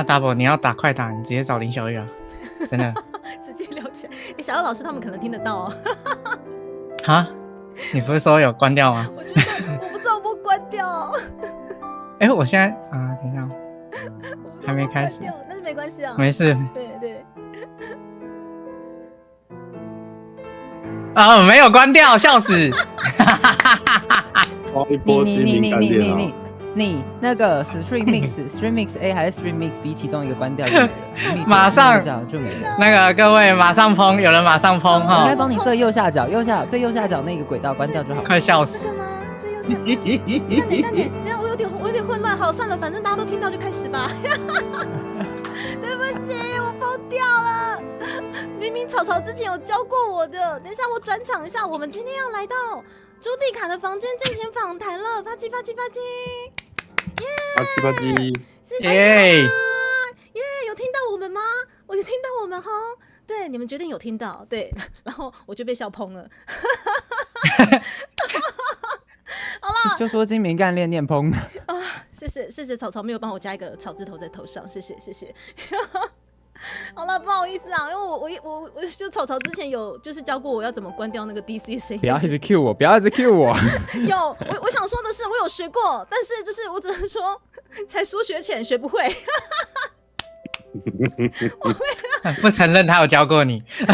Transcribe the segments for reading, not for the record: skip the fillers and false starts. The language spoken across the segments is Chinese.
那 Double 你要打快打，你直接找林小玉啊，真的。直接聊起来。小姚老师他们可能听得到哦。哈？你不是说有关掉吗？我觉得我不知道有没有关掉。我现在啊，等一下，还没开始，但是没关系啊，没事。对。啊，没有关掉，笑死！你那个 Stream Mix A 还是 Stream Mix B 其中一个关掉就没了，马上就没了。那个各位马上喷，有人马上喷哈！我该帮你设右下角，最右下角那个轨道关掉就好。快笑死！这个吗？最右下角。那你，我有点混乱。好，算了，反正大家都听到就开始吧。对不起，我疯掉了。明明草草之前有教过我的。等一下，我转场一下。我们今天要来到朱迪卡的房间进行访谈了。啪叽啪叽啪叽，啪叽啪叽，谢谢耶！有听到我们吗？我有听到我们哈。对，你们决定有听到，对，然后我就被笑喷了。好啦，就说精明干练念烹啊，谢谢草草没有帮我加一个草字头在头上，谢谢。好了，不好意思啊，因为我就草草之前有就是教过我要怎么关掉那个 DC 声音。不要一直 Q 我，不要一直 Q 我。有，我想说的是，我有学过，但是就是我只能说，才疏学浅，学不会。不承认他有教过你。对不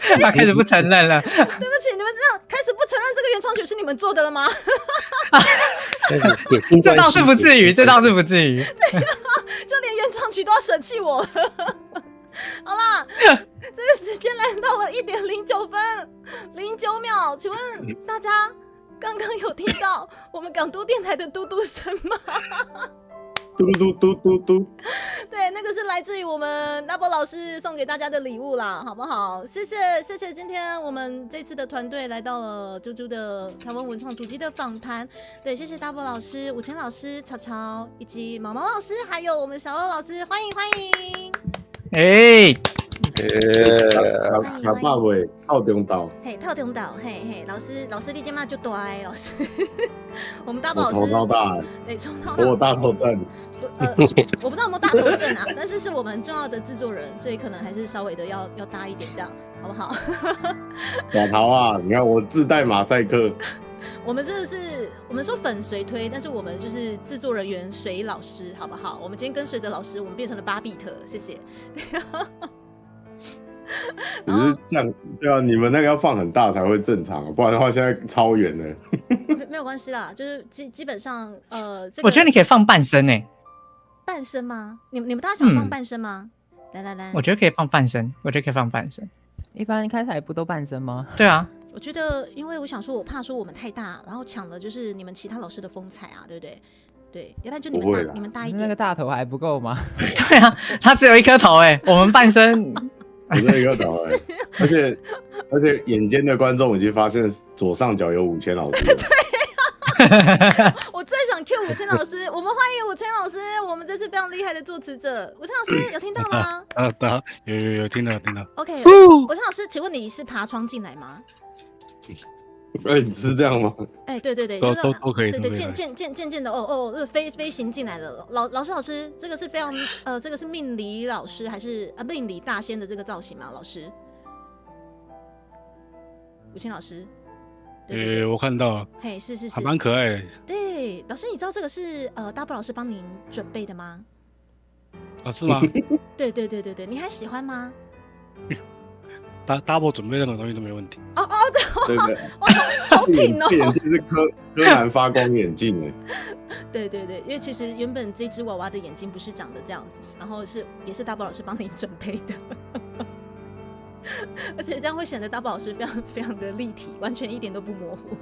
起，他开始不承认了。对不起，你们这样开始不承认这个原创曲是你们做的了吗？这倒是不至于，这倒是不至于。就连原创曲都要舍弃我了。好啦，这个时间来到了1点09分09秒，请问大家刚刚有听到我们港都电台的嘟嘟声吗？嘟嘟嘟嘟嘟，对，那个是来自于我们大波老师送给大家的礼物啦，好不好？谢谢，今天我们这次的团队来到了猪猪的台湾文创主机的访谈。对，谢谢大波老师、武谦老师、曹曹以及毛毛老师，还有我们小欧老师，欢迎。老爸喂，套中岛，套中岛，老师你今嘛就乖，老师，我们大波老师头超大，对，头超大，我大头症，我不知道有没有大头症啊，但是是我们重要的制作人，所以可能还是稍微的要大一点，这样好不好？小桃啊，你看我自带马赛克。我们真的是，我们说粉随推，但是我们就是制作人员随老师，好不好？我们今天跟随着老师，我们变成了8比特，谢谢。只是这样，对啊，你们那个要放很大才会正常，不然的话现在超远了。没有关系啦，就是基本上我觉得你可以放半身诶。半身吗？你们大家想放半身吗？来，我觉得可以放半身，一般开台不都半身吗？对啊。我觉得，因为我想说，我怕说我们太大，然后抢了就是你们其他老师的风采啊，对不对？对，要不然就你们大一点。那个大头还不够吗？对啊，他只有一颗头哎，我们半身只有一颗头哎，而且眼尖的观众已经发现左上角有武谦老师。对。我最想 Q 武谦老师，我们欢迎武谦老师，我们这次非常厉害的作词者。武谦老师有听到吗？有听到。OK， 武谦老师，请问你是爬窗进来吗？你是这样吗？对，都可以。对，渐的飞行进来了。老师，这个是非常这个是命理老师还是命理大仙的这个造型吗？老师，武谦老师。对，我看到了，是，还蛮可爱的。对，老师，你知道这个是大布老师帮您准备的吗？是吗？对，你还喜欢吗？Double 准备任何东西都没问题。对，好挺哦。眼镜是柯南发光眼镜哎。对，因为其实原本这只娃娃的眼睛不是长得这样子，然后也是大布老师帮您准备的。而且这样会显得大宝老师非常非常的立体，完全一点都不模糊，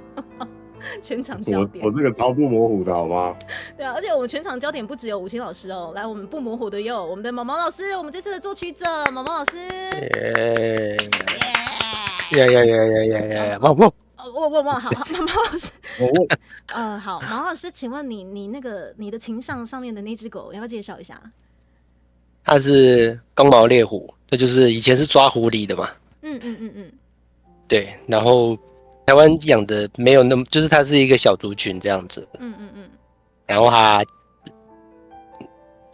全场焦点。我这个超不模糊的好吗？对啊，而且我们全场焦点不只有武谦老师哦，来，我们不模糊的也有我们的毛毛老师，我们这次的作曲者毛毛老师。毛毛。好，毛毛老师。好，毛老师，请问你那个你的琴上面的那只狗，要不要介绍一下？它是公毛猎虎，这就是以前是抓狐狸的嘛。对，然后台湾养的没有那么，就是它是一个小族群这样子。然后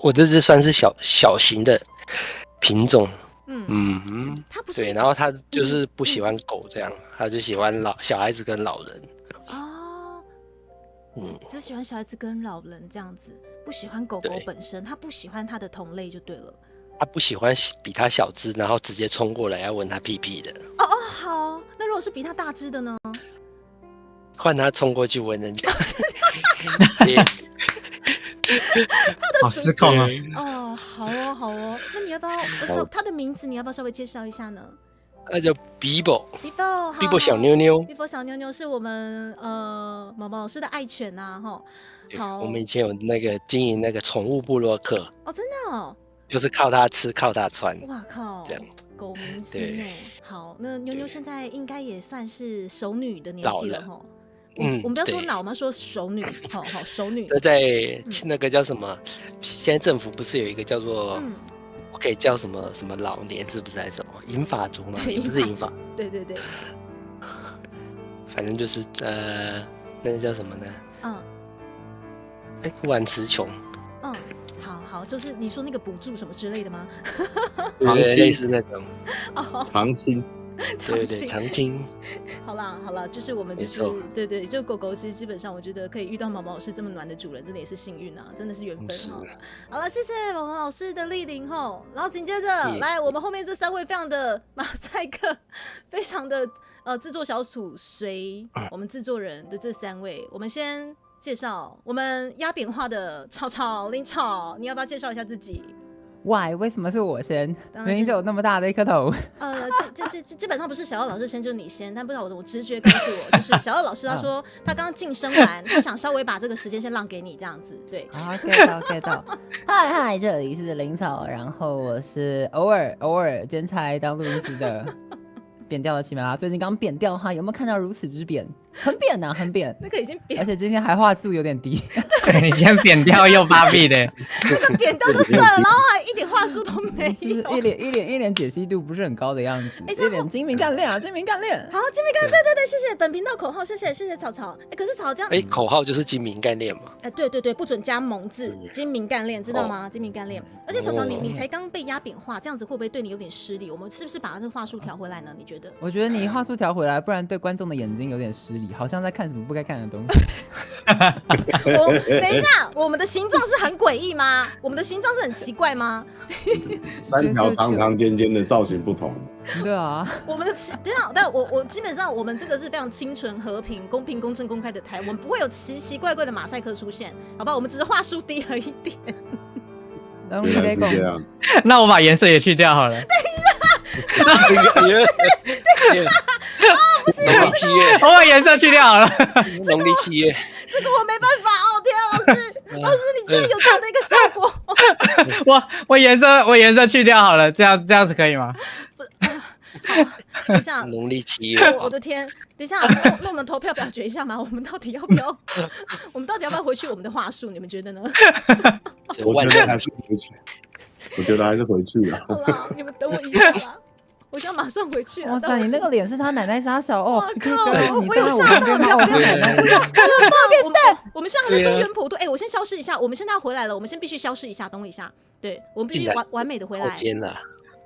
我这只算是小型的品种。他不是对，然后他就是不喜欢狗这样，他就喜欢小孩子跟老人。只喜欢小孩子跟老人这样子，不喜欢狗狗本身，他不喜欢他的同类就对了。他不喜欢比他小只，然后直接冲过来要闻他屁屁的。好，那如果是比他大只的呢？换他冲过去闻人家。好失控啊！好哦，那你要不要他的名字你要不要稍微介绍一下呢？那叫 Bibo 小妞妞。Bibo 小妞妞是我们毛毛老师的爱犬呐，好，我们以前有那个经营那个宠物部落客。真的哦，就是靠它吃，靠它穿。哇靠，这样狗明星哎。好，那妞妞现在应该也算是熟女的年纪了哈。我们不要说老，我们要说熟女，好熟女。这在那个叫什么？现在政府不是有一个叫做，我可以叫什么什么老年，是不是还是什么银发族吗？也不是银发。对。反正就是那个叫什么呢？万词穷。好，就是你说那个补助什么之类的吗？对，类似那种。长青。对，长青。好啦，就是我们就是对，就狗狗其实基本上我觉得可以遇到毛毛老师这么暖的主人，真的也是幸运啊，真的是缘分哈。好了，谢谢毛毛老师的莅临哈，然后紧接着来我们后面这3位非常的马赛克，非常的制作小组随我们制作人的这3位，我们先介绍我们压扁话的草林草，你要不要介绍一下自己？为什么是我先？明明就有那么大的一颗头。基本上不是小奥老师先，就是你先，但不知道我直觉告诉我，就是小奥老师他说他刚晋升完，他想稍微把这个时间先让给你这样子，对。get 到。嗨，这里是林草，然后我是偶尔兼差当录音师的扁掉的奇美拉，最近刚扁掉哈，有没有看到如此之扁？很扁呐，很扁。那个已经扁，而且今天还话速有点低。对，你今天扁掉又发币的。那个扁掉就算了，然后还一点话术都没有，一脸解析度不是很高的样子，一脸精明干练。好，精明干练，对，谢谢本频道口号，谢谢草。可是草这样，口号就是精明干练嘛。对，不准加蒙字，精明干练，知道吗？精明干练。而且草你才刚被压扁化，这样子会不会对你有点失礼？我们是不是把这个话术调回来呢？你觉得？我觉得你话术调回来，不然对观众的眼睛有点失礼，好像在看什么不该看的东西。等一下，我们的形状是很诡异吗？我们的形状是很奇怪吗？3条长长尖尖的造型不同。对啊，我们的等一下，但我基本上我们这个是非常清纯、和平、公平、公正、公开的台，我们不会有奇奇怪怪的马赛克出现，好吧？我们只是话术低了一点。原来是这样。那我把颜色也去掉好了。等一下。不是农历7月，我把颜色去掉好了。农历7月，这个我没办法哦，天啊，老师，你居然有这样的一个效果？我颜色去掉好了，这样子可以吗？等一下，农历7月，我的天，等一下，那我们投票表决一下嘛？我们到底要不要回去我们的话术？你们觉得呢？我觉得还是回去。我觉得还是回去啊。好啦，你们等我一下吧。我就要马上回去了。哇塞，你那个脸是他奶奶杀小哦！你看我有吓到，我们现在还在中原普渡。我先消失一下，我们现在要回来了，我们先必须消失一下，等我一下。对，我们必须完美的回来。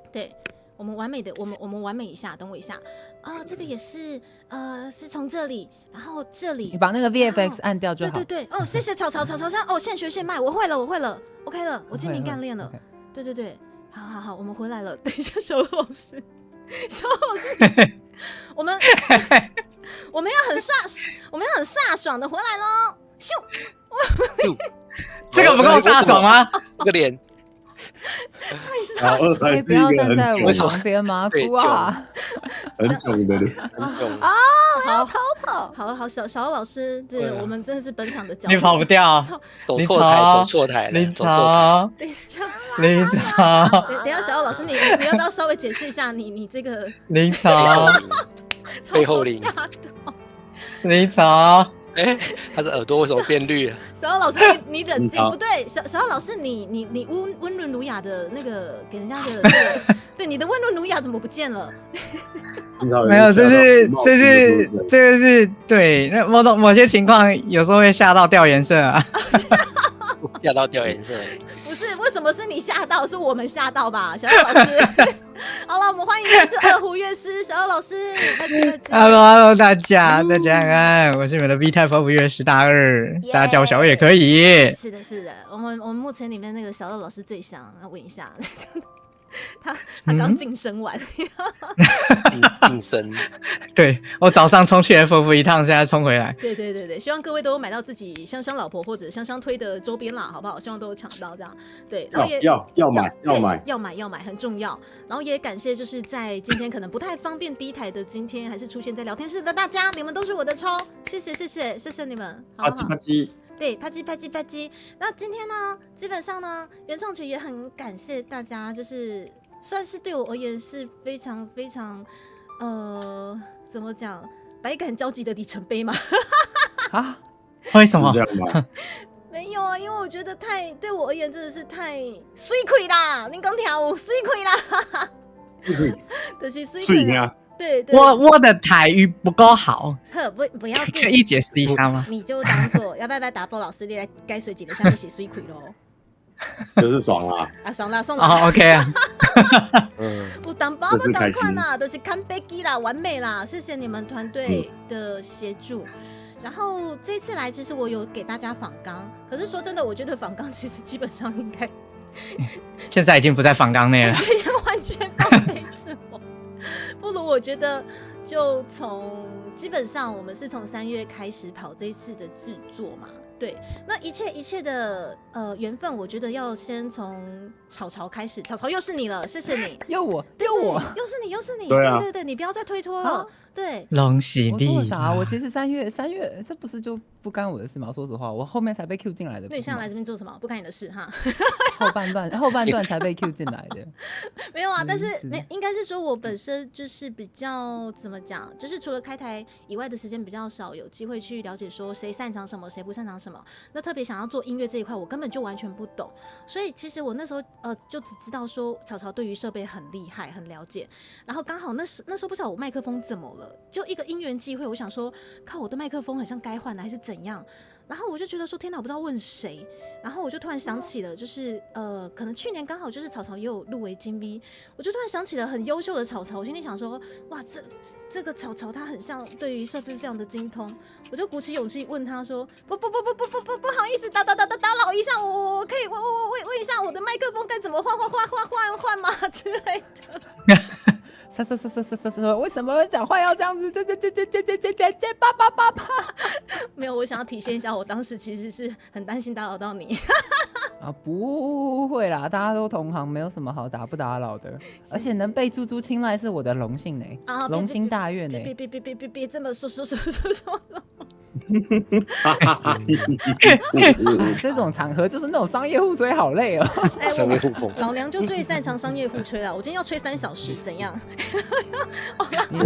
对，我们完美的，我们完美一下，等我一下。这个也是是从这里，然后这里。你把那个 VFX 按掉就好。对，谢谢草现学现卖，我会了 ，OK 了，我精明干练了。对。好，我们回来了。等一下，小老师，我们要很飒爽的回来喽！咻，这个不够飒爽吗？这个脸，太飒爽了！不要站在我旁边吗？哭啊！很囧的脸，啊！好逃跑！好，小老师，对，我们真的是本场的角色。你跑不掉，走错台，林草。林草，等一下，小奥老师，你要不要稍微解释一下你这个林草背后林林草，他的耳朵为什么变绿了？小奥老师，你冷静，不对，小奥老师，你温润儒雅的那个给人家的那个，对，你的温润儒雅怎么不见了？没有，这个是对，那某些情况有时候会吓到掉颜色啊。吓到掉颜色。不是，为什么是你吓到？是我们吓到吧，小姚老师。好了，我们欢迎这次二胡乐师小姚老师。Hello， 大家安，我是你们的 V Type 二胡乐师大二，大家叫我小二也可以。是的，是的，我们目前里面那个小姚老师最香，要问一下。他刚晋升完，晋升。对，我早上冲去 FF 一趟，现在冲回来。对，希望各位都有买到自己香香老婆或者香香推的周边啦，好不好？希望都有抢到这样。对，然后也要买，很重要。然后也感谢就是在今天可能不太方便第一台的今天，还是出现在聊天室的大家，你们都是我的超，谢谢你们，好不好？对，啪叽。那今天呢，基本上呢，原创曲也很感谢大家，就是算是对我而言是非常非常，怎么讲，百感交集的里程碑嘛。啊？为什么？这样吗？没有啊，因为我觉得对我而言真的是太水亏啦，您刚跳舞水亏啦，就是水亏啦。对，我的台语不够好，不要可以解释一下吗？你就当做要不要打波老师，你来该水几的下面写水亏咯，就是爽啦！爽啦，送啦 ，OK 啊。我当包不当款啦，都是看背机啦，完美啦，谢谢你们团队的协助。然后这次来，其实我有给大家访纲，可是说真的，我觉得访纲其实基本上应该现在已经不在访纲内了，完全放飞自我。不如我觉得就基本上我们是从3月开始跑这一次的制作嘛，对，那一切的缘分，我觉得要先从草草开始。草草又是你了，谢谢你，又我，又是你，对啊，对，你不要再推脱了，对，恭喜你！我说啥？我其实3月，这不是就不干我的事吗？说实话，我后面才被 Q 进来的。那你现在来这边做什么？不干你的事哈。后半段才被 Q 进来的。没有啊，但是应该是说我本身就是比较怎么讲，就是除了开台以外的时间比较少，有机会去了解说谁擅长什么，谁不擅长什么。那特别想要做音乐这一块，我根本就完全不懂，所以其实我那时候就只知道说草草对于设备很厉害，很了解。然后刚好那时候不知道我麦克风怎么了。就一个因缘际会，我想说，靠，我的麦克风很像该换了，还是怎样？然后我就觉得说，天哪，我不知道问谁。然后我就突然想起了，就是可能去年刚好就是草草也有入围金 V， 我就突然想起了很优秀的草草，我心里想说，哇，这个草草他很像对于设备非常的精通，我就鼓起勇气问他说，不好意思，打扰一下，我可以问一下我的麦克风该怎么换吗之类的。为什么讲话要这样子？没有，我想要体现一下，我当时其实是很担心打扰到你。啊，不会啦，大家都同行，没有什么好打不打扰的。而且能被猪猪青睐是我的荣幸呢，龙心大悦呢。别这么说。这种场合就是那种商业互吹，好累哦。商业互捧，老娘就最擅长商业互吹了。我今天要吹3小时，怎样？我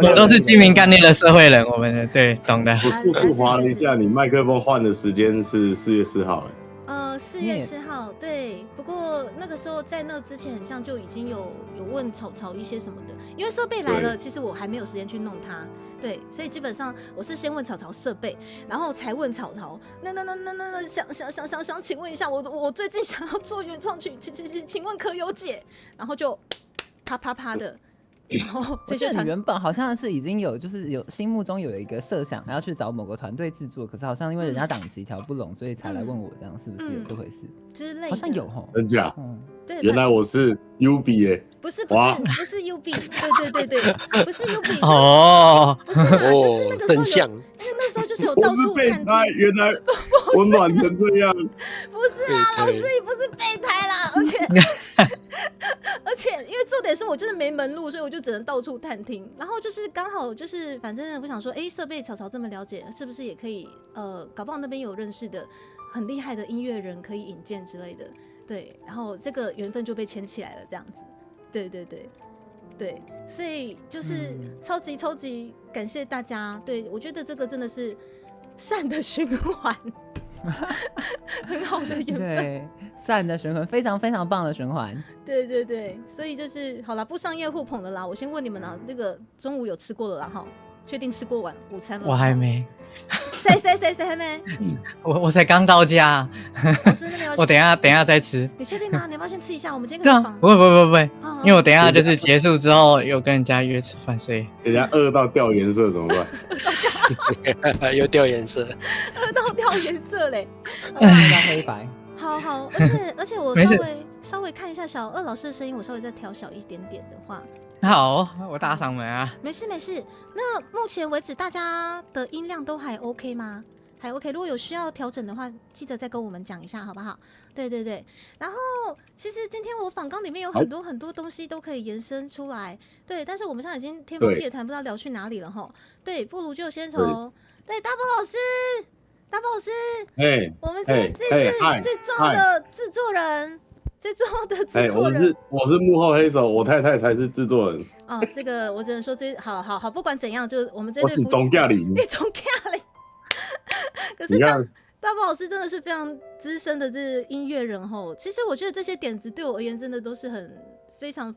们都是精明干练的社会人，我们对懂的。我速速划了一下，你麦克风换的时间是4月4号。4月4号，对。不过那个时候在那之前，很像就已经有问草草一些什么的，因为设备来了，其实我还没有时间去弄它。对，所以基本上我是先问草草设备，然后才问草草。那想请问一下，我最近想要做原创曲，请问可有解？然后就啪的。然后我记得你原本好像是已经有，就是有心目中有一个设想，要去找某个团队制作，可是好像因为人家档期调不拢，所以才来问我，这样是不是有这回事？之类的，好像有吼。真假？对，原来我是 UB 耶。不是 UB， 对，不是 UB 哦，不是啦，就是那个时候很像，因为那时候就是有到处看他原来我暖成这样，不是啊，老师你不是备胎啦，而且因为重点是我就是没门路，所以我就只能到处探听，然后就是刚好就是反正我想说，设备草草这么了解，是不是也可以搞不好那边有认识的很厉害的音乐人可以引荐之类的。对，然后这个缘分就被牵起来了，这样子，对，所以就是超级感谢大家。对，我觉得这个真的是善的循环，很好的缘分，对，善的循环，非常非常棒的循环。对，所以就是好啦，不商业互捧的啦。我先问你们啦，那个中午有吃过了啦哈？确定吃过午餐了？我还。没，谁还没？我才刚到家，老师那边要我等一下再吃。你确定吗？你要不要先吃一下？我们今天对啊可以放，不会，哦因为我等一下就是结束之后有跟人家约吃饭，所以人家饿到掉颜色怎么办？又掉颜色。饿到掉颜色嘞。大家黑白。好，而且我没事稍微看一下小二老师的声音，我稍微再调小一点点的话，好，我打嗓门啊。没事。那目前为止大家的音量都还 OK 吗？还 OK， 如果有需要调整的话，记得再跟我们讲一下，好不好？对。然后其实今天我访纲里面有很多东西都可以延伸出来，对。但是我们现在已经天方夜谭，不知道聊去哪里了哈。对，不如就先从大宝老师。我们这次最重要的制作人，我是幕后黑手，我太太才是制作人。哦，这个我只能说好，不管怎样，就我们这我是对夫妻，总驾里，你总驾里。可是你看，大宝老师真的是非常资深的这音乐人吼。其实我觉得这些点子对我而言，真的都是非常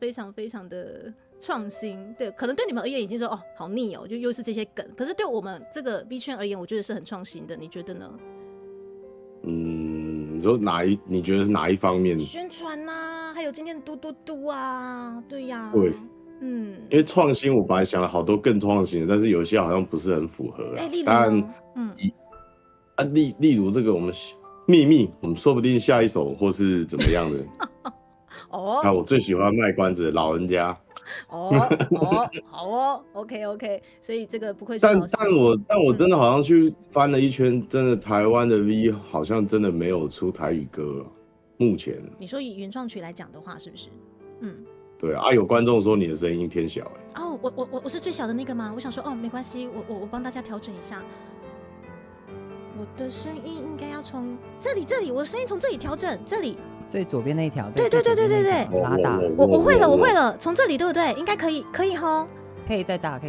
的创新。对，可能对你们而言已经说哦好腻哦，就又是这些梗。可是对我们这个 B 圈而言，我觉得是很创新的。你觉得呢？你说你觉得是哪一方面？宣传啊，还有今天嘟嘟嘟啊，对呀。对。因为创新，我本来想了好多更创新的，但是有些好像不是很符合啦。当然，例如这个我们秘密，我们说不定下一首或是怎么样的。我最喜欢卖关子的老人家。好哦 ，OK， 所以这个不愧是老师。但我真的好像去翻了一圈，真的台湾的 V 好像真的没有出台语歌了。目前你说以原创曲来讲的话，是不是？对啊，有观众说你的声音偏小哦，我是最小的那个吗？我想说没关系，我帮大家调整一下。我的声音应该要从这里，我的声音从这里调整，这里最左边那一条。对，拉大。我会了，从这里对不对？应该可以吼。可以再大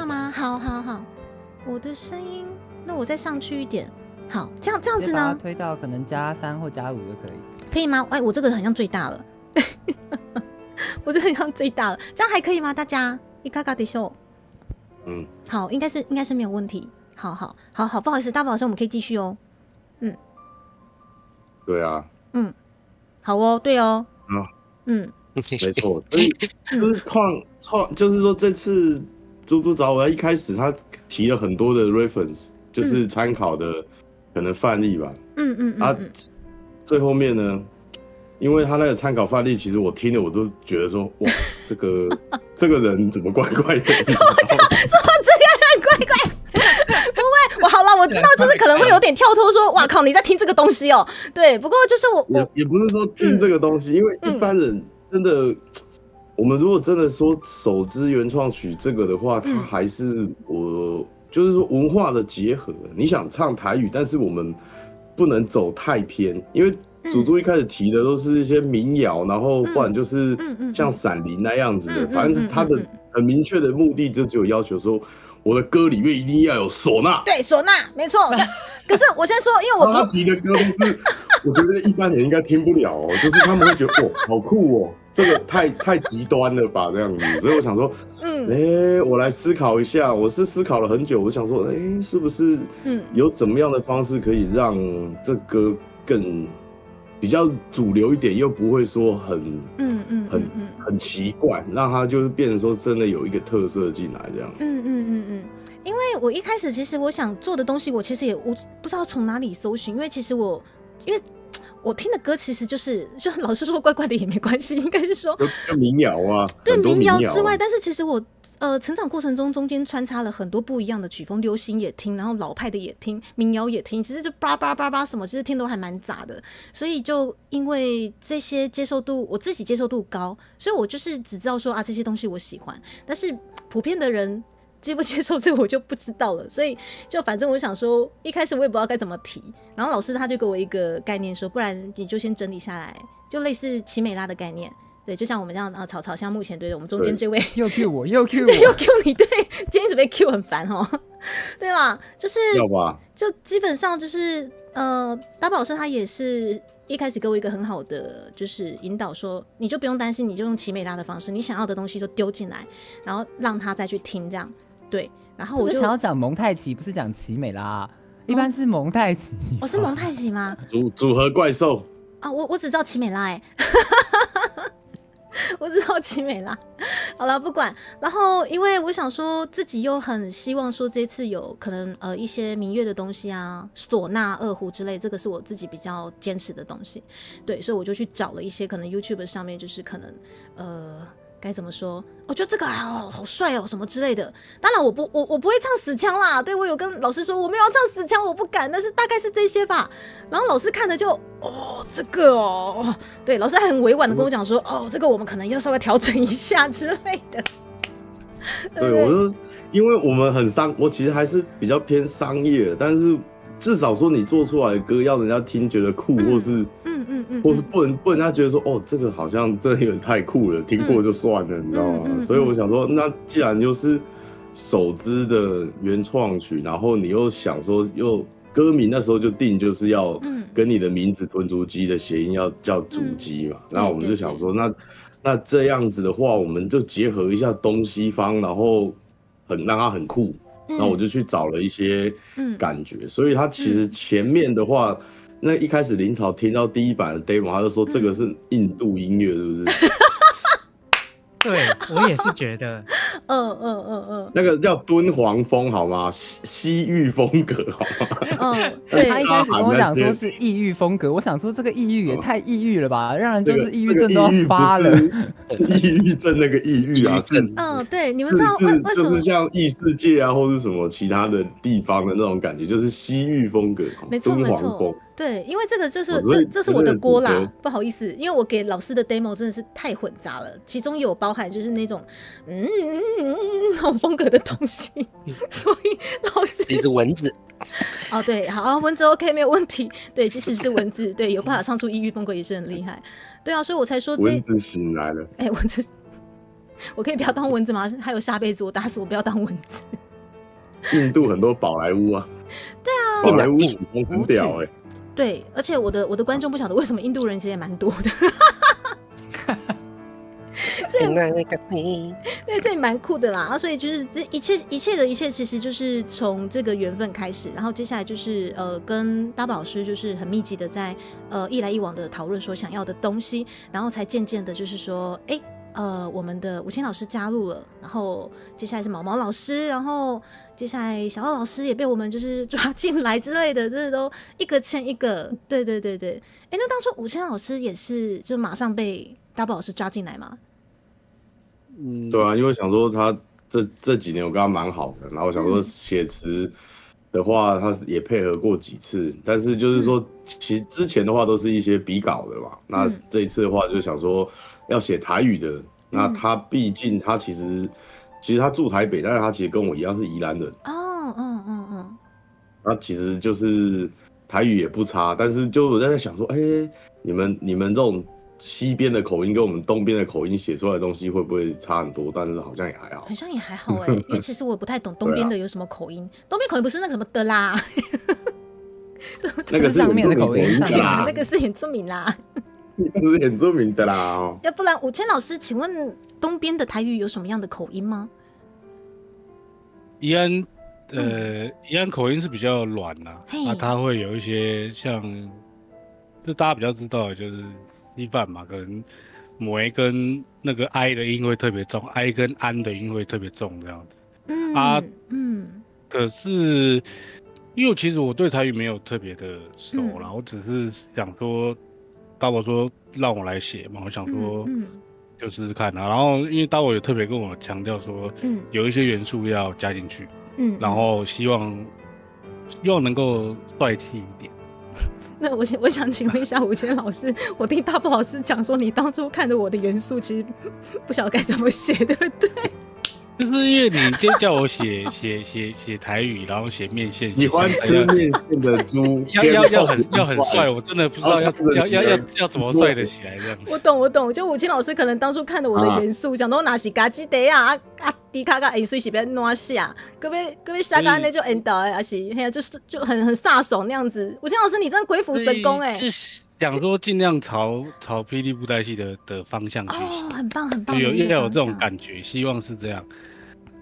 吗？好，我的声音，那我再上去一点。好，这样子呢？推到可能+3或+5就可以。可以吗？我这个好像最大了。我这个好像最大了，这样还可以吗？大家一卡卡的秀。好，应该是没有问题。好，不好意思，大宝老师，我们可以继续哦。对啊。好哦，对哦。没错，所以就是就是说这次猪猪找我，一开始他提了很多的 reference， 就是参考的可能范例吧。最后面呢，因为他那个参考范例，其实我听了我都觉得说，哇，这个人怎么怪怪的？说这个人怪怪。不会，我好了，我知道，就是可能会有点跳脱，说，哇靠，你在听这个东西哦。对，不过就是我也不是说听这个东西，因为一般人真的，我们如果真的说手支原创曲这个的话，它还是就是说文化的结合。你想唱台语，但是我们不能走太偏，因为祖祖一开始提的都是一些民谣，然后不然就是像闪灵那样子的，反正他的很明确的目的就只有要求说，我的歌里面一定要有唢呐。对，唢呐，没错。可是我先说，因为他提的歌都是，我觉得一般人应该听不了哦，就是他们会觉得好酷哦，这个太极端了吧这样子。所以我想说，我来思考一下，我是思考了很久，我想说，是不是有怎么样的方式可以让这歌更比较主流一点，又不会说很奇怪，让它就是变成说真的有一个特色进来这样。因为我一开始其实我想做的东西，我其实也不知道从哪里搜寻，因为其实因为我听的歌其实就老实说怪怪的也没关系，应该是说就民谣啊，对民谣之外，但是其实我成长过程中间穿插了很多不一样的曲风，流行也听，然后老派的也听，民谣也听，其实就叭叭叭叭什么，其实听都还蛮杂的。所以就因为这些接受度，我自己接受度高，所以我就是只知道说这些东西我喜欢，但是普遍的人接不接受这个我就不知道了。所以就反正我想说，一开始我也不知道该怎么提，然后老师他就给我一个概念说，不然你就先整理下来，就类似奇美拉的概念。对，就像我们这样草像目前对的，我们中间这位又 Q 我，又 Q 我，对，又 Q 你，对，今天一直被 Q 很烦哦，对吧？就是要吧，就基本上就是大宝老师他也是一开始给我一个很好的就是引导说，你就不用担心，你就用奇美拉的方式，你想要的东西就丢进来，然后让他再去听这样。对，然后我就想要讲蒙太奇，不是讲奇美拉，一般是蒙太奇。我是蒙太奇吗？组合怪兽啊，我只知道奇美拉哎、我知道奇美拉。好了，不管。然后因为我想说自己又很希望说这次有可能一些民乐的东西啊，唢呐、二胡之类，这个是我自己比较坚持的东西。对，所以我就去找了一些可能 YouTube 上面就是可能该怎么说？我觉得这个好帅哦，什么之类的。当然我不会唱死腔啦，对，我有跟老师说我没有要唱死腔，我不敢，但是大概是这些吧。然后老师看了就这个对，老师还很委婉的跟我讲说这个我们可能要稍微调整一下之类的。对，我就因为我们我其实还是比较偏商业的，但是至少说你做出来的歌要人家听觉得酷，或是不能人家觉得说这个好像真的有点太酷了，听过就算了，你知道吗？所以我想说，那既然就是手织的原创曲，然后你又想说歌名那时候就定就是要跟你的名字豚足鸡的谐音要叫足鸡嘛，那我们就想说那这样子的话，我们就结合一下东西方，然后让它很酷。那我就去找了一些感觉，所以他其实前面的话，那一开始林朝听到第一版的 demo， 他就说这个是印度音乐，是不是？对我也是觉得，那个叫敦煌风好吗？西域风格好吗？对，他一开始跟我讲说是异域风格，我想说这个异域也太异域了吧，让人就是抑郁症都要发了。抑郁症那个抑郁啊，对，你们知道为什么？就是像异世界啊，或是什么其他的地方的那种感觉，就是西域风格，没错没错。对，因为这个就是这是我的锅啦，不好意思，因为我给老师的 demo 真的是太混杂了，其中有包含就是那种那种风格的东西，所以老师你是蚊子对，好，蚊子 OK 没有问题，对，即使是蚊子，对，有办法唱出异域风格也是很厉害，对啊，所以我才说蚊子醒来了，蚊子，我可以不要当蚊子吗？还有下辈子我打死我不要当蚊子。印度很多宝莱坞啊，对啊，宝莱坞曲风很屌对，而且我的观众不晓得为什么印度人其实也蛮多的，对，这也蛮酷的啦。所以就是这一切的一切，其实就是从这个缘分开始，然后接下来就是跟大宝老师就是很密集的在一来一往的讨论所想要的东西，然后才渐渐的就是说，我们的武清老师加入了，然后接下来是毛毛老师，然后接下来小奥老师也被我们就是抓进来之类的，真的都一个牵一个。对。那当初武清老师也是就马上被大宝老师抓进来吗？对啊，因为想说他这几年我跟他蛮好的，然后想说写词的话，他也配合过几次，但是就是说，其实之前的话都是一些笔稿的嘛，那这一次的话就想说要写台语的，那他毕竟他其实他住台北，但是他其实跟我一样是宜兰人。那其实就是台语也不差，但是就我在想说，你们这种西边的口音跟我们东边的口音写出来的东西会不会差很多？但是好像也还好，好像也还好因为其实我也不太懂东边的有什么口音，东边口音不是那个什么的啦，那个是上面的口音啦，那个是原住民啦，那是原住民的啦。要不然武谦老师，请问东边的台语有什么样的口音吗？宜安口音是比较软啦，它会有一些像，就大家比较知道的就是稀饭嘛，可能母跟那个 I 的音会特别重 ，I 跟安的音会特别重这样子。可是因为其实我对台语没有特别的熟啦，我只是想说，大宝说让我来写嘛，我想说就试试看啊。然后因为大宝有特别跟我强调说，有一些元素要加进去，然后希望能够帅气一点。那我想请问一下武谦老师，我听大宝老师讲说，你当初看着我的元素，其实不晓得该怎么写，对不对？就是因为你今天叫我写台语，然后写面线，喜欢吃面线的猪，要很帅，我真的不知道要怎么帅得起来这样。我懂，就武清老师可能当初看着我的元素，讲到哪是咖喱的啊，迪卡咖水是变哪下，各位下个那就 end 的，还是就很飒爽那样子。武清老师，你真的鬼斧神工想说尽量朝霹雳布袋戏的方向去写，很棒，要有这种感觉，希望是这样。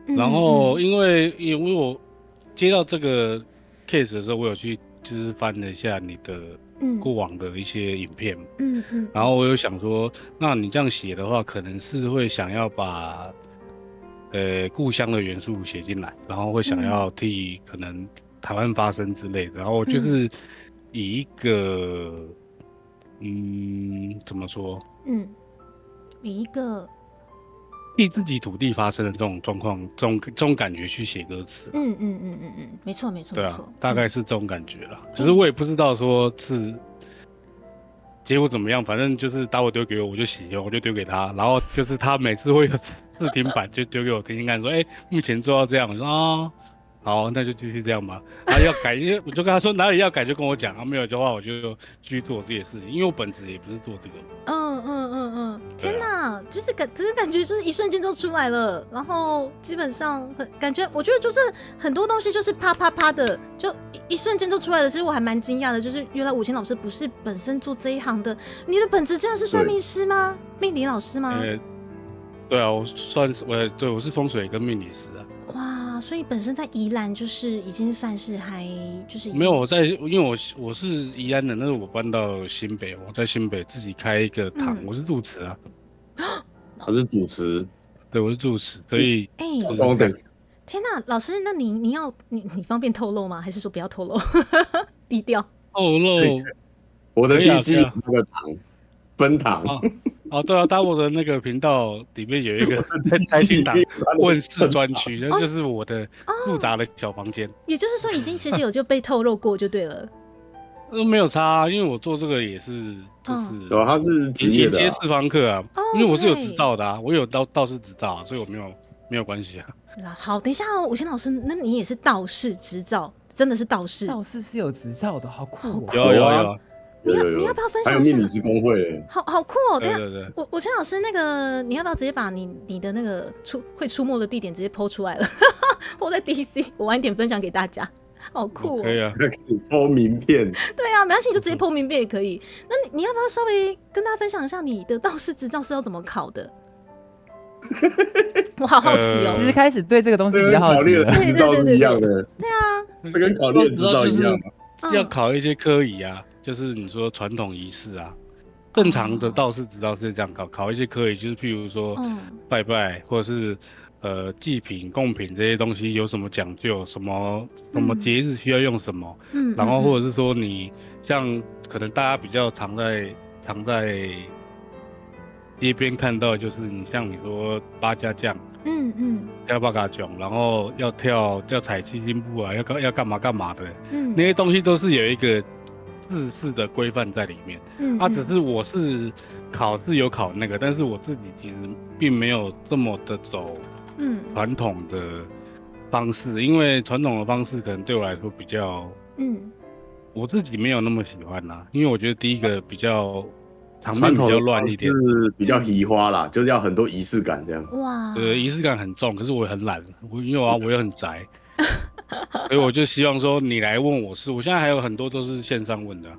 然后因为我接到这个 case 的时候，我有去就是翻了一下你的过往的一些影片，然后我有想说，那你这样写的话，可能是会想要把故乡的元素写进来，然后会想要替可能台湾发声之类的，然后就是以一个怎么说？以一个替自己土地发声的这种状况，这种感觉去写歌词。没错，对啊，大概是这种感觉啦。只是我也不知道说是结果怎么样，反正就是打我丢给我，我就喜欢，我就丢给他。然后就是他每次会有试听版就丢给我听听看，说目前做到这样，我说好，那就继续这样吧。然后要改，因为我就跟他说哪里要改就跟我讲，没有的话我就继续做我自己的事情，因为我本质也不是做这个。天哪，就是感觉就是一瞬间就出来了，然后基本上感觉，我觉得就是很多东西就是啪啪啪的，就一瞬间就出来了。其实我还蛮惊讶的，就是原来武谦老师不是本身做这一行的，你的本质真的是算命师吗？命理老师吗？对啊，我是风水跟命理师啊。哇，所以本身在宜兰就是已经算是还就是没有因为我是宜安的，但是我搬到新北，我在新北自己开一个堂，我是住持啊。他是主持，对，我是住持，所以天哪，老师，那你方便透露吗？还是说不要透露，低调？透露，我的第七那个堂分堂。对啊，我的那个频道里面有一个在开心堂问世专区，那就是我的复杂的小房间。也就是说，已经其实有就被透露过就对了。没有差，因为我做这个也是就是对，他是职业的接四方课啊，因为我是有执照的啊，我有道士执照啊，所以我没有关系啊。好，等一下武谦老师，那你也是道士执照，真的是道士？道士是有执照的，好酷哦！有。你要不要分享一下？还有命理师公会，好酷哦！对，武谦老师，那个你要不要直接把你的那个会出没的地点直接 po 出来了？po 在 DC， 我晚一点分享给大家。好酷哦！可以啊，可以 po 名片。对啊，没关系，你就直接 po 名片也可以。那你要不要稍微跟大家分享一下你的道士执照是要怎么考的？我好好奇哦。其实开始对这个东西比较好奇了。执照是一样的。对啊，这跟考虑的执照一样。要考一些科仪啊。就是你说传统仪式啊，正常的道士执照是这样考一些科仪，就是譬如说拜拜或者是祭品贡品这些东西有什么讲究，什么节日需要用什么，然后或者是说你像可能大家比较常在街边看到，就是你像你说八家将，跳八嘎囧，然后要踩七星步啊，要干嘛的，那些东西都是有一个制式的规范在里面，只是我是有考那个，但是我自己其实并没有这么的走传统的方式，因为传统的方式可能对我来说比较我自己没有那么喜欢啦，因为我觉得第一个比较场面比较乱一点，是比较移花啦，就是要很多仪式感这样。哇，对，仪式感很重，可是我也很懒，因为我也很宅。所以我就希望说你来问我现在还有很多都是线上问的，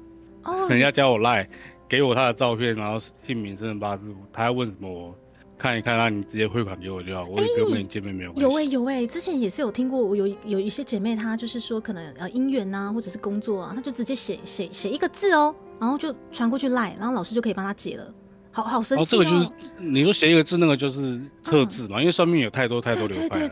人家加我 LINE， 给我他的照片，然后姓名、生辰八字，他要问什么我看一看，让你直接汇款给我就好，我也不用跟你见面，没有关系。有之前也是有听过，我有一些姐妹她就是说可能姻缘啊或者是工作啊，她就直接写一个字哦，然后就传过去 LINE， 然后老师就可以帮她解了。好神奇哦！这个就是你说写一个字，那个就是特字嘛，因为算命有太多流派了，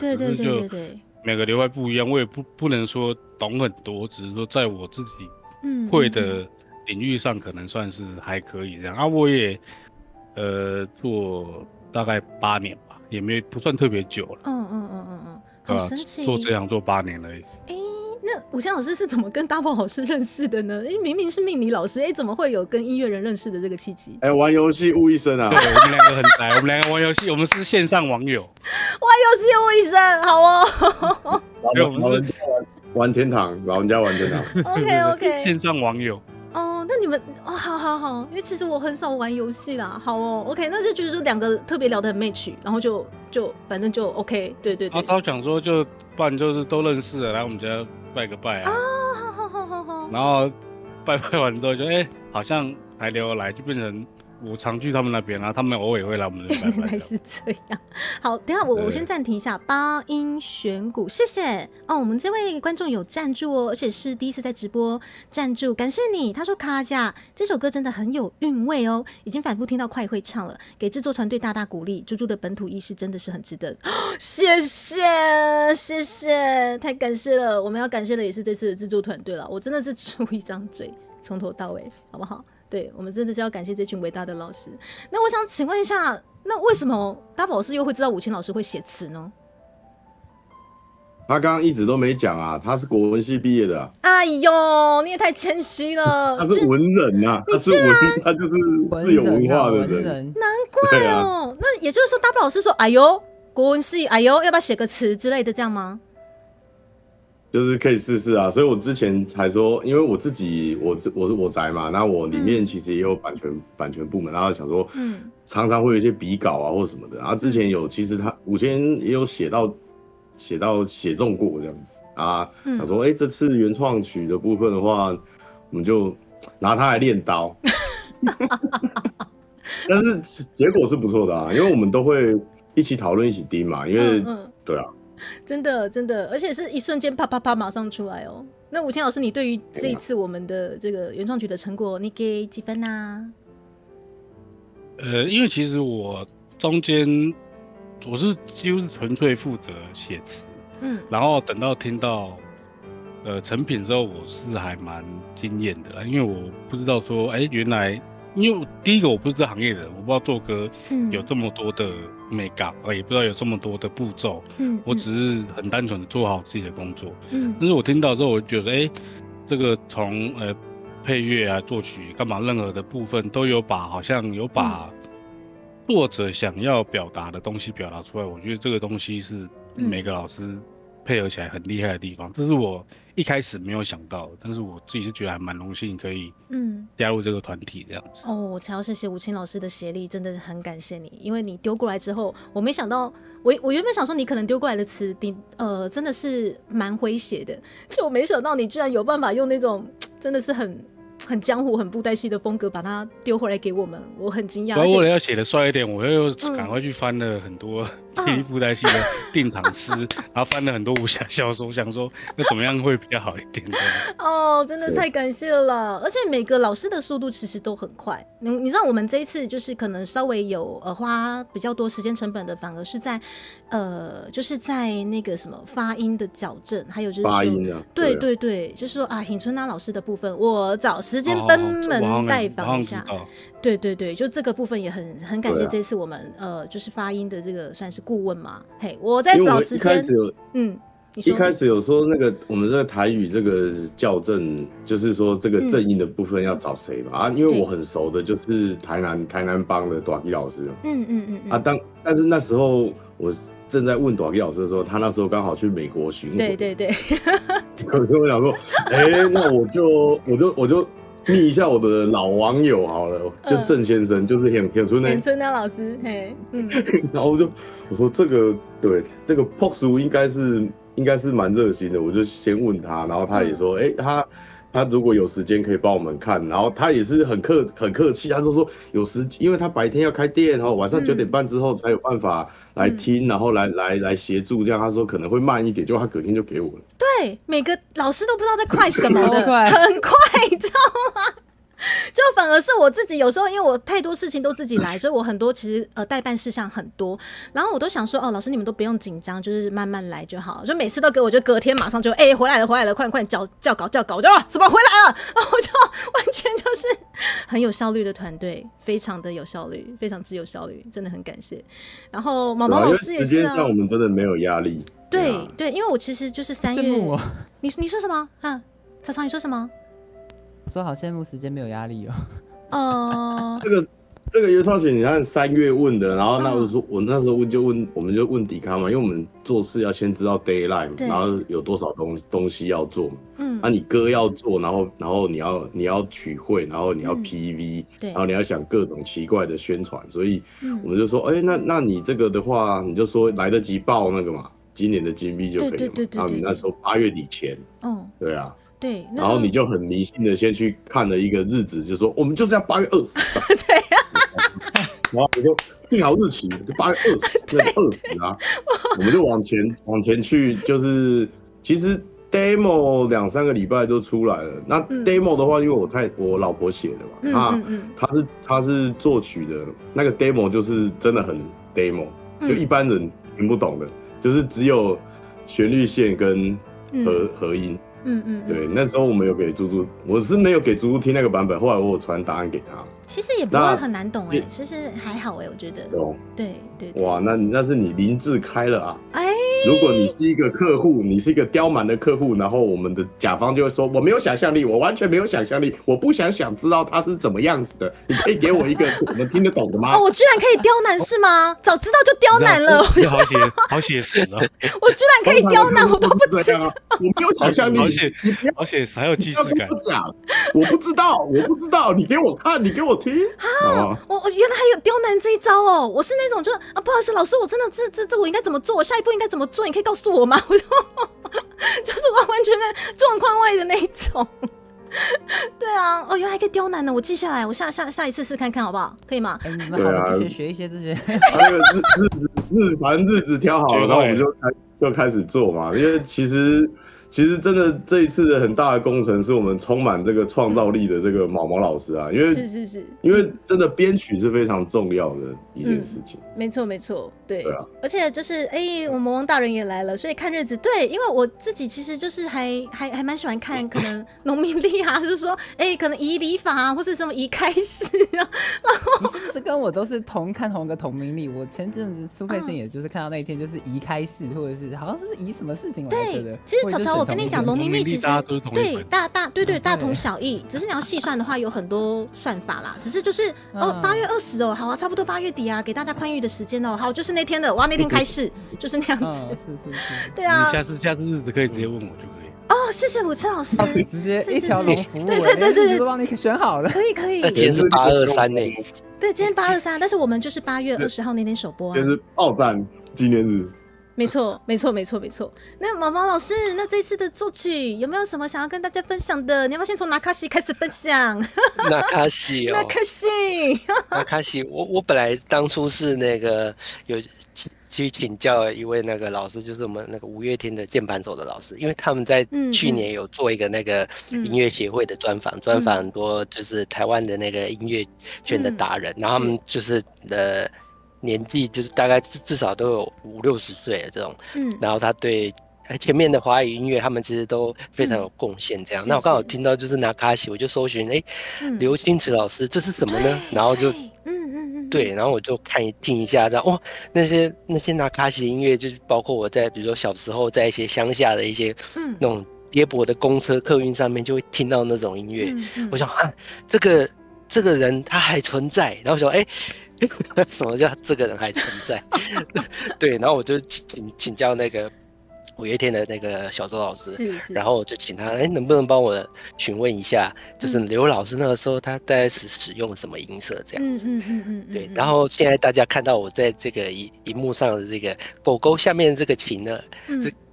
对。每个流派不一样，我也不能说懂很多，只是说在我自己会的领域上，可能算是还可以这样啊。我也做大概8年吧，也不算特别久了。好神奇！做这行做8年而已。那武谦老师是怎么跟大宝老师认识的呢？明明是命理老师，怎么会有跟音乐人认识的这个契机？玩游戏误一生啊！对，我们两个很宅，我们两个玩游戏，我们是线上网友。玩游戏误一生，好哦。老人家玩天堂，老人家玩天堂。OK。线上网友。那你们好，因为其实我很少玩游戏啦。好哦 ，OK， 那就觉得2个特别聊得很 match， 然后就反正就 OK， 对。他讲说不然就是都认识了，来我们家拜个拜啊。好。然后拜完之后就好像还聊得来，就变成我常去他们那边啊，他们偶尔也会来我们这边拜拜。原来是这样。好，等一下我先暂停一下。八音选股，谢谢哦。我们这位观众有赞助哦，而且是第一次在直播赞助，感谢你。他说卡甲这首歌真的很有韵味哦，已经反复听到快会唱了，给制作团队大大鼓励。猪猪的本土意识真的是很值得，谢谢谢谢，太感谢了。我们要感谢的也是这次的制作团队了，我真的是出一张嘴，从头到尾，好不好？对，我们真的是要感谢这群伟大的老师。那我想请问一下，那为什么大宝老师又会知道武清老师会写词呢？他刚刚一直都没讲啊，他是国文系毕业的啊。哎呦，你也太谦虚了。他是文人啊，他就是有文化的人。难怪哦。啊、那也就是说，大宝老师说，哎呦，国文系，哎呦，要不要写个词之类的，这样吗？就是可以试试啊，所以我之前才说，因为我自己我是我宅嘛，那我里面其实也有版权部门，然后想说，常常会有一些笔稿啊或什么的，然后之前有其实他5000也有写中过这样子啊，想说，这次原创曲的部分的话，我们就拿它来练刀，但是结果是不错的啊，因为我们都会一起讨论一起盯嘛，因为对啊。真的真的，而且是一瞬间啪啪啪马上出来哦。那武清老师，你对于这一次我们的这个原创曲的成果，你给几分啊？因为其实我中间我是几乎是纯粹负责写词，然后等到听到成品之后，我是还蛮惊艳的啦，因为我不知道说，原来。因为第一个我不是这行业的人，我不知道做歌有这么多的makeup，也不知道有这么多的步骤，我只是很单纯的做好自己的工作，但是我听到之后，我就觉得，这个从配乐啊、作曲干嘛，任何的部分都有好像有把作者想要表达的东西表达出来，我觉得这个东西是每个老师配合起来很厉害的地方，这是我一开始没有想到的，但是我自己是觉得还蛮荣幸可以加入这个团体这样子。我才要谢谢武清老师的协力，真的很感谢你，因为你丢过来之后，我没想到，我原本想说你可能丢过来的词，真的是蛮诙谐的，就我没想到你居然有办法用那种真的是很江湖、很布袋戏的风格把它丢回来给我们，我很惊讶。为了要写的帅一点，我又赶快去翻了很多布袋戏的定场诗，然后翻了很多武侠小说，想说那怎么样会比较好一点。真的太感谢了，而且每个老师的速度其实都很快。你知道我们这一次就是可能稍微有花比较多时间成本的，反而是在就是在那个什么发音的矫正，还有就是说发音啊，对对对，就是说尹春娜老师的部分，我找时间奔门拜访一下。对对对，就这个部分也很感谢这次我们就是发音的这个算是顾问嘛。嘿，我在找时间。一开始有说那个我们这个台语这个校正，就是说这个正音的部分要找谁嘛？因为我很熟的就是台南帮的大基老师。但是那时候我正在问大基老师的时候，他那时候刚好去美国巡回。对对对。可是我想说，那我就密一下我的老网友好了，就郑先生，就是很春那老师，嘿，然后我说这个对这个 POX 应该是蛮热心的，我就先问他，然后他也说，他如果有时间可以帮我们看，然后他也是很客气，他说有时，因为他白天要开店，然后晚上9点半之后才有办法来听，然后来协助，这样他说可能会慢一点，就他隔天就给我了。对，每个老师都不知道在快什么的，很快，你知道吗？就反而是我自己有时候，因为我太多事情都自己来，所以我很多其实代办事项很多，然后我都想说老师你们都不用紧张，就是慢慢来就好，就每次都给我就隔天马上就回来了，快叫稿，我就怎么回来了，然后我就完全就是很有效率的团队，非常的有效率，非常之有效率，真的很感谢。然后毛毛老师也是时间上我们真的没有压力。对，因为我其实就是3月，你说什么啊？曹操你说什么？说好羡慕时间没有压力哦。这个原创曲，你看3月问的，然后我那时候我们就问迪卡嘛，因为我们做事要先知道 deadline， 然后有多少东西要做嘛，你歌要做，然后你要曲汇，然后你要 PV，然后你要想各种奇怪的宣传，所以我们就说，那你这个的话，你就说来得及报那个嘛，今年的金币就可以了嘛，然后你那时候8月底前，对啊。对，然后你就很迷信的先去看了一个日子，就说我们就是要8月20。对啊。然后我就定好日期，就8月20啊，我们就往前去，就是其实 demo 2-3个礼拜都出来了。那 demo 的话，因为我老婆写的嘛，她是作曲的，那个 demo 就是真的很 demo，就一般人听不懂的，就是只有旋律线跟和音。对，那时候我们有给猪猪，我是没有给猪猪听那个版本，后来我有传答案给他。其实也不会很难懂其实还好我觉得。对。哇，那是你灵智开了啊！如果你是一个客户，你是一个刁蛮的客户，然后我们的甲方就会说我没有想象力，我完全没有想象力，我不想知道它是怎么样子的，你可以给我一个我们听得懂的吗？我居然可以刁难是吗？早知道就刁难了。好写实啊！我居然可以刁难，我都不知道。我没有想象力，好写实，还有既视感。我不知道，你给我看，你给我听。我原来还有刁难这一招哦！我是那种就是不好意思，老师，我真的这我应该怎么做？我下一步应该怎么做？你可以告诉我吗？我就就是完全在状况外的那一种。对啊，原来还可以刁难呢，我记下来，我下一次试看看好不好？可以吗？你们好的学一些这些。那个反正日子挑好了，然后我们就开始做嘛，因为其实真的这一次的很大的工程是我们充满这个创造力的这个毛毛老师啊，因为因为真的编曲是非常重要的一件事情。没错，对啊，而且就是我们魔王大人也来了，所以看日子，对，因为我自己其实就是还蛮喜欢看可能农民历啊，就是说可能移礼法啊，或是什么移开始啊。你是不是跟我都是看同一个同名历？我前阵子苏佩生也就是看到那一天就是移开始，或者是好像是移什么事情来着的。对，其实曹操我跟你讲，农民历其实大家都是同一本，对大同小异，只是你要细算的话有很多算法啦。只是就是8月20好啊，差不多8月底啊，给大家宽裕的时间好，就是那天的，我要那天开市，就是那样子。是，对啊。下次日子可以直接问我就可以。谢谢武琛老师，直接一条龙服务，对，都帮你选好了。可以。那今天是823呢？对，今天823，但是我们就是8月20号那天首播啊。今天是爆战纪念日。没错。那毛毛老师，那这次的作曲有没有什么想要跟大家分享的？你要不要先从纳卡西开始分享？纳卡西，我本来当初是那个有去请教一位那个老师，就是我们那个五月天的键盘手的老师，因为他们在去年有做一个那个音乐协会的专访，很多就是台湾的那个音乐圈的达人，然后他们就是年纪就是大概至少都有50-60岁的这种，然后他对前面的华语音乐他们其实都非常有贡献这样。那我刚好听到就是纳卡西，我就搜寻刘清池老师这是什么呢？然后就对，然后我就听一下，然后那些纳卡西音乐，就是包括我在比如说小时候在一些乡下的一些那种颠簸的公车客运上面就会听到那种音乐，我想这个人他还存在，然后我想什么叫这个人还存在？对，然后我就请教那个五月天的那个小周老师，然后我就请他，能不能帮我询问一下，就是刘老师那个时候他大概是使用什么音色这样子？对，然后现在大家看到我在这个荧幕上的这个狗狗下面这个琴呢，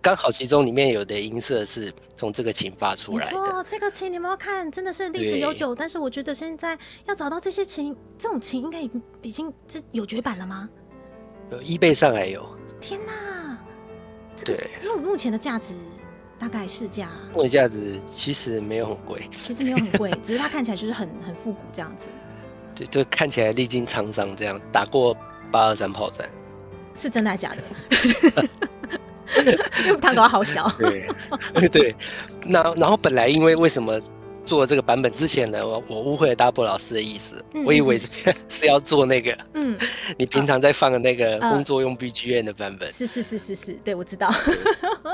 刚好其中里面有的音色是从这个琴发出来的。没错，这个琴你们要看，真的是历史悠久，但是我觉得现在要找到这些琴，这种琴应该已经有绝版了吗？eBay 上还有。天哪！对，目前的价值大概市价？目前价值其实没有很贵，其实没有很贵，只是它看起来就是很复古这样子。对，就看起来历经沧桑，这样打过823炮战，是真的还是假的？因为糖果好小。对，然后本来因为什么做这个版本之前呢，我误会了大波老师的意思，我以为是要做那个，你平常在放的那个工作用 BGM 的版本。是，对，我知道。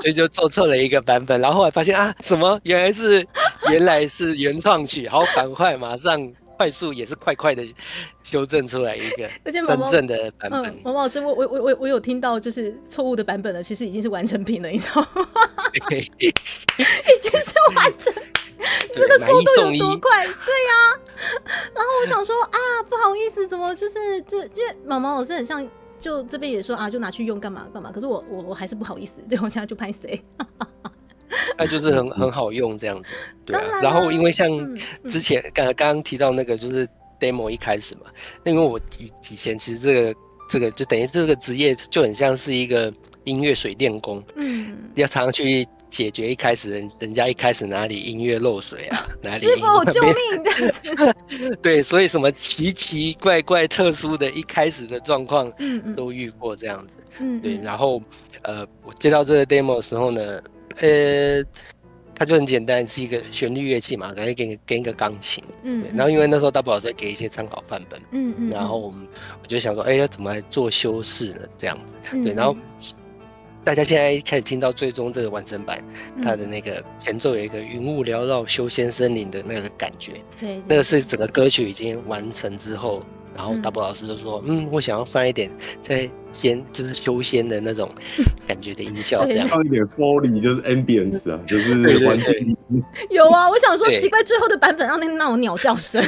所以就做错了一个版本，然后后来发现什么原来是原创曲，好赶快马上快速也是快的修正出来一个真正的版本。毛毛老师，我有听到就是错误的版本了，其实已经是完成品了，你知道吗？已经是完成。这个速度有多快？对呀。然后我想说不好意思，怎么就是因为毛毛老师很像，就这边也说就拿去用干嘛，可是我还是不好意思，对我现在就拍谁。那就是很好用这样子，对啊。然后因为像之前刚刚提到那个就是 demo 一开始嘛，因为我以前其实这个就等于这个职业就很像是一个音乐水电工，要常常去解决一开始人家一开始哪里音乐漏水啊，哪里师傅救命这样子。对，所以什么奇奇怪怪特殊的一开始的状况都遇过这样子。对，然后我接到这个 demo 的时候呢，它就很简单，是一个旋律乐器嘛，可以跟一个钢琴。对，然后因为那时候大宝老师给一些参考范本，然后我就想说，要怎么来做修饰呢？这样子。对，然后大家现在开始听到最终这个完整版，它的那个前奏有一个云雾缭绕、修仙森林的那个感觉。对，那个是整个歌曲已经完成之后，然后大宝老师就说，我想要放一点在就是修仙的那种感觉的音效，这样放一点 Foley 就是 ambience 啊，就是环境。有啊，我想说奇怪，最后的版本让那种鸟叫声。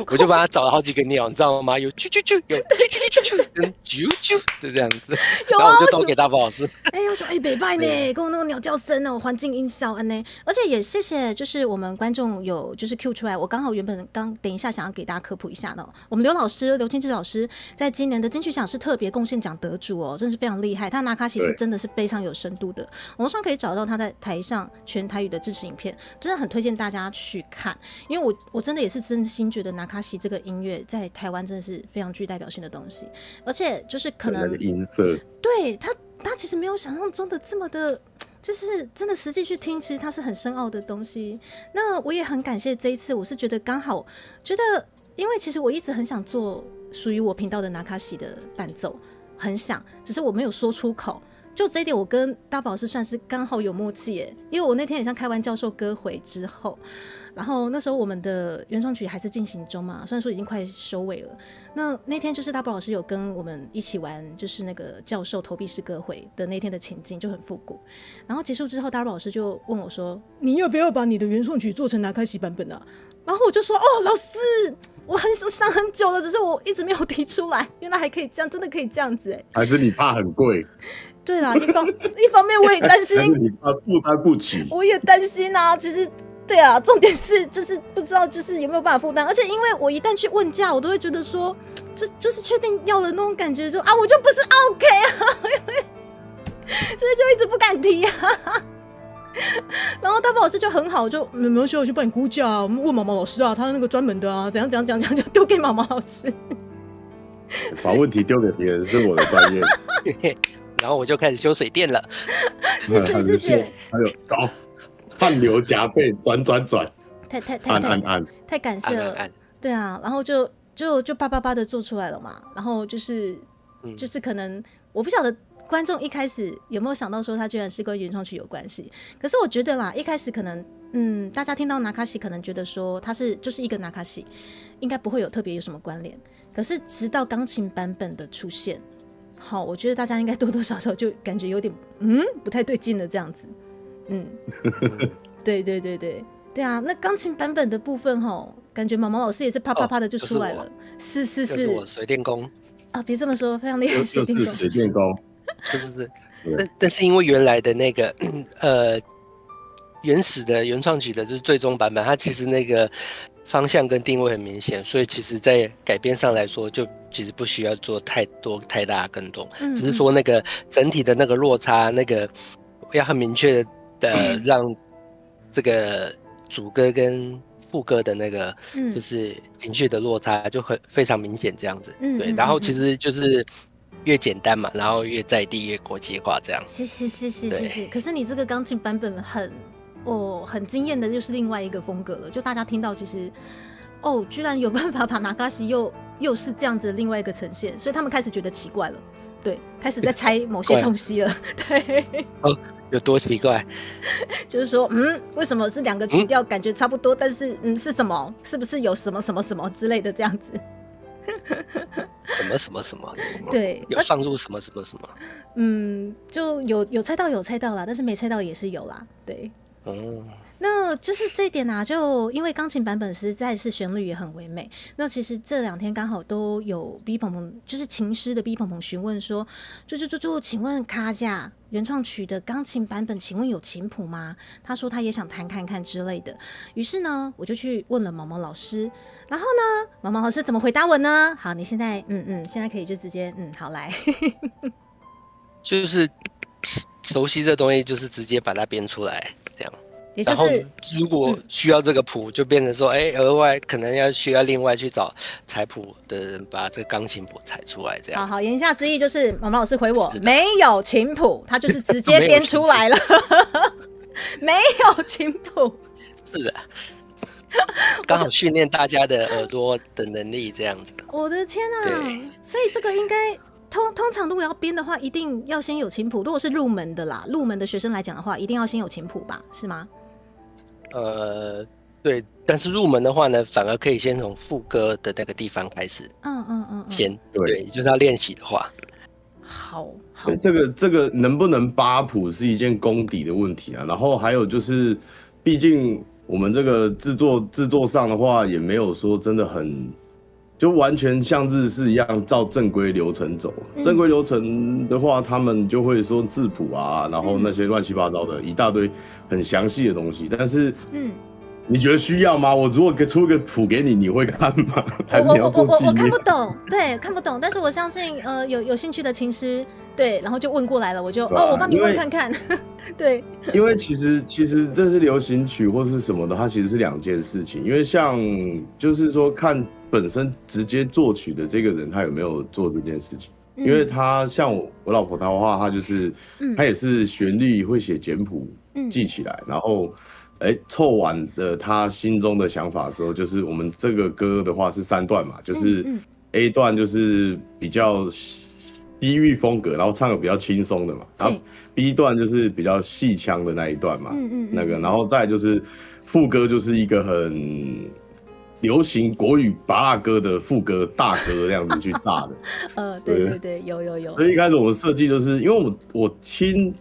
我就帮他找了好几个鸟，你知道吗？有啾啾啾，有啾啾啾，跟啾啾的这样子。然后我就都给大宝老师。我说北拜呢，跟我那个鸟叫声哦，环境音效呢。而且也谢谢，就是我们观众有就是 Q 出来，我刚好原本等一下想要给大家科普一下的。我们刘清志老师在今年的金曲奖是特别贡献奖得主哦，真的是非常厉害。他拿卡西是真的是非常有深度的，网上可以找到他在台上全台语的支持影片，真的很推荐大家去看。因为我真的也是真心觉得拿卡西这个音乐在台湾真的是非常具代表性的东西，而且就是可能那个音色，对他其实没有想象中的这么的，就是真的实际去听，其实它是很深奥的东西。那我也很感谢这一次，我是觉得刚好觉得，因为其实我一直很想做属于我频道的拿卡西的伴奏，很想，只是我没有说出口。就这一点，我跟大宝是算是刚好有默契耶，因为我那天很像开完教授歌回之后，然后那时候我们的原创曲还是进行中嘛，虽然说已经快收尾了。那天就是大宝老师有跟我们一起玩，就是那个教授投币式歌回的那天的情境就很复古。然后结束之后，大宝老师就问我说：“你要不要把你的原创曲做成拿开西版本啊？”然后我就说：“哦，老师，我很想很久了，只是我一直没有提出来，原来还可以这样，真的可以这样子哎。”还是你怕很贵？对啦，一方面我也担心，还是你怕负担不起？我也担心啊。其实，对啊，重点是就是不知道就是有没有办法负担，而且因为我一旦去问价，我都会觉得说，这就是确定要了那种感觉，就啊，我就不是 OK 啊，所以就一直不敢提啊。然后大宝老师就很好，就没有需要去帮你估价啊，我们问毛毛老师啊，他那个专门的啊，怎样讲就丢给毛毛老师。把问题丢给别人是我的专业。然后我就开始修水电了。谢谢。还有高汗流浃背，转，太感谢了。对啊，然后就叭叭叭的做出来了嘛。然后就是可能我不晓得观众一开始有没有想到说它居然是跟原创曲有关系。可是我觉得啦，一开始可能大家听到拿卡西可能觉得说它就是一个拿卡西，应该不会有特别有什么关联。可是直到钢琴版本的出现。好，我觉得大家应该多多少少就感觉有点不太对劲了这样子，对啊，那钢琴版本的部分感觉毛毛老师也是啪啪啪的就出来了，是，就是我水电工啊，别这么说，非常厉害，就是水电工，但是因为原来的那个原始的原创曲的就是最终版本，它其实那个方向跟定位很明显，所以其实在改编上来说就其实不需要做太大的更动，只是说那个整体的那个落差，那个要很明确的让这个主歌跟副歌的那个就是情绪的落差就非常明显这样子，对，然后其实就是越简单嘛，然后越在地越国际化这样。是。可是你这个钢琴版本很惊艳的，就是另外一个风格了。就大家听到，其实居然有办法把拿卡西又是这样子的另外一个呈现，所以他们开始觉得奇怪了，对，开始在猜某些东西了，对。有多奇怪？就是说，为什么是两个曲调感觉差不多，但是是什么？是不是有什么什么什么之类的这样子？什么？对，有放入什么？就有猜到啦，但是没猜到也是有啦，对。那就是这一点啊，就因为钢琴版本实在是旋律也很唯美。那其实这2天刚好都有 B 鹏鹏，就是琴师的 B 鹏鹏询问说，请问卡甲原创曲的钢琴版本，请问有琴谱吗？他说他也想弹看看之类的。于是呢，我就去问了毛毛老师，然后呢，毛毛老师怎么回答我呢？好，你现在现在可以就直接好来，就是熟悉这东西，就是直接把它编出来这样。也就是，然后如果需要这个谱，就变成说，额外可能需要另外去找采谱的人把这个钢琴谱采出来，这样。好，言下之意就是毛毛老师回我没有琴谱，他就是直接编出来了，没有琴谱。是的，刚好训练大家的耳朵的能力，这样子。我的天啊！所以这个应该通常如果要编的话，一定要先有琴谱。如果是入门的学生来讲的话，一定要先有琴谱吧？是吗？对，但是入门的话呢，反而可以先从副歌的那个地方开始。先对，就是要练习的话。好，这个能不能扒谱是一件功底的问题啊。然后还有就是，毕竟我们这个制作上的话，也没有说真的就完全像日式一样照正规流程走。正规流程的话，他们就会说字谱啊，然后那些乱七八糟的一大堆很详细的东西。但是，你觉得需要吗？我如果出一个谱给你，你会看吗？我看不懂，对，看不懂。但是我相信，有兴趣的琴师，对，然后就问过来了，我就我帮你问看看，对。因为其实这是流行曲或是什么的，它其实是2件事情。因为像就是说看本身直接作曲的这个人，他有没有做这件事情？因为他像我老婆的话，他就是他也是旋律会写简谱记起来，然后。凑完了他心中的想法的时候，就是我们这个歌的话是3段嘛，就是 A 段就是比较西域风格，然后唱的比较轻松的嘛，然后 B 段就是比较细腔的那一段嘛，那个，然后再就是副歌就是一个很流行国语芭乐歌的副歌大歌这样子去炸的。对，有。所以一开始我们设计就是因为我听。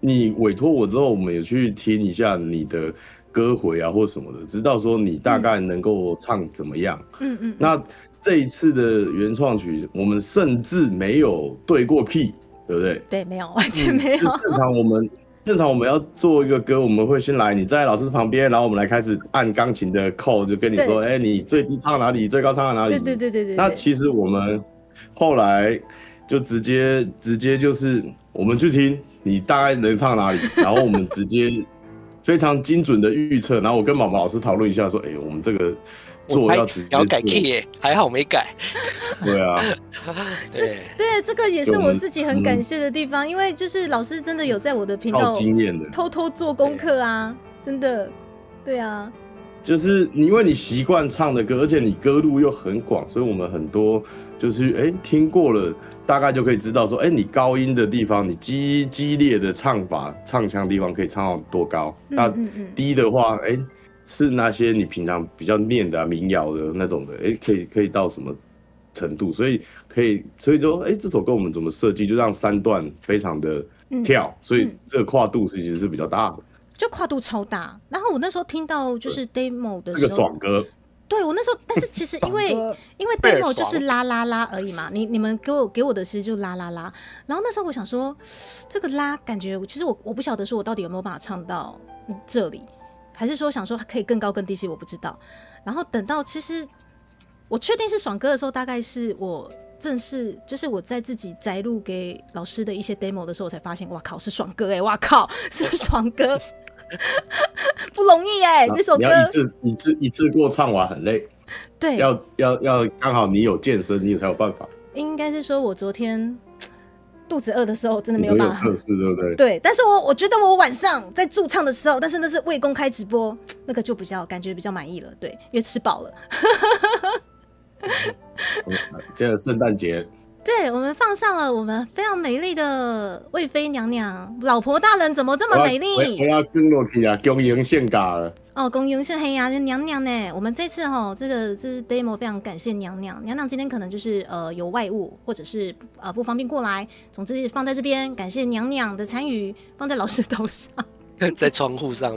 你委托我之后，我们也去听一下你的歌回啊或什么的，知道说你大概能够唱怎么样。那这一次的原创曲，我们甚至没有对过 key， 对不对？对，没有，完全没有。正常我们要做一个歌，我们会先来你在老师旁边，然后我们来开始按钢琴的扣，就跟你说，你最低唱哪里，最高唱到哪里。对。那其实我们后来就直接就是我们去听。你大概能唱哪里？然后我们直接非常精准的预测，然后我跟毛毛老师讨论一下，说，我们这个要直接要改 key 耶，还好没改。对啊，对，这个也是我自己很感谢的地方，因为就是老师真的有在我的频道偷偷做功课啊，真的，对啊。就是因为你习惯唱的歌，而且你歌路又很广，所以我们很多就是听过了。大概就可以知道说，你高音的地方，你激烈的唱法、唱腔的地方可以唱到多高。那低的话，是那些你平常比较念的民谣的那种的，可以到什么程度？所以说，这首歌我们怎么设计，就让3段非常的跳，所以这个跨度其实是比较大的，就跨度超大。然后我那时候听到就是 demo 的时候，这个爽歌。对，我那时候，但是其实因为 demo 就是拉而已嘛，你们给我的其实就拉，然后那时候我想说，这个拉感觉其实我不晓得说我到底有没有办法唱到这里，还是说想说可以更高更低，其实我不知道。然后等到其实我确定是爽歌的时候，大概是我正式就是我在自己摘录给老师的一些 demo 的时候，我才发现，哇靠，是爽歌哇靠，是爽歌。不容易这首歌你要一次过唱完很累，对，要刚好你有健身，你才有办法。应该是说我昨天肚子饿的时候，真的没有办法测试，对不对？对，但是我觉得我晚上在驻唱的时候，但是那是未公开直播，那个就感觉比较满意了，对，因为吃饱了。这个圣诞节。对，我们放上了我们非常美丽的魏妃娘娘，老婆大人怎么这么美丽？我要跟落去啊，公营献嘎了。公营献黑呀，娘娘呢？我们这次这是 demo， 非常感谢娘娘。娘娘今天可能就是有外务，或者是不方便过来，总之放在这边，感谢娘娘的参与，放在老师头上。在窗户上。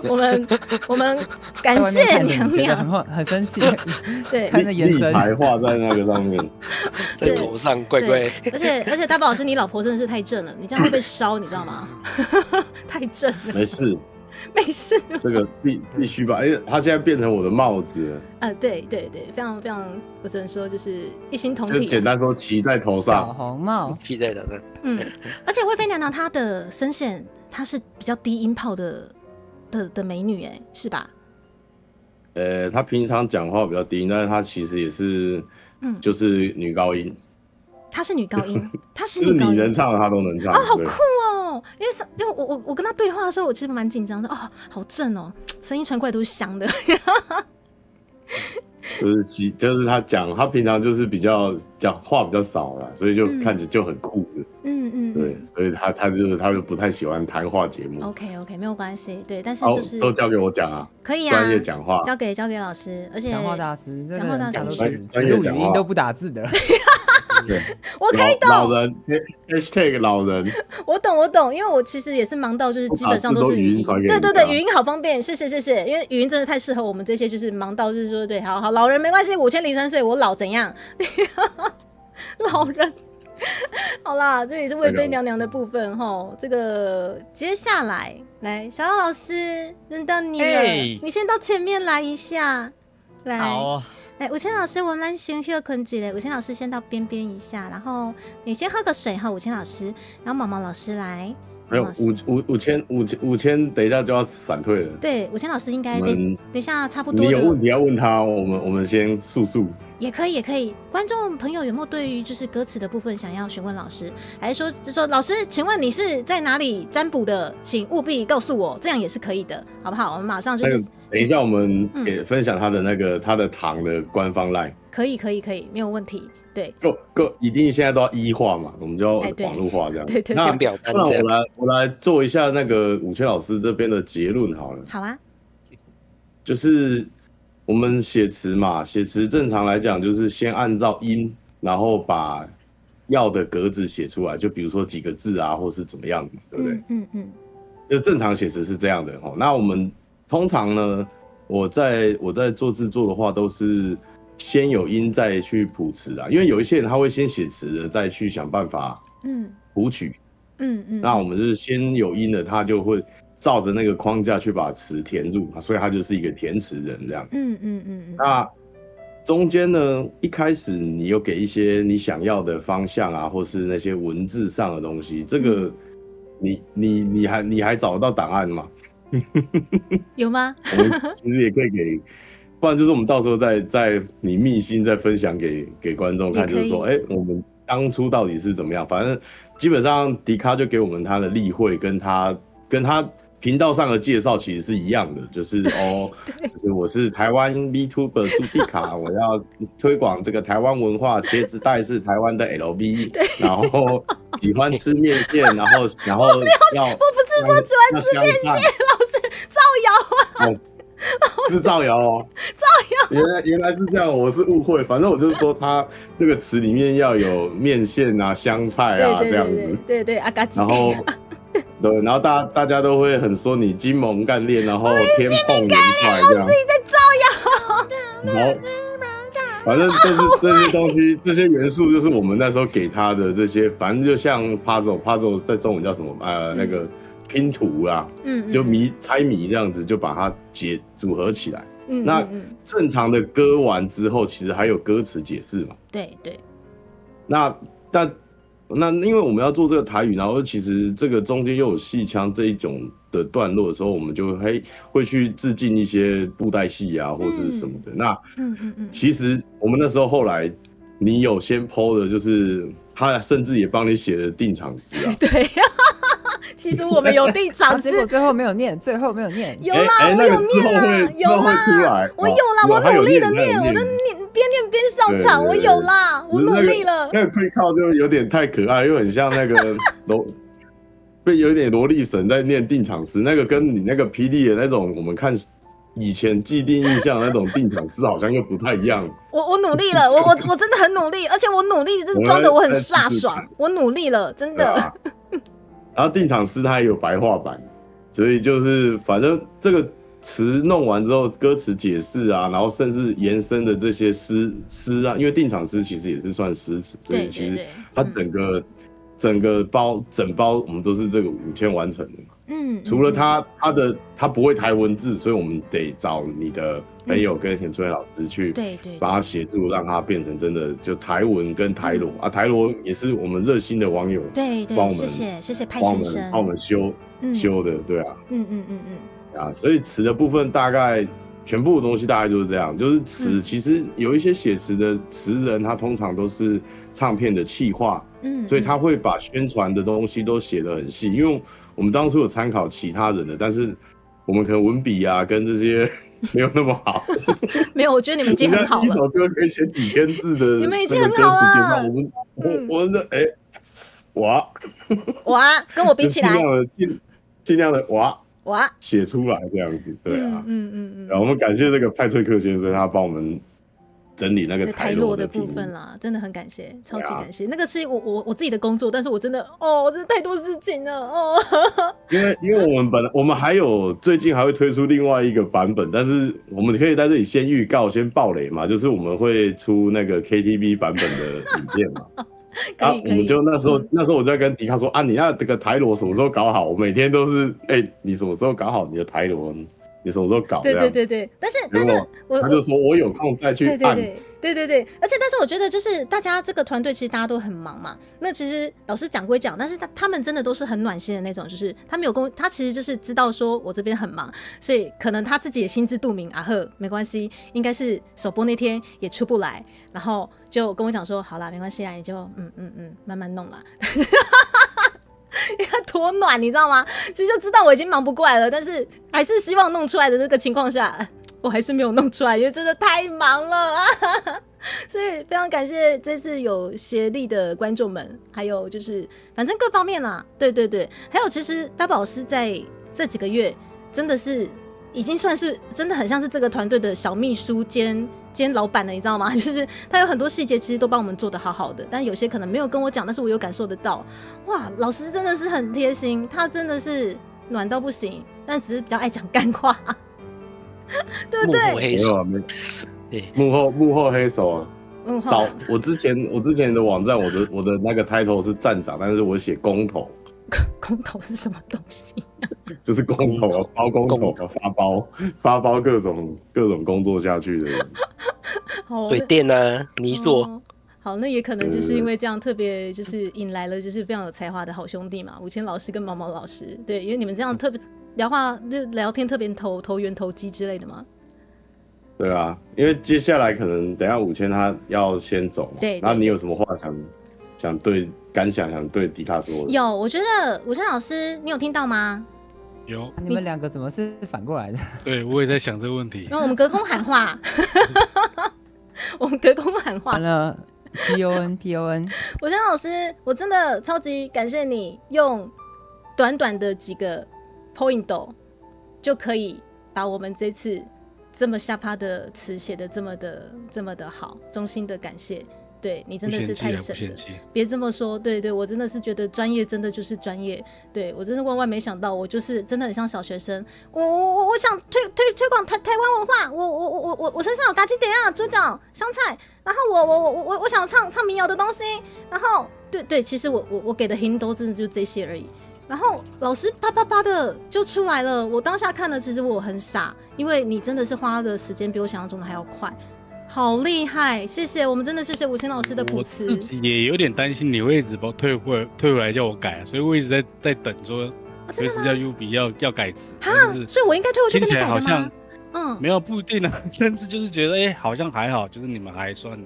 我们感谢娘娘，很生气，对，看着眼神，立牌画在那个上面，在头上，乖乖。而且大宝老师，你老婆真的是太正了，你这样会被烧，你知道吗？太正了。没事，没事。这个必须吧？他现在变成我的帽子了。对，非常非常，我只能说就是一心同体。就简单说，骑在头小上，红帽，披在头上。而且惠妃娘娘她的声线，她是比较低音炮的美女，是吧？她平常讲话比较低，但是她其实也是，就是女高音。她是女高音，她是就是女高音，你能唱的她都能唱。哦，好酷哦！因为我跟她对话的时候，我其实蛮紧张的。哦，好正哦，声音传过来都是香的。就是他平常就是比较讲话比较少啦，所以就看起来就很酷的。对，所以他就不太喜欢谈话节目。OK， 没有关系。对，但是就是都交给我讲啊，可以啊，专业讲话，交给老师，而且讲话大师，讲话大师，录语音都不打字的。对，我可以懂。老人 #老人，我懂，因为我其实也是忙到就是基本上都是语音，对，语音好方便，是，因为语音真的太适合我们这些就是忙到就是说对，好老人没关系，5003岁我老怎样？老人，好啦，这也是惠妃娘娘的部分吼。这个接下来小姚老师轮到你了，你先到前面来一下，来。好。来，武谦老师，我们先休困几嘞。武谦老师先到边边一下，然后你先喝个水哈，武谦老师，然后毛毛老师来。没有五千，等一下就要闪退了。对，武谦老师应该等一下差不多。你有问题要问他，我们先速。也可以。观众朋友有没有对于就是歌词的部分想要询问老师，还是说老师，请问你是在哪里占卜的？请务必告诉我，这样也是可以的，好不好？我们马上就是。等一下，我们也分享他的他的堂的官方 LINE。可以，没有问题。对，一定现在都要医化嘛，我们就要网络化这样。对。那我来做一下那个武谦老师这边的结论好了。好啊。就是我们写词嘛，写词正常来讲就是先按照音，然后把要的格子写出来，就比如说几个字啊，或是怎么样的，对不对？就正常写词是这样的哦。那我们通常呢，我在做制作的话，都是先有音再去谱词啊，因为有一些人他会先写词的，再去想办法谱曲。那我们就是先有音的，他就会照着那个框架去把词填入，所以他就是一个填词人这样子。那中间呢，一开始你有给一些你想要的方向啊，或是那些文字上的东西，这个你还找得到档案吗？有吗？我们其实也可以给，不然就是我们到时候再你密信再分享给观众看，就是说，我们当初到底是怎么样？反正基本上迪卡就给我们他的例会，跟他频道上的介绍其实是一样的，就是就是我是台湾 VTuber 朱迪卡，我要推广这个台湾文化，茄子蛋是台湾的 LV， 然后喜欢吃面线，然后我不是说喜欢吃面线，老师造谣啊！是造谣哦，造谣！原来是这样，我是误会。反正我就是说，它这个词里面要有面线啊、香菜啊这样子。对，阿嘎吉。然后对，然后大家都会很说你金蒙干练，然后天蓬元帅这样。老师你在造谣。然后，反正就是这些东西，这些元素就是我们那时候给他的这些，反正就像 puzzle 在中文叫什么那个。拼图啦，就猜谜这样子，就把它组合起来。那正常的歌完之后，其实还有歌词解释嘛？对。那因为我们要做这个台语，然后其实这个中间又有戏腔这一种的段落的时候，我们就会去致敬一些布袋戏啊，或是什么的。那其实我们那时候后来，你有先 PO 的，就是他甚至也帮你写了定场诗啊。对。其实我们有定场诗，结果最后没有念。有啦，我有念啦，有啦，我有啦，我努力的念，我的边念边上场，我有啦，我努力了。那个背靠就有点太可爱，又很像那个有点萝莉神在念定场诗，那个跟你那个霹雳的那种我们看以前既定印象那种定场诗好像又不太一样。我努力了，我真的很努力，而且我努力就是装的我很飒爽，我努力了，真的。然后定场诗它也有白话版，所以就是反正这个词弄完之后，歌词解释啊，然后甚至延伸的这些诗啊，因为定场诗其实也是算诗词，所以其实它整个整包我们都是这个5000完成的嘛。除了他不会台文字，所以我们得找你的朋友跟田春老师去帮他协助，让他变成真的就台文跟台罗啊，台罗也是我们热心的网友帮我们谢谢派先生帮我们修的，对啊，啊，所以词的部分大概全部的东西大概就是这样，就是词其实有一些写词的词人，他通常都是唱片的企划，所以他会把宣传的东西都写得很细，因为我们当初有参考其他人的，但是我们可能文笔啊跟这些没有那么好。没有，我觉得你们已经很好了。一首歌可以写几千字的，你们已经很好了。我们的哇，跟我比起来，尽量的哇写出来这样子，对啊，然后我们感谢这个派翠克先生，他帮我们整理那个台罗的部分啦，真的很感谢，超级感谢。那个是我自己的工作，但是我真的真的太多事情了因为我们还有最近还会推出另外一个版本，但是我们可以在这里先预告、先爆雷嘛，就是我们会出那个 KTV 版本的影片嘛。我们就那时候我就在跟迪卡说啊，你那这个台罗什么时候搞好？我每天都是你什么时候搞好你的台罗？你什么时候搞？对，但是他就说我有空再去按。对，而且但是我觉得就是大家这个团队其实大家都很忙嘛。那其实老师讲归讲，但是他们真的都是很暖心的那种，就是他没有他其实就是知道说我这边很忙，所以可能他自己也心知肚明啊呵，没关系，应该是首播那天也出不来，然后就跟我讲说好啦，没关系啦，你就慢慢弄啦。他多暖，你知道吗？其实就知道我已经忙不过来了，但是还是希望弄出来的这个情况下，我还是没有弄出来，因为真的太忙了啊！所以非常感谢这次有协力的观众们，还有就是反正各方面啦，对，还有其实大宝老师在这几个月真的是已经算是真的很像是这个团队的小秘书兼老板了，你知道吗？就是他有很多细节其实都帮我们做得好好的，但有些可能没有跟我讲，但是我有感受得到。哇，老师真的是很贴心，他真的是暖到不行，但只是比较爱讲干话，对不对？幕后黑手，幕后黑手啊。我之前的网站，我的那个 title 是站长，但是我写工头。工头是什么东西就是工头啊，包工头啊，发包各种工作下去的人。水电啊，泥作。好，那也可能就是因为这样特别就是引来了就是非常有才华的好兄弟嘛，5000老师跟毛毛老师。对，因为你们这样特别聊天特别投缘投机之类的嘛。对啊，因为接下来可能等一下5000他要先走嘛，对，然后你有什么话想对感想想对迪卡说的？有，我觉得5000老师，你有听到吗？有。你们两个怎么是反过来的？对，我也在想这个问题。因为我们隔空喊话，我们隔空喊话。完了 ，PON。5000老师，我真的超级感谢你用短短的几个 point 就可以把我们这次这么下趴的词写得这么的好，衷心的感谢。对，你真的是太神了，别这么说。对，我真的是觉得专业真的就是专业。对，我真的万万没想到，我就是真的很像小学生。我想推广台湾文化，我身上有咖喱点啊、猪脚、香菜，然后我想唱民谣的东西，然后对，其实我给的 hint 都真的就这些而已。然后老师啪啪啪的就出来了，我当下看了，其实我很傻，因为你真的是花的时间比我想象中的还要快。好厉害，谢谢，我们真的谢谢5000老师的谱词。我自己也有点担心你会一直把我退回来叫我改，所以我一直在等说，随时叫 U 比要改词。所以我应该退回去跟你改的吗？没有不一定啊，但是就是觉得好像还好，就是你们还算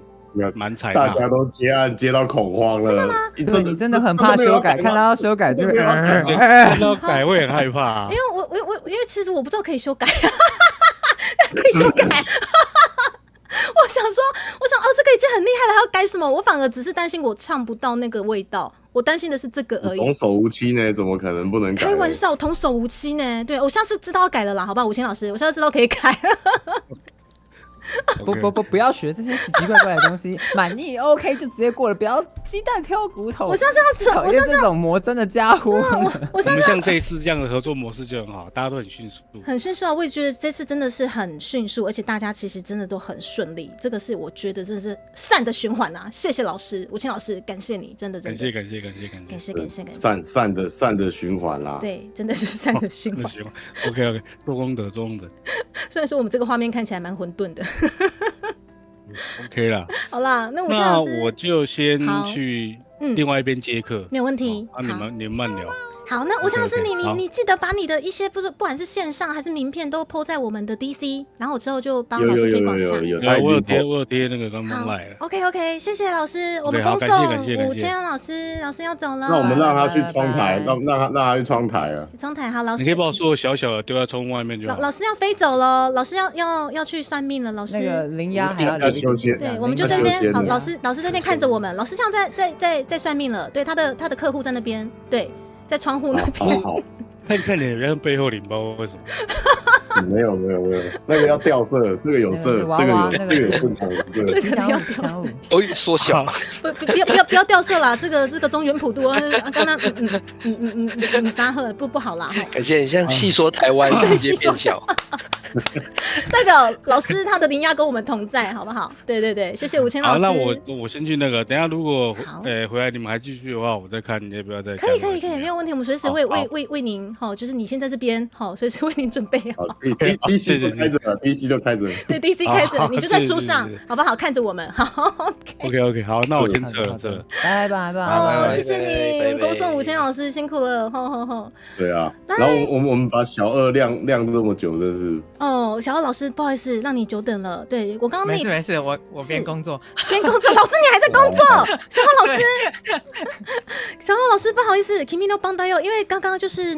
蛮采纳。大家都接案接到恐慌了。真的吗？你真的很怕修改，看到要修改就看到改会很害怕。因为其实我不知道可以修改，可以修改。我想这个已经很厉害了，还要改什么？我反而只是担心我唱不到那个味道，我担心的是这个而已。童叟无欺呢，怎么可能不能改？开玩笑，童叟无欺呢？对，我下次知道要改了啦，好吧，5000老师，我下次知道可以改了。不要学这些奇奇怪怪的东西，满意 OK 就直接过了，不要鸡蛋挑骨头。我现在要讨厌这种魔真的家伙。我现在像这一次这样的合作模式就很好，大家都很迅速，很迅速啊！我也觉得这次真的是很迅速，而且大家其实真的都很顺利，这个是我觉得真的是善的循环啊！谢谢老师，吴清老师，感谢你，真的感谢，善的循环啦。对，真的是善的循环。OK， 做功德。虽然说我们这个画面看起来蛮混沌的。OK 啦，好啦，那我就先去另外一边接客，没有问题。你们慢聊。好，那吴老师，你记得把你的一些不管是线上还是名片都 po 在我们的 DC， 然后我之后就帮老师推广一下。有，我有贴那个刚刚来了。OK， 谢谢老师，我们恭送5000老师，老师要走了。那我们让他去窗台，让他去窗台啊。窗台好，老师。你可以把我说小小的丢在窗外面就好。老师要飞走了，老师要去算命了，老师。那个灵鸭还要休息。对，我们就在那边。好，老师在那边看着我们，老师像在算命了，对，他的客户在那边，对。在窗户那边，好，看你像背后领包，为什么？没有，那个要掉色，这个有色，这个有正常的，这个要掉色，缩小，不要掉色啦，这个中原普渡，刚刚沙赫不好啦，感谢你像细说台湾直接变小。代表老师他的灵压跟我们同在，好不好？对，谢谢5000老师。好，那我先去那个，等一下如果回来你们还继续的话，我再看你要不要再。可以，没有问题，我们随时为您就是你现在这边随时为您准备好。DC 就开着了 ，DC 就开着。对 ，DC 开着，你就在书上，好不好？看着我们，好。OK， 好，那我先撤了。拜，谢谢你，恭送5000老师，辛苦了，对啊，然后我们把小2晾这么久，真是。小奥老师，不好意思，让你久等了。对我刚刚没事，我边工作，老师你还在工作，小奥老师，不好意思 ，Kimi no Bandai， 因为刚刚就是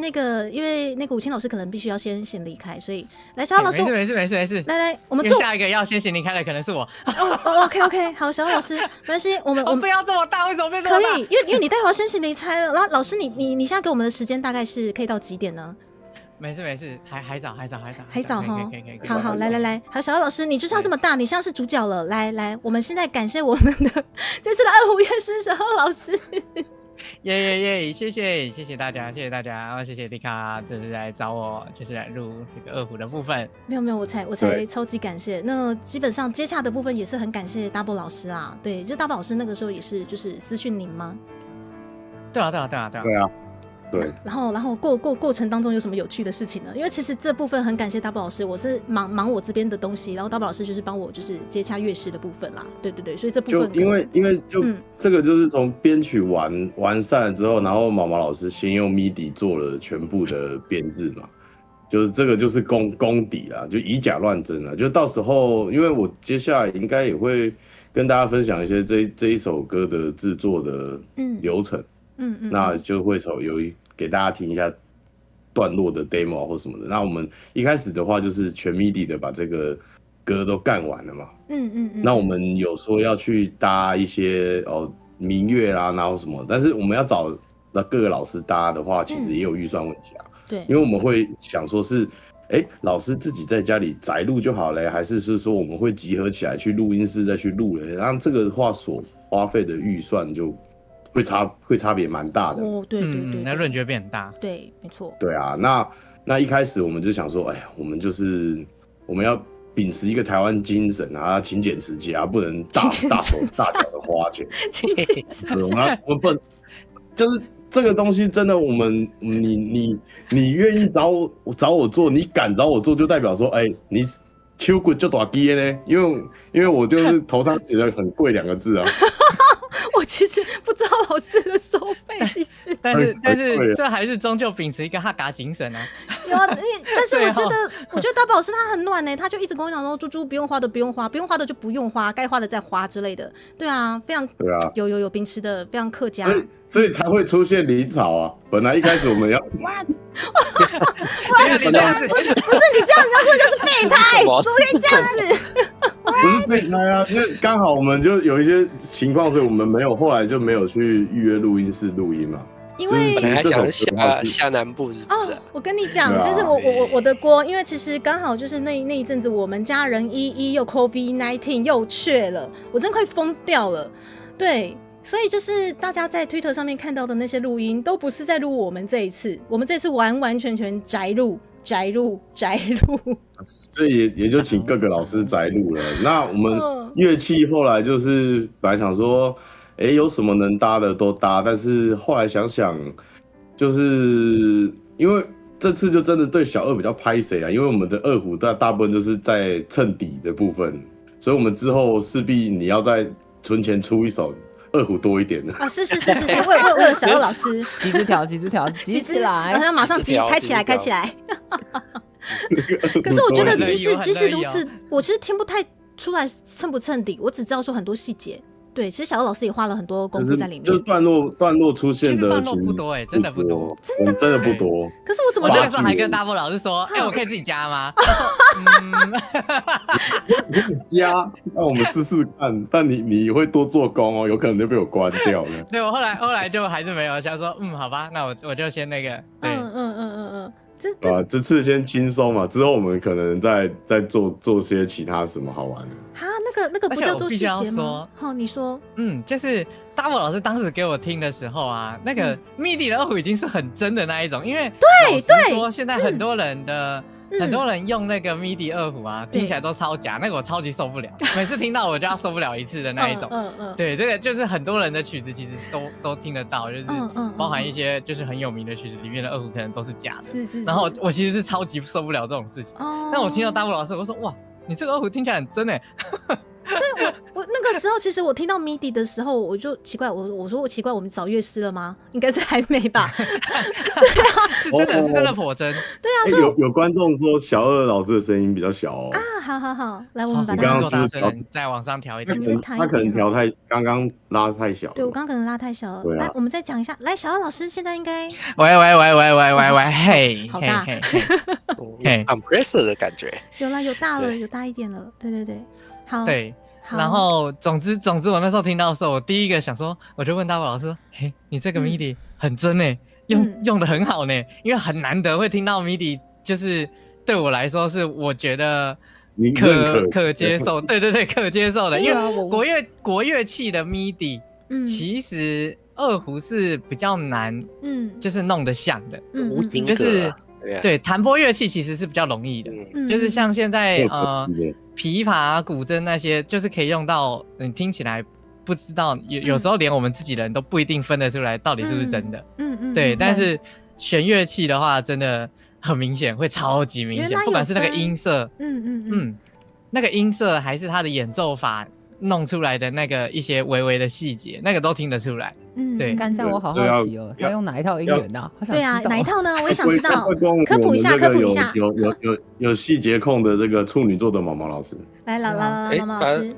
因为那个5000老师可能必须要先离开，所以来小奥老师，没事，来，我们下一个要先离开的可能是我。OK， 好，小奥老师，没关系，我们不要这么大，为什么变这么大？可以，因为你待会要先行离开了，然后老师你现在给我们的时间大概是可以到几点呢？没事，还早哈。可以。好，来，好，小奥老师，你就是要这么大，你像是主角了。来，我们现在感谢我们的这次的二胡乐师小奥老师。耶！谢谢大家，然后谢谢迪卡，就是来找我，就是来录这个二胡的部分。没有，我才超级感谢。那基本上接洽的部分也是很感谢 Double 老师啊。对，就 Double 老师那个时候也是就是私讯您吗？对啊。对，然后过程当中有什么有趣的事情呢？因为其实这部分很感谢 Double 老师，我是忙我这边的东西，然后 Double 老师就是帮我就是接洽乐师的部分啦。对，所以这部分就因为就这个就是从编曲完善了之后，然后毛毛老师先用 MIDI 做了全部的编制嘛，就是这个就是功底啦，就以假乱真啦。就到时候因为我接下来应该也会跟大家分享一些这一首歌的制作的流程。那就会给大家听一下段落的 demo 或什么的。那我们一开始的话就是全 MIDI 的把这个歌都干完了嘛。那我们有说要去搭一些民乐啦，然后什么，但是我们要找各个老师搭的话，其实也有预算问题啊。对，因为我们会想说是，老师自己在家里宅录就好了，还是说我们会集合起来去录音室再去录了，然后这个的话所花费的预算就。会差别蛮大的对，那论据变很大，对，没错，对啊，那一开始我们就想说，我们要秉持一个台湾精神啊，勤俭持家，不能大手大脚的花钱，勤俭持家，我们不能就是这个东西真的，你愿意找我做，你敢找我做，就代表说，你手骨就大鸡呢，因为我就是头上写了很贵2个字啊。我其实不知道老师的收费，其实，但是这还是终究秉持一个哈嘎精神啊。有啊，但是我觉得大宝老师他很暖呢，他就一直跟我讲说，猪猪不用花的不用花，不用花的就不用花，该花的再花之类的。对啊，非常对啊，有秉持的非常客家，所以才会出现离草啊。本来一开始我们要，你这样子，不是你这样子，就是备胎，怎么可以这样子？不是备胎啊，因为刚好我们就有一些情况，所以我们后来就没有去预约录音室录音嘛。因为就是还这首想歌的话是下南部是不是哦，我跟你讲，对啊就是我的锅，因为其实刚好就是那一阵子，我们家人又 COVID-19 又确了，我真快疯掉了。对，所以就是大家在 Twitter 上面看到的那些录音，都不是在录我们这一次，我们这次完完全全宅录。所以也就请各个老师摘录了。那我们乐器后来就是本来想说，有什么能搭的都搭，但是后来想想，就是因为这次就真的对小二比较拍谁啊，因为我们的二胡大部分就是在衬底的部分，所以我们之后势必你要再存钱出一首二胡多一点的啊，是，为了小二老师，集资条，集起来，然后马上开起来。可是我觉得即使如此，我其实听不太出来衬不衬底，我只知道说很多细节。对，其实小二老师也花了很多功夫在里面。就是段落出现的，其实段落不多真的不多，真的不多。可是我怎么我觉得那个时候还跟大波老师说，我可以自己加吗？加，那我们试试看。但你会多做工哦，有可能就被我关掉了。对，我后来就还是没有，想说好吧，那我就先那个，对，这次先轻松嘛，之后我们可能再做些其他什么好玩的。啊，那个不叫做细节吗？好，你说，就是大波老师当时给我听的时候啊，那个 MIDI 的二胡已经是很真的那一种，因为对，说现在很多人用那个 MIDI 二胡啊，听起来都超假，那个我超级受不了，每次听到我就要受不了一次的那一种。对，这个就是很多人的曲子其实都听得到，就是包含一些就是很有名的曲子里面的二胡可能都是假的。是。然后我其实是超级受不了这种事情。但我听到大波老师，我说哇，你这个二胡听起来很真哎。所以我那个时候，其实我听到 MIDI 的时候，我就奇怪，我说我奇怪，我们找乐师了吗？应该是还没吧。对啊，是真的颇真。对啊，所以有观众说小二老师的声音比较小哦。好，来，我们把它刚刚再往上调一点。他可能调刚刚拉太小。对，我刚可能拉太小了。来，我们再讲一下。来，小二老师现在应该。喂，嘿，好大，嘿 ，compressor 的感觉。有大了，有大一点了。对。好，对，然后总之，我那时候听到的时候，我第一个想说，我就问大宝老师说：“嘿，你这个 MIDI 很真呢，用的很好呢，因为很难得会听到 MIDI，就是对我来说是我觉得可接受，对，可接受的，因为国乐器的 MIDI，其实二胡是比较难，就是弄得像的，就是对弹拨乐器其实是比较容易的，就是像现在琵琶、古筝那些，就是可以用到，你听起来不知道，有时候连我们自己人都不一定分得出来到底是不是真的。对。但是弦乐器的话，真的很明显，会超级明显，不管是那个音色，那个音色还是它的演奏法弄出来的那个一些微微的细节，那个都听得出来。对，刚才我好好奇哦，他用哪一套音源的？对啊，哪一套呢？我也想知道。科普一下。有细节控的这个处女座的毛毛老师。来，毛毛老师。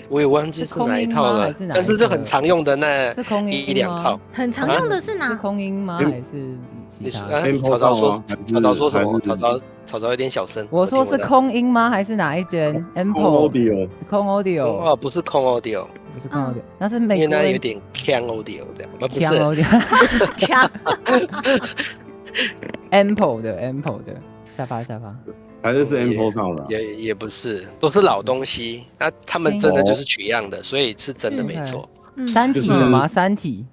我也忘记是哪一套了，但是就很常用的那一两套。很常用的是哪？是空音吗？还是其他？曹操说什么？曹操有点小声。我说是空音吗？还是哪一间 ？Audio。空 Audio。哦，不是空 Audio。不是空 Audio，那是美国。因为那有点 Can Audio 这样，不是。Can Audio。Ample 的下巴。还是 Ample 上的？也不是，都是老东西。那他们真的就是取样的，所以是真的没错。三体的吗？三体。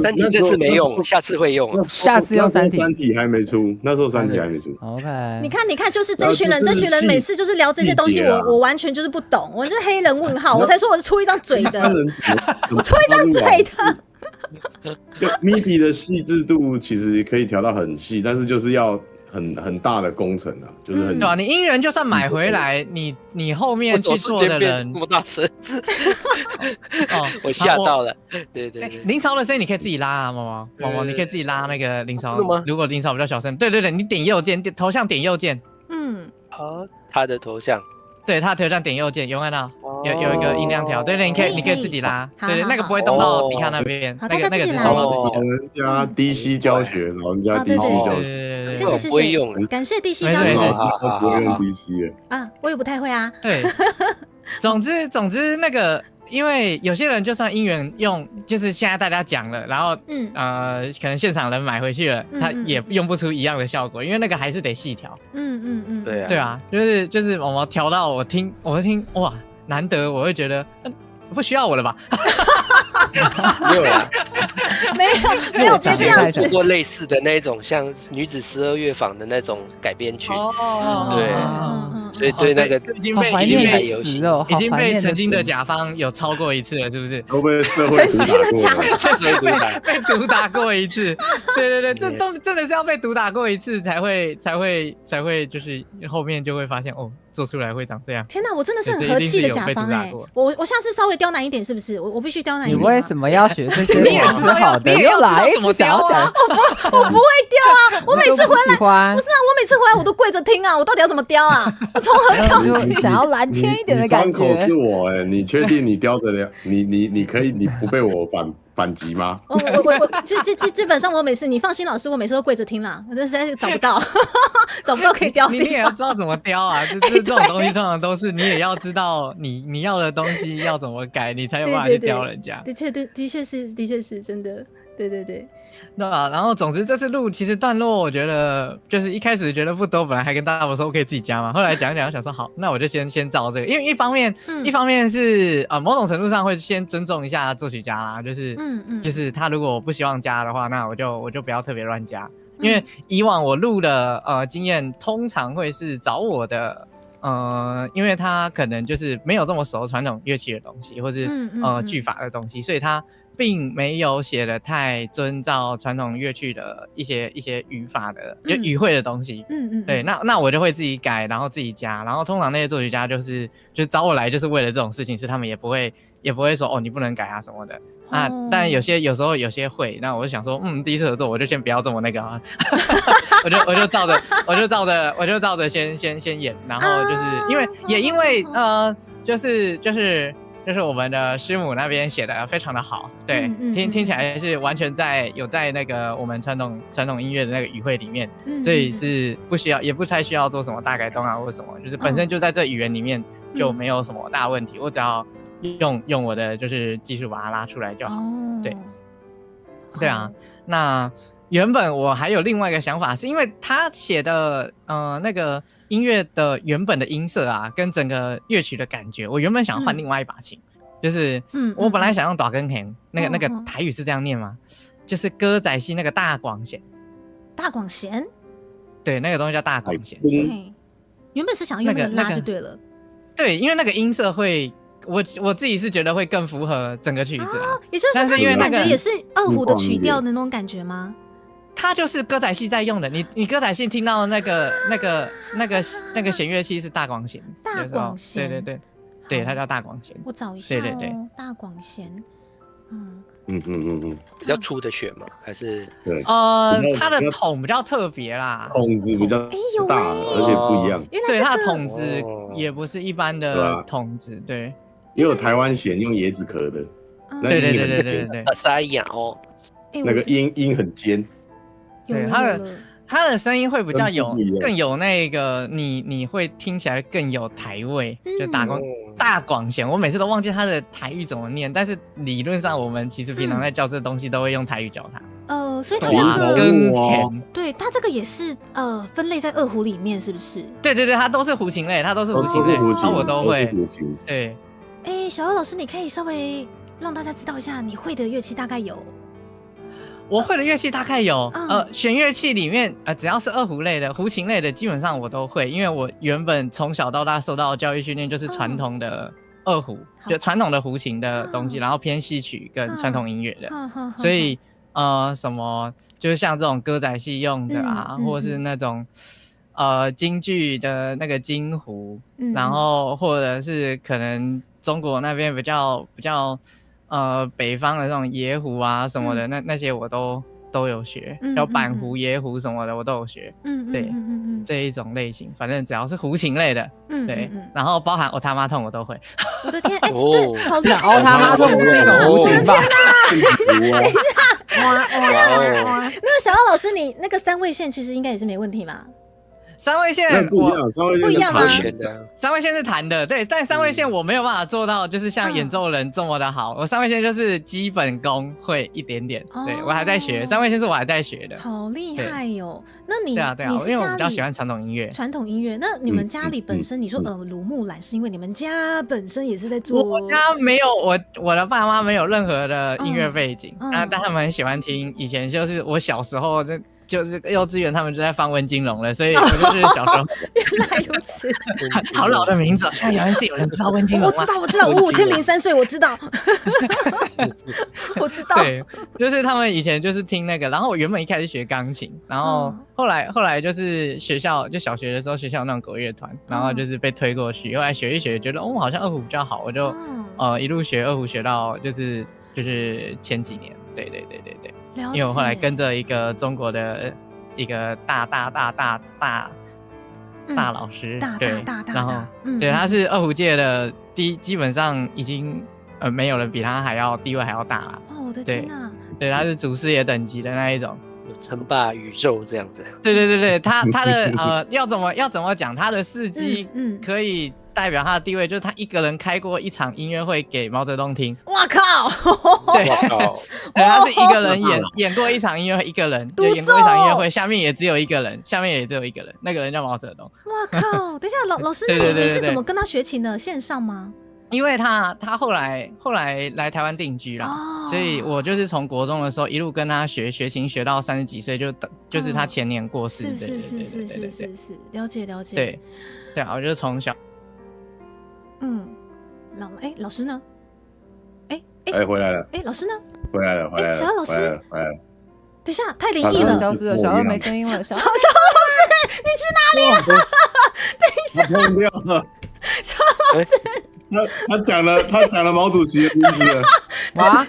三体这次没用，下次会用。下次用三体。三体还没出，那时候三体还没出。OK。你看，就是这群人每次就是聊这些东西，我完全就是不懂，我就是黑人问号，我才说我是出一张嘴的，我出一张嘴的。MIDI 的细致度其实可以调到很细，但是就是要很大的工程啊，就是很对啊。你音源就算买回来，你后面去做的人那么大声，我吓到了。对。林潮的声音你可以自己拉啊，毛毛，你可以自己拉那个林潮。如果林潮比较小声，对，你点右键，头像点右键。他的头像。对，他的头像点右键，有看到？有一个音量条，对，你可以自己拉，对，那个不会动到迪卡那边，那个只动到自己。老人家 DC 教学，谢，不会用，感谢 DC 教学。不会用 DC 啊，我也不太会啊。对，总之那个因为有些人就算音源用，就是现在大家讲了，然后可能现场人买回去了，他也用不出一样的效果，因为那个还是得细调。对啊，对啊，就是我调到我听哇，难得我会觉得不需要我了吧？没有啦，没有别这样子。做过类似的那种像女子12乐坊的那种改编曲，对。所以对那个已经被好怀念的游戏词哦，已经被曾经的词甲方有超过一次了，是不是？都被社会毒打过了。确实会毒打。被毒打过一次，对，这真的是要被毒打过一次才会，就是后面就会发现哦，做出来会长这样。天哪，我真的是很和气的甲方哎！我下次稍微刁难一点，是不是？我必须刁难一点。你为什么要学这些你也我是好的？又来怎么想要讲，我不会刁啊！我每次回来不是啊，我每次回来我都跪着听啊！我到底要怎么刁啊？我从何刁起？想要蓝天一点的感觉。你窗口是我你确定你刁得了？你可以，你不被我反击吗？我基本上我每次，你放心，老师，我每次都跪着听啦，我实在是找不到，找不到可以刁的地方。你也要知道怎么刁啊！这种东西通常都是你也要知道你要的东西要怎么改，你才有办法去刁人家。的确是真的，对。对啊，然后总之这次录其实段落，我觉得就是一开始觉得不多，本来还跟大家说我可以自己加嘛，后来讲一讲想说好，那我就先照这个，因为一方面是某种程度上会先尊重一下作曲家啦，就是他如果不希望加的话，那我就不要特别乱加，因为以往我录的经验通常会是找我的。因为他可能就是没有这么熟传统乐器的东西，或是句法的东西，所以他并没有写的太遵照传统乐器的一些语法的就语汇的东西。对，那我就会自己改，然后自己加，然后通常那些作曲家就找我来就是为了这种事情，是他们也不会说哦你不能改啊什么的。那但有时候有些会，那我就想说，第一次合作我就先不要这么那个啊，我就照着先演，然后就是因为就是我们的师母那边写的非常的好，对，听起来是完全有在那个我们传统音乐的那个语汇里面，所以是也不太需要做什么大改动啊或什么，就是本身就在这语言里面就没有什么大问题，我只要用我的就是技术把它拉出来就好。对啊，那原本我还有另外一个想法，是因为他写的那个音乐的原本的音色啊，跟整个乐曲的感觉，我原本想换另外一把琴，就是我本来想用大根弦，那个台语是这样念吗？就是歌仔戏那个大广弦。大广弦？对，那个东西叫大广弦。原本是想用那个拉就对了。对，因为那个音色会。我自己是觉得会更符合整个曲子啦，也就是说，它感觉也是二胡的曲调的那种感觉吗？它就是歌仔戏在用的，你歌仔戏听到那个弦乐器是大广弦，大广弦，对，它叫大广弦。我找一下，对，大广弦，比较粗的弦吗？还是对？它的筒比较特别啦，筒子比较大，而且不一样。对，它的筒子也不是一般的筒子，对。也有台湾弦用椰子壳的，对，沙哑哦，那个音很尖，对，它的声音会比较更有那个你会听起来更有台味，就大广弦，我每次都忘记它的台语怎么念，但是理论上我们其实平常在教这东西都会用台语教它。所以它这个对它这个也是分类在二胡里面，是不是？对，它都是胡琴类，它都是胡琴类，然后我都会。对。小欧老师，你可以稍微让大家知道一下你会的乐器大概有？我会的乐器大概有，弦乐器里面只要是二胡类的、胡琴类的，基本上我都会，因为我原本从小到大受到的教育训练就是传统的二胡，就传统的胡琴的东西，然后偏戏曲跟传统音乐的，所以什么就是像这种歌仔戏用的啊，或是那种。京剧的那个京胡，然后或者是可能中国那边比较北方的那种野胡啊什么的，那些我都有学，有板胡、野胡什么的我都有学，对，这一种类型，反正只要是胡琴类的，对，然后包含欧他妈痛我都会。我的天，好厉害！欧他妈痛不是一种胡琴吧？等一下，哇！那个小奥老师，你那个3味线其实应该也是没问题嘛？三味线那不一样，三味线不一样吗是弹全的，三味线是弹的，对，但三味线我没有办法做到，就是像演奏人这么的好。我三味线就是基本功会一点点，对我还在学，三味线是我还在学的。好厉害哟！那你对啊，你是因为我比较家里喜欢传统音乐。传统音乐，那你们家里本身你说耳濡目染，是因为你们家本身也是在做？我家没有我的爸妈没有任何的音乐背景，但他们很喜欢听。以前就是我小时候就是幼稚园，他们就在放温金龙了，所以我就是小时候。原来如此，好老的名字，现在有人知道温金龙吗？我知道，我5003岁，我知道，我知道。对，就是他们以前就是听那个，然后我原本一开始学钢琴，然后后来就是学校就小学的时候学校有那种国乐团，然后就是被推过去，后来学一学觉得好像二胡比较好，我就一路学二胡学到就是前几年，对，因为我后来跟着一个中国的一个大老师，对，然后对他是二胡界的基本上已经没有人比他地位还要大了。哦，我的天哪！对，他是祖师爷等级的那一种，称霸宇宙这样子。对，他的要怎么讲，他的事迹可以代表他的地位，就是他一个人开过一场音乐会给毛泽东听。哇靠！对，他是一个人演过一场音乐会，一个人就演过一场音乐会，下面也只有一个人，那个人叫毛泽东。哇靠！等一下，老师，你是怎么跟他学琴的？线上吗？因为他后来来台湾定居了，所以我就是从国中的时候一路跟他学琴，学到30几岁，就是他前年过世。是，了解。对啊，我就从小。老师呢？回来了。老师呢？回来了。小姚老师回来了。等一下，太灵异了，消失了，小姚没声音了。小姚老师，你去哪里了？等一下，他疯掉了。小姚老师，他讲了毛主席的名字了。哇，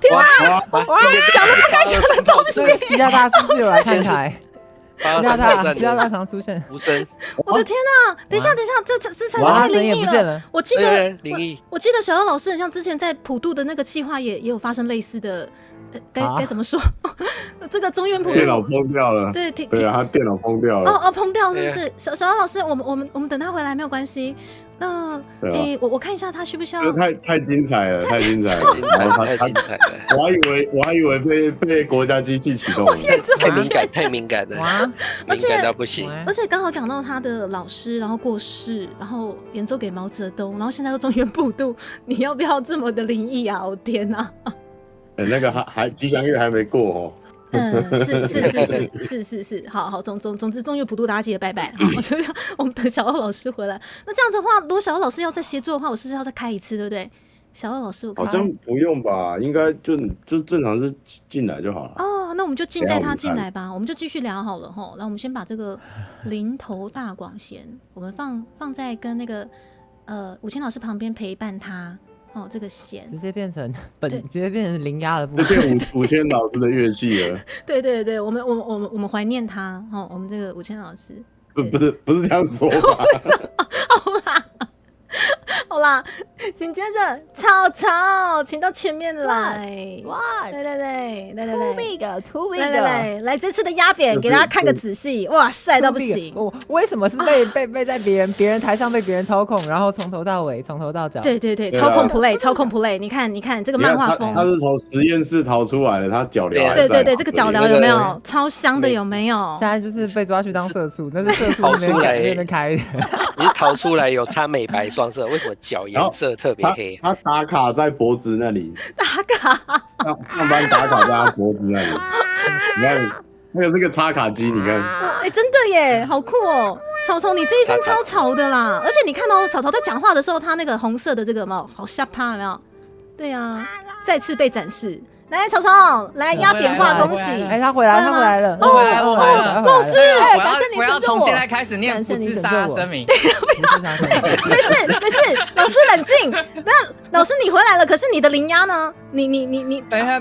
天哪！讲了不该讲的东西。西加大是不是有来看台？西加大常出现。无声。我的天哪！等一下，这才是太灵异了。我记得小姚老师很像之前在普渡的那个企划也有发生类似的。该怎么说？这个中原普渡电脑崩掉了。对啊，他电脑崩掉了。崩掉是不是？小姚老师，我们等他回来没有关系。那我看一下他需不需要？太精彩了，太精彩了！我还以为被国家机器启动了。太敏感了，敏感到不行。而且刚好讲到他的老师，然后过世，然后演奏给毛泽东，然后现在又中原普渡，你要不要这么的灵异啊？我天哪！那个还吉祥月还没过哦。是，好，总之中原普渡大家记得拜拜。我们等小姚老师回来。那这样子的话，如果小姚老师要再协作的话，我是不是要再开一次，对不对？小姚老师，我好像不用吧，应该就正常是进来就好了。那我们就静待他进来吧，我们就继续聊好了吼。然后我们先把这个林头大广弦，我们放在跟那个武清老师旁边陪伴他。这个弦直接变成零压的部分，就变武谦老师的乐器了。对，我们怀念他我们这个武谦老师。不是这样说吧？好啦，紧接着草请到前面来。哇，对，too big，来这次的压扁给大家看个仔细，哇，帅到不行。为什么是被在别人台上被别人操控，然后从头到尾从头到脚？对，操控 play，你看这个漫画风，他是从实验室逃出来的，他脚镣还在。对，这个脚镣有没有超香的？有没有？现在就是被抓去当社畜，那是社畜那边开的。你是逃出来有擦美白双色，为什么脚颜色特别黑？他打卡在脖子那里。打卡。上班打卡在他脖子那里。你看，那个是个插卡机，你看。真的耶，好酷哦！草，你这一身超潮的啦！而且你看到草在讲话的时候，他那个红色的这个有没有好下趴？有没有？对啊，再次被展示。来，草来压扁话，恭喜！他回来了，我回来了，老师，感谢你我要从现在开始念不自杀声明。没事，老师冷静。那老师你回来了，可是你的灵压呢？你等一下，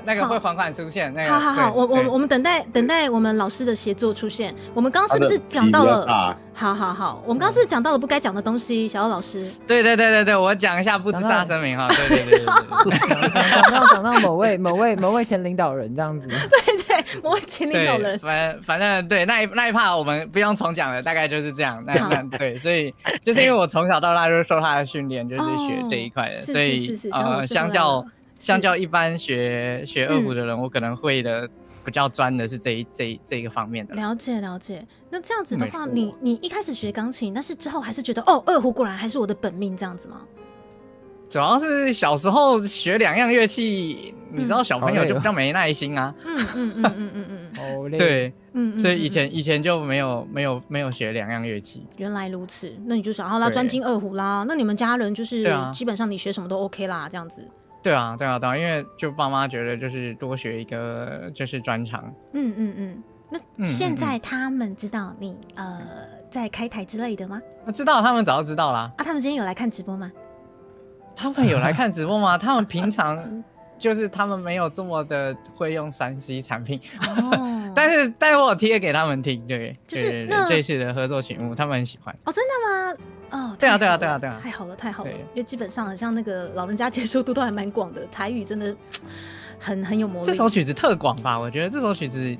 那个会缓缓出现。好，我们等待我们老师的协作出现。我们刚刚是不是讲到了？好，我们刚刚是讲到了不该讲的东西，小姚老师。对，我讲一下不自杀声明哈。对。讲到某位前领导人这样子。对对，某位前领导人。反正对那一趴我们不用重讲了，大概就是这样。那对，所以就是因为我从小到大就是受他的训练，就是学这一块的，所以相较一般学二胡的人，我可能会的比较专的是这一个方面的。了解。那这样子的话，你一开始学钢琴，但是之后还是觉得哦，二胡果然还是我的本命这样子吗？主要是小时候学2样乐器，你知道小朋友就比较没耐心啊。好累。对，所以以前就没有学2样乐器。原来如此，那你就想好啦，专精二胡啦。那你们家人就是基本上你学什么都 OK 啦，这样子。对啊，因为就爸妈觉得就是多学一个就是专长。那现在他们知道你在开台之类的吗？知道，他们早就知道啦。他们今天有来看直播吗？他们有来看直播吗？他们平常就是他们没有这么的会用3C 产品，但是我有贴给他们听，对，就是这次的合作曲目，他们很喜欢。真的吗？对啊，太好了，因为基本上很像那个老人家接受度都还蛮广的，台语真的很有魔力。这首曲子特广吧？我觉得这首曲子。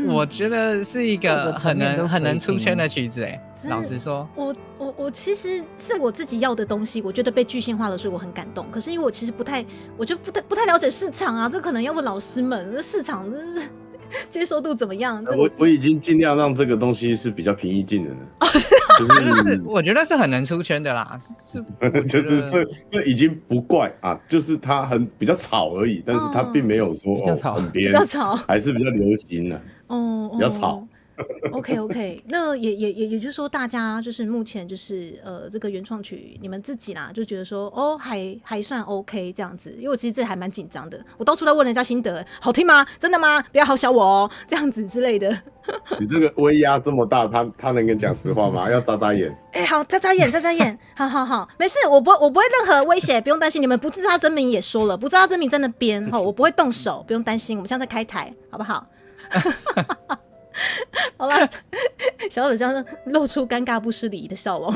我觉得是一个很能出圈的曲子老实说，我其实是我自己要的东西，我觉得被具象化了，所以我很感动。可是因为我其实不太了解市场啊，这可能要问老师们，这市场就是接受度怎么样？我已经尽量让这个东西是比较平易近人的。我觉得是很能出圈的啦，就是这已经不怪啊，就是它比较吵而已，但是它并没有说很别人，还是比较流行的。比较吵。OK， 那也就是说，大家就是目前就是这个原创曲，你们自己啦就觉得说还算 OK 这样子，因为我其实这还蛮紧张的，我到处在问人家心得，好听吗？真的吗？不要好小我哦，这样子之类的。你这个威压这么大，他能跟你讲实话吗？要眨眨眼。好，眨眨眼，好，没事，我不会任何威胁，不用担心。你们不知道真名也说了，不知道真名在那边，我不会动手，不用担心。我们现在在开台，好不好？好了，小冷像露出尴尬不失礼仪的笑容。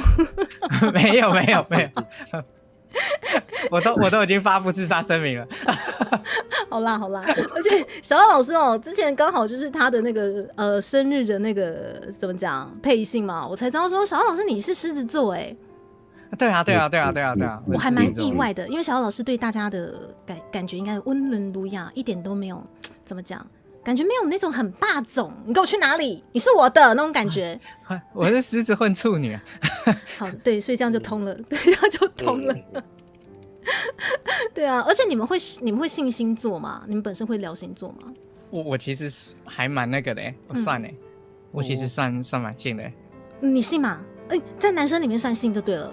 没有，我都已经发布自杀声明了。好啦，而且小浪老师之前刚好就是他的那个生日的那个怎么讲配信嘛，我才知道说小浪老师你是狮子座对啊，我还蛮意外的，因为小浪老师对大家的感觉应该温润儒雅，一点都没有怎么讲。感觉没有那种很霸总，你给我去哪里？你是我的那种感觉。我是狮子混处女。好，对，所以这样就通了，对，这样就通了。对啊，而且你们会信星座吗？你们本身会聊星座吗？我其实还蛮那个的我算我其实算蛮信的你信吗？在男生里面算信就对了。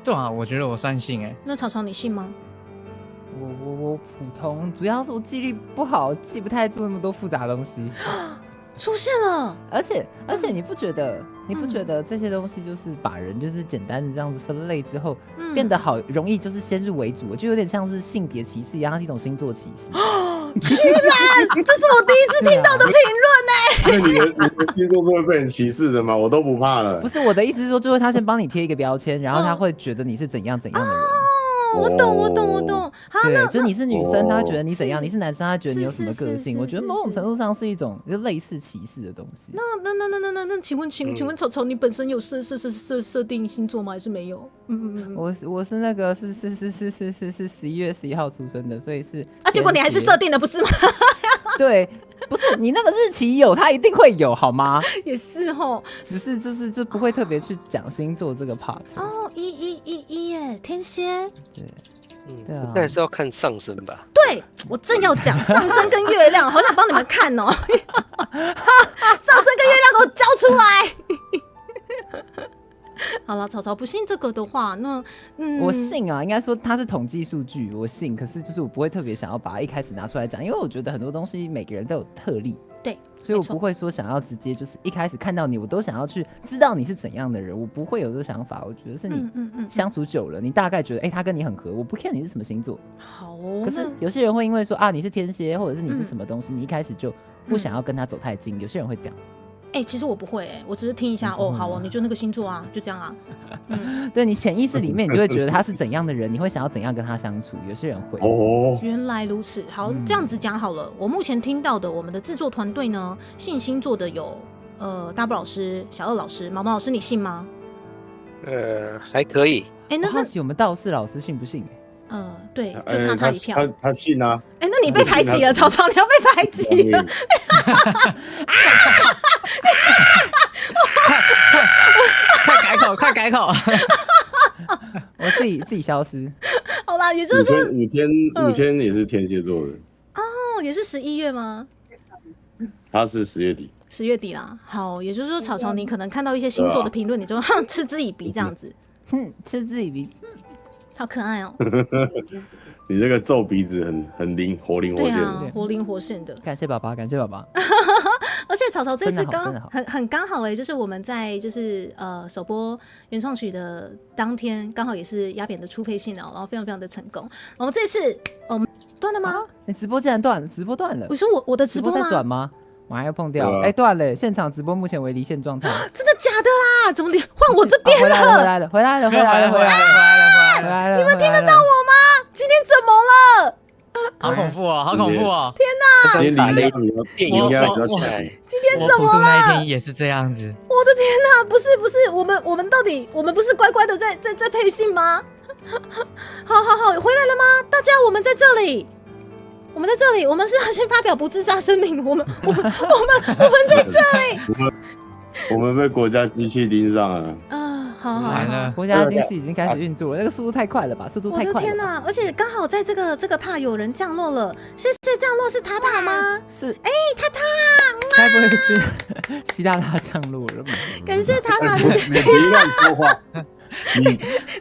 对啊，我觉得我算信那草草你信吗？我普通，主要是我记忆力不好，记不太住那么多复杂的东西。出现了，而且你不觉得这些东西就是把人就是简单的这样子分类之后，变得好容易就是先入为主，就有点像是性别歧视一样，它是一种星座歧视。居然，这是我第一次听到的评论那你的星座会被人歧视的吗？我都不怕了。不是，我的意思是说，就是他先帮你贴一个标签，然后他会觉得你是怎样的人。我懂。对，就你是女生，他会觉得你怎样；你是男生，他觉得你有什么个性。我觉得某种程度上是一种就类似歧视的东西。那请问草草，你本身有设定星座吗？还是没有？我是那个是11月11号出生的，所以是结果你还是设定的不是吗？对，不是你那个日期有，它一定会有好吗？也是只是就不会特别去讲星座这个 part。1耶，天蝎。对啊，这还是要看上升吧？对，我正要讲上升跟月亮，好想帮你们看哦。上升跟月亮给我交出来。好了，草草不信这个的话，那我信啊，应该说它是统计数据，我信。可是就是我不会特别想要把它一开始拿出来讲，因为我觉得很多东西每个人都有特例。对，所以我不会说想要直接就是一开始看到你，我都想要去知道你是怎样的人，我不会有这个想法。我觉得是你相处久了，你大概觉得他跟你很合，我不 care 你是什么星座。好可是有些人会因为说你是天蝎，或者是你是什么东西，你一开始就不想要跟他走太近。有些人会这样。其实我不会我只是听一下哦，好哦，你就那个星座啊，就这样啊。对，你潜意识里面，你就会觉得他是怎样的人，你会想要怎样跟他相处。有些人会。哦，原来如此，好，这样子讲好了。我目前听到的，我们的制作团队呢，信星座的有大布老师、小二老师、毛毛老师，你信吗？还可以。那好奇我们道士老师信不信？对，就差他一票。他信啊。那你被排挤了，曹操，你要被排挤了。快改口！我自己消失。好啦，也就是说五天也是天蝎座的。哦，也是11月吗？他是10月底。10月底啦。好，也就是说，草草你可能看到一些星座的评论，你就嗤之以鼻这样子。嗤之以鼻。好可爱哦。你这个皱鼻子很灵活现的。对啊，活灵活现的。感谢爸爸，感谢爸爸。而且草草这次很刚好就是我们在就是首播原创曲的当天，刚好也是鸦片的初配信然后非常非常的成功。我们这次断了吗？你直播竟然断了，直播断了。我说我的直播在转吗？马上要碰掉，断了！现场直播目前为离线状态。真的假的啦？怎么换我这边了？回来了！你们听得到我吗？今天怎么了？好恐怖哦！好恐怖哦！天哪！今天打雷电应该比较起来。今天怎么了？我普渡那一天也是这样子。我的天哪！不是，我们到底我们不是乖乖的在配信吗？好，回来了吗？大家，我们在这里。我们在这里，我们是要先发表不自杀声明。我们在这里。我们被国家机器盯上了。好，国家机器已经开始运作了，那个速度太快了吧？速度太快了。我的天哪！而且刚好在这个怕有人降落了，是降落是塔塔吗？是。塔塔，该不会是习大大降落了吗？感谢塔塔的。别乱说话。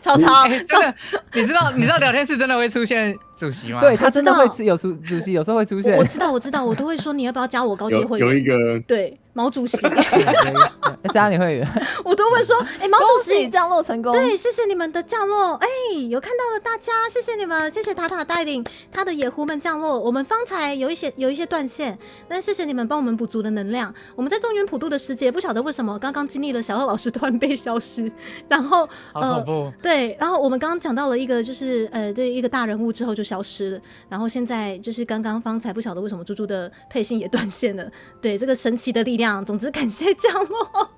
曹操，真的，你知道聊天室真的会出现主席吗？对他真的会主席，有时候会出现。我知道，我都会说你要不要加我高阶会员？有一个对毛主席加你会员，我都会说毛主席降落成功，对，谢谢你们的降落，有看到了大家，谢谢你们，谢谢塔塔带领他的野狐们降落。我们方才有一些断线，但谢谢你们帮我们补足的能量。我们在中原普渡的时节，不晓得为什么刚刚经历了小贺老师突然被消失，然后好恐怖。对，然后我们刚刚讲到了一个就是对一个大人物之后就消失了，然后现在就是刚刚方才不晓得为什么猪猪的配信也断线了，对这个神奇的力量。总之感谢降落，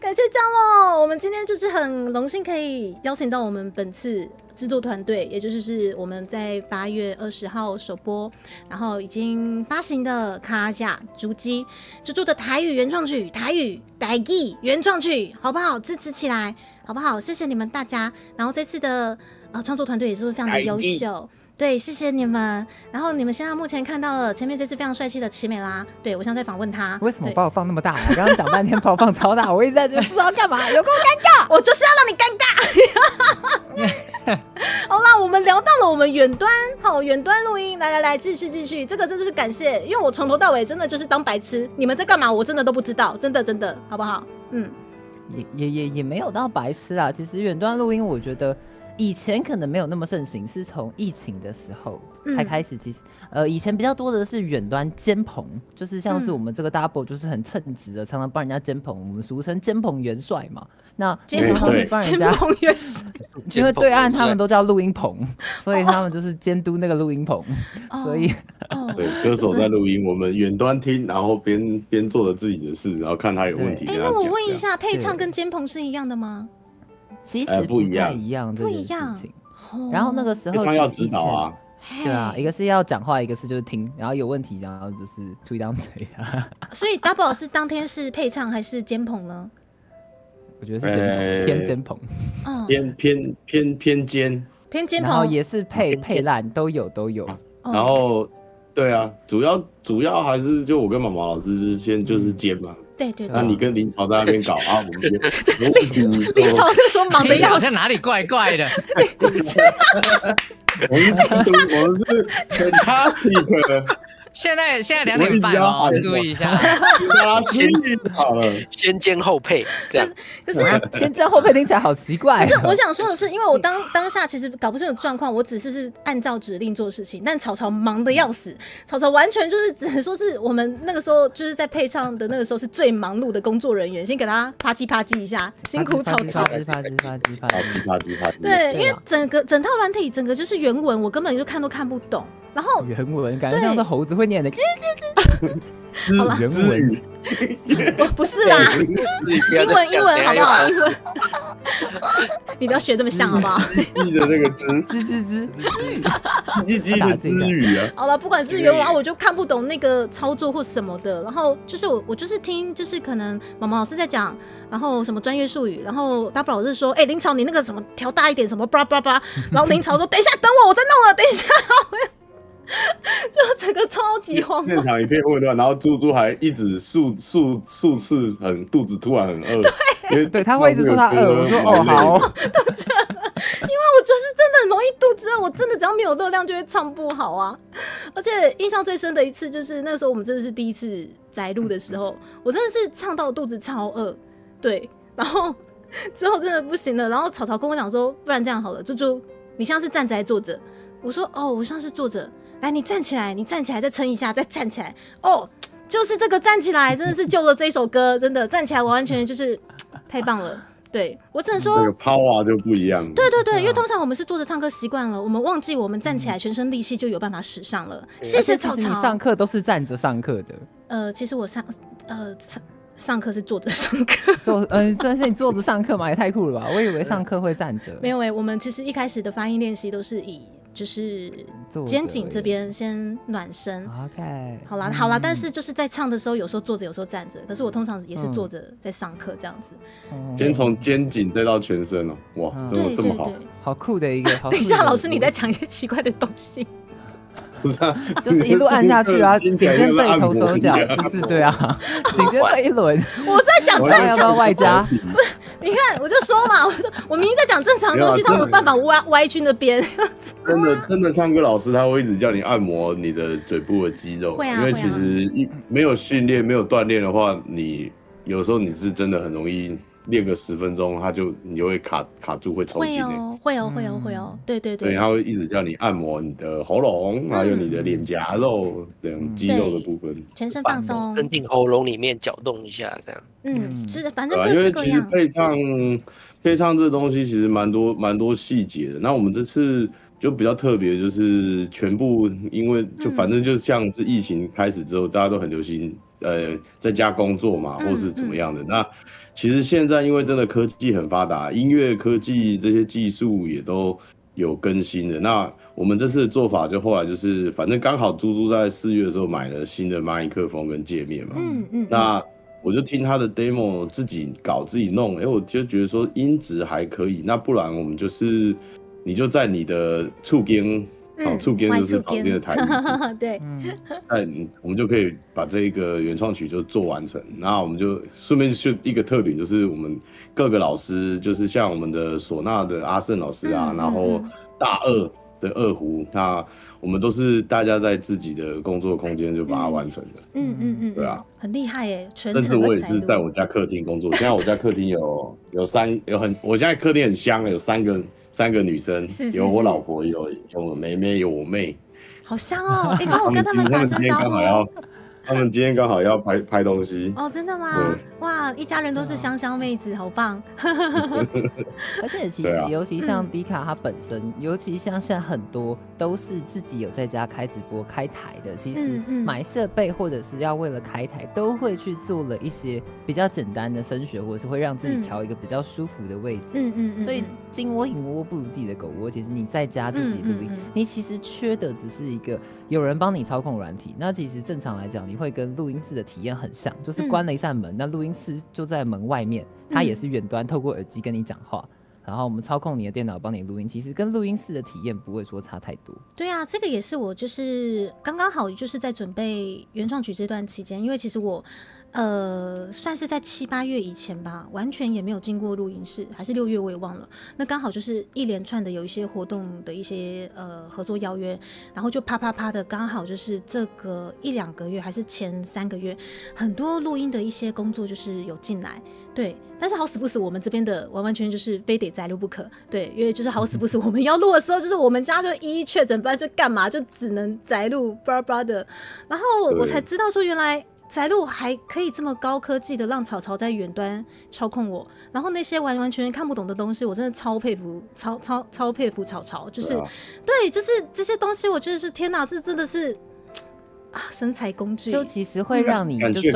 感谢降落。我们今天就是很荣幸可以邀请到我们本次制作团队，也就是我们在8月20号首播，然后已经发行的卡甲竹鸡猪猪的台语原创曲，台语台语原创曲，好不好？支持起来，好不好？谢谢你们大家。然后这次的创作团队也是非常的优秀。对，谢谢你们。然后你们现在目前看到了前面这次非常帅气的奇美拉，对我想再访问他。为什么把我放那么大？刚刚讲半天把我放超大，我一直在这不知道干嘛，有够尴尬。我就是要让你尴尬。好啦，我们聊到了我们远端录音，来继续，这个真的是感谢，因为我从头到尾真的就是当白痴，你们在干嘛我真的都不知道，真的，好不好？也没有到白痴啦。其实远端录音，我觉得。以前可能没有那么盛行，是从疫情的时候才开始。其实，以前比较多的是远端监棚，就是像是我们这个 double 就是很称职的，常常帮人家监棚，我们俗称监棚元帅嘛。那常常帮人家监棚元帅，因为对岸他们都叫录音棚，所以他们就是监督那个录音棚。所以，对，歌手在录音，我们远端听，然后边做着自己的事，然后看他有问题。那我问一下，配唱跟监棚是一样的吗？其实不太一样，不一样。然后那个时候他要指导啊，对啊，一个是要讲话，一个是就是听，然后有问题，然后就是出一张嘴。所以 Double 老师当天是配唱还是监棚呢？我觉得是监棚，偏监棚，偏监，然后也是配烂，都有。然后对啊，主要还是就我跟毛毛老师先就是监嘛。对，那你跟林朝在那边搞啊，我们就林朝就说忙的要好像哪里怪怪的。我们是 fantastic 的，现在2点半哦，注意一下。大家先好了，先煎后配这样。可是先知后配听起来好奇怪、可是我想说的是，因为我当下其实搞不清楚状况，我只是按照指令做事情，但草草忙得要死，草草完全就是只能说是我们那个时候就是在配唱的那个时候是最忙碌的工作人员，先给他啪叽啪叽一下，辛苦草草。啪叽对，因为整套软体整个就是原文，我根本就看都看不懂。然后原文感觉像是猴子会念的。好啦原文不是啦，英文好不好？英文，你不要学这么像好不好？记的那个鸡的之语啊。好了，不管是原文，我就看不懂那个操作或什么的。然后就是我就是听，就是可能毛毛老师在讲，然后什么专业术语，然后大宝老师说，林草你那个什么调大一点，什么叭叭叭，然后林草说等一下，等我在弄了，等一下。就整个超级慌，现场一片混乱，然后猪猪还一直数次肚子突然很饿，对，他会一直说他饿，我说哦好，因为我就是真的很容易肚子饿，我真的只要没有热量就会唱不好啊。而且印象最深的一次就是那时候我们真的是第一次宅录的时候，我真的是唱到肚子超饿，对，然后之后真的不行了，然后草草跟我讲说，不然这样好了，猪猪你像是站着还坐着？我说哦，我像是坐着。来，你站起来，再撑一下，再站起来。哦，就是这个站起来，真的是救了这一首歌，真的站起来，我完全就是太棒了。对我只能说，这个 power 就不一样。对，因为通常我们是坐着唱歌习惯了，我们忘记我们站起来，全身力气就有办法使上了。谢谢草草。你上课都是站着上课的。其实我上课是坐着上课。真是你坐着上课吗？也太酷了吧！我以为上课会站着。没有我们其实一开始的发音练习都是以。就是肩颈这边先暖身 ，OK， 好啦，但是就是在唱的时候，有时候坐着，有时候站着。可是我通常也是坐着在上课这样子。先从肩颈再到全身哦，哇，怎么这么好？好酷的一个。等一下，老师你在讲一些奇怪的东西。不是啊，就是一路按下去啊，颈肩背头手脚，就是对啊，颈肩背一轮。我是在讲正常，要不要外加？不是，你看，我就说嘛，我明明在讲正常的东西，他有办法歪去那边。真的唱歌老师他会一直叫你按摩你的嘴部的肌肉，因为其实没有训练、没有锻炼的话，你有时候你是真的很容易。练个10分钟，你就会卡住，会抽筋。会哦，对。对，他会一直叫你按摩你的喉咙，还有你的脸颊肉这样肌肉的部分，全身放松，伸进喉咙里面搅动一下，这样。是反正各式各样。因为其实配唱这东西其实蛮多细节的。那我们这次就比较特别，就是全部因为反正就像是疫情开始之后，大家都很流行在家工作嘛，或是怎么样的那。其实现在因为真的科技很发达，音乐科技这些技术也都有更新的。那我们这次的做法就后来就是，反正刚好猪猪在4月的时候买了新的麦克风跟界面嘛。那我就听他的 demo 自己搞自己弄，我就觉得说音质还可以。那不然我们就是你就在你的触根。触根就是旁边的台语，对，我们就可以把这个原创曲就做完成。然后我们就顺便就一个特点，就是我们各个老师，就是像我们的唢呐的阿胜老师啊，然后大二的二胡，那我们都是大家在自己的工作空间就把它完成的。对啊，很厉害耶，全程。甚至我也是在我家客厅工作，现在我家客厅我现在客厅很香，有3个女生，有我老婆，有我妹妹，有我妹，好香哦！帮我跟他们打声招呼。他们今天刚好要拍东西哦，真的吗？哇，一家人都是香香妹子，好棒！而且其实，尤其像迪卡他本身，尤其像现在很多都是自己有在家开直播、开台的，其实买设备或者是要为了开台，都会去做了一些比较简单的升学，或者是会让自己调一个比较舒服的位置。所以金窝银窝不如自己的狗窝。其实你在家自己录音，你其实缺的只是一个有人帮你操控软体。那其实正常来讲，你会跟录音室的体验很像，就是关了一扇门，那录音室就在门外面，它也是远端透过耳机跟你讲话，然后我们操控你的电脑帮你录音，其实跟录音室的体验不会说差太多。对啊，这个也是我就是刚刚好就是在准备原创曲这段期间，因为其实我算是在7、8月以前吧，完全也没有进过录音室，还是6月我也忘了。那刚好就是一连串的有一些活动的一些合作邀约，然后就啪啪啪的，刚好就是这个1、2个月还是前3个月，很多录音的一些工作就是有进来，对。但是好死不死，我们这边的完完全全就是非得载录不可，对，因为就是好死不死，我们要录的时候，就是我们家就一确诊，不然就干嘛，就只能载录，巴拉的。然后我才知道说，原来载录还可以这么高科技的让草草在远端操控我，然后那些完完全全看不懂的东西，我真的超佩服，超佩服草草，就是、对，就是这些东西，我觉得是天哪，这真的是。生财工具就其实会让你就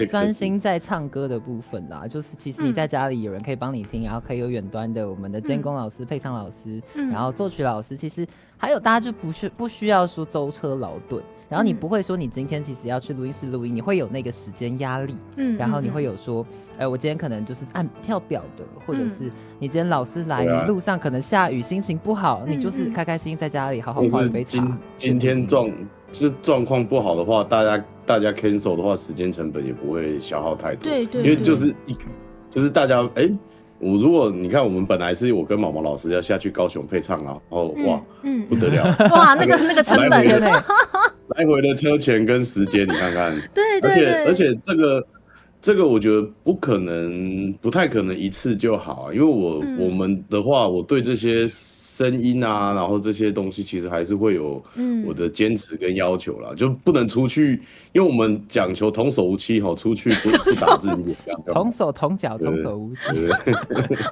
专心在唱歌的部分啦。就是其实你在家里有人可以帮你听，然后可以有远端的我们的监工老师、配唱老师，然后作曲老师，其实还有大家就不需要说舟车劳顿，然后你不会说你今天其实要去录音室录音，你会有那个时间压力，然后你会有说，我今天可能就是按跳表的，或者是你今天老师来，你路上可能下雨，心情不好，你就是开开心心在家里好好泡一杯茶。今天状况不好的话，大家 cancel 的话，时间成本也不会消耗太多。对，因为就是大家如果你看我们本来是我跟毛毛老师要下去高雄配唱，然后哇，不得了，哇，那个成本来回的车钱跟时间，你看看，对，而且这个我觉得不太可能一次就好啊，因为我们的话，我对这些声音啊，然后这些东西其实还是会有我的坚持跟要求啦，就不能出去，因为我们讲求童叟无欺出去不打字你也童手童脚童叟无欺。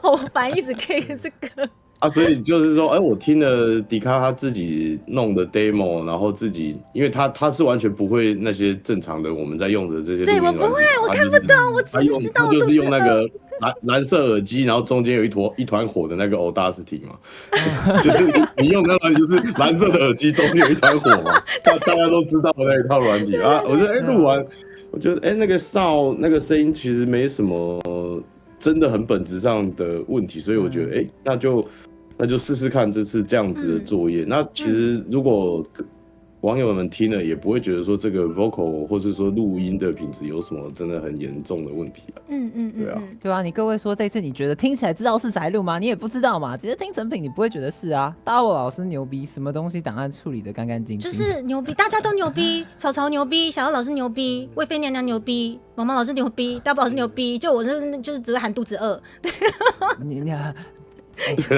好烦，一直 K 这个。所以就是说，我听了迪卡他自己弄的 demo， 然后自己，因为他是完全不会那些正常的我们在用的这些，对我不会，我看不懂，我只是知道他就是用那个蓝色耳机，然后中间有一团火的那个 Audacity 嘛，就是你用那软体就是蓝色的耳机中间有一团火嘛，大家都知道的那一套软体啊。我觉得录完，我觉得那个sound那个声音其实没什么真的很本质上的问题，所以我觉得那就试试看这次这样子的作业。那其实如果网友们听了也不会觉得说这个 vocal 或是说录音的品质有什么真的很严重的问题啊。对啊，你各位说这次你觉得听起来知道是宅录吗？你也不知道嘛，直接听成品你不会觉得是啊。大我老师牛逼，什么东西档案处理的干干净净，就是牛逼，大家都牛逼，草草牛逼，小姚老师牛逼，魏妃娘娘牛逼，毛毛老师牛逼，大宝老师牛逼，就我就是只会喊肚子饿。你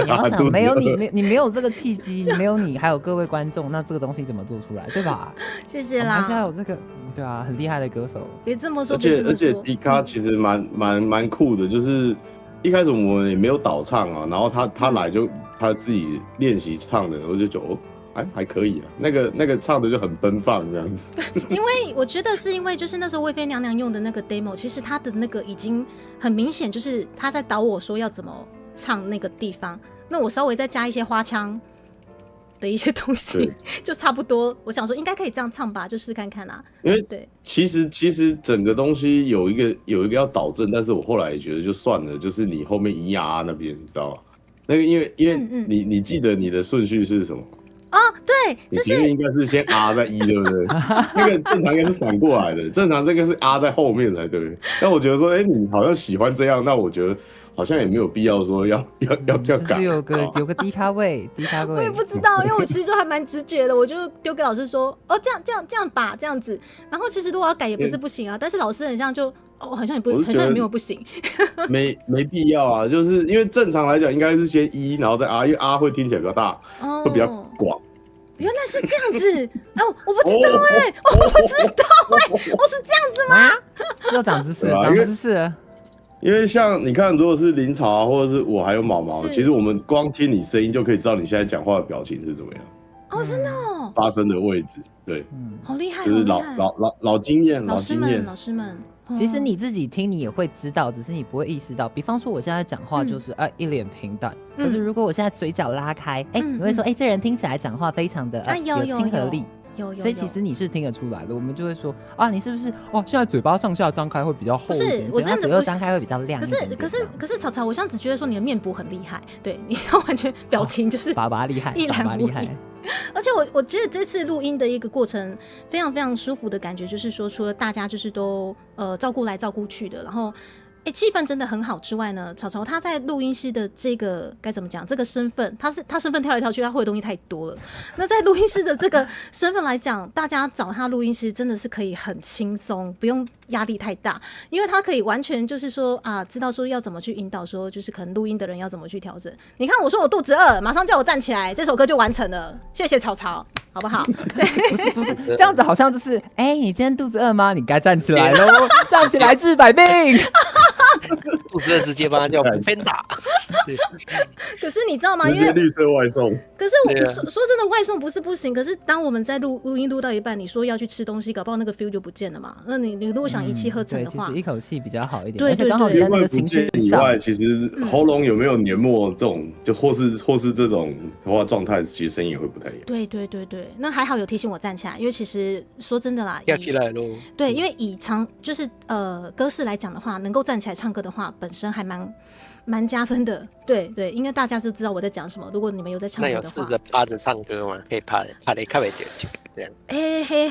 要想没有你没有这个契机，没有你还有各位观众，那这个东西怎么做出来，对吧？谢谢啦，还是要有这个，对啊，很厉害的歌手。别这么说，而且迪卡其实蛮酷的，就是一开始我们也没有导唱啊，然后他来就他自己练习唱的，我就觉得还可以啊，那个唱的就很奔放这样子。因为我觉得是因为就是那时候魏妃娘娘用的那个 demo， 其实他的那个已经很明显，就是他在导我说要怎么唱那个地方，那我稍微再加一些花腔的一些东西，就差不多。我想说应该可以这样唱吧，就试看看啦。因为对，其实整个东西有一个要导正，但是我后来也觉得就算了，就是你后面咿呀那边，你知道吗？那个因为你记得你的顺序是什么？对，就是你前面应该是先 R 再 E， 对不对？那个正常应该是反过来的，正常这个是 R 在后面才对。但我觉得说，你好像喜欢这样，那我觉得好像也没有必要说要改。有个低咖位，我也不知道，因为我其实就还蛮直觉的，我就丢给老师说，这样吧，这样子。然后其实如果要改也不是不行啊，但是老师很像就好像也没有不行。没必要啊，就是因为正常来讲应该是先 E， 然后再 R， 因为 R 会听起来比较大，会比较广。原来是这样子，我不知道我不知道我是这样子吗？又长知识了，长知识了。因为像你看，如果是林草啊，或者是我还有毛毛，其实我们光听你声音就可以知道你现在讲话的表情是怎么样。真的哦，发声的位置，对，好厉害，就是老经验，老师们。其实你自己听，你也会知道，只是你不会意识到。比方说，我现在讲话就是一脸平淡，可是如果我现在嘴角拉开，你会说，这人听起来讲话非常的有亲和力。有，所以其实你是听得出来的。我们就会说你是不是现在嘴巴上下张开会比较厚一点，我这样子左右张开会比较亮一点。可是草草，我这样子觉得说你的面部很厉害，对你完全表情就是爸爸厉害，一览无遗。而且我觉得这次录音的一个过程非常非常舒服的感觉，就是说除了大家就是都照顾来照顾去的，然后气氛真的很好之外呢，草草他在录音师的这个该怎么讲？这个身份，他身份跳来跳去，他会的东西太多了。那在录音师的这个身份来讲，大家找他录音师真的是可以很轻松，不用压力太大，因为他可以完全就是说知道说要怎么去引导，说就是可能录音的人要怎么去调整。你看，我说我肚子饿，马上叫我站起来，这首歌就完成了。谢谢草草，好不好？对，不是这样子，好像就是你今天肚子饿吗？你该站起来喽，站起来治百病。肚子饿直接帮他叫Panda。可是你知道吗？因为绿色外送。可是我说真的，外送不是不行。可是当我们在录音录到一半，你说要去吃东西，搞不好那个 feel 就不见了嘛。那你如果想一气呵成的话，其实一口气比较好一点。对，而且刚好你在那个情绪以外，其实喉咙有没有黏膜这种，就或是这种的话状态，其实声音也会不太一样。对，那还好有提醒我站起来，因为其实说真的啦，要起来喽。对，因为以就是歌式来讲的话，能够站起来唱歌的话，本身还蛮加分的。对，应该大家都知道我在讲什么。如果你们有在唱歌的话，那有试着趴着唱歌吗？可以趴的看不到这样。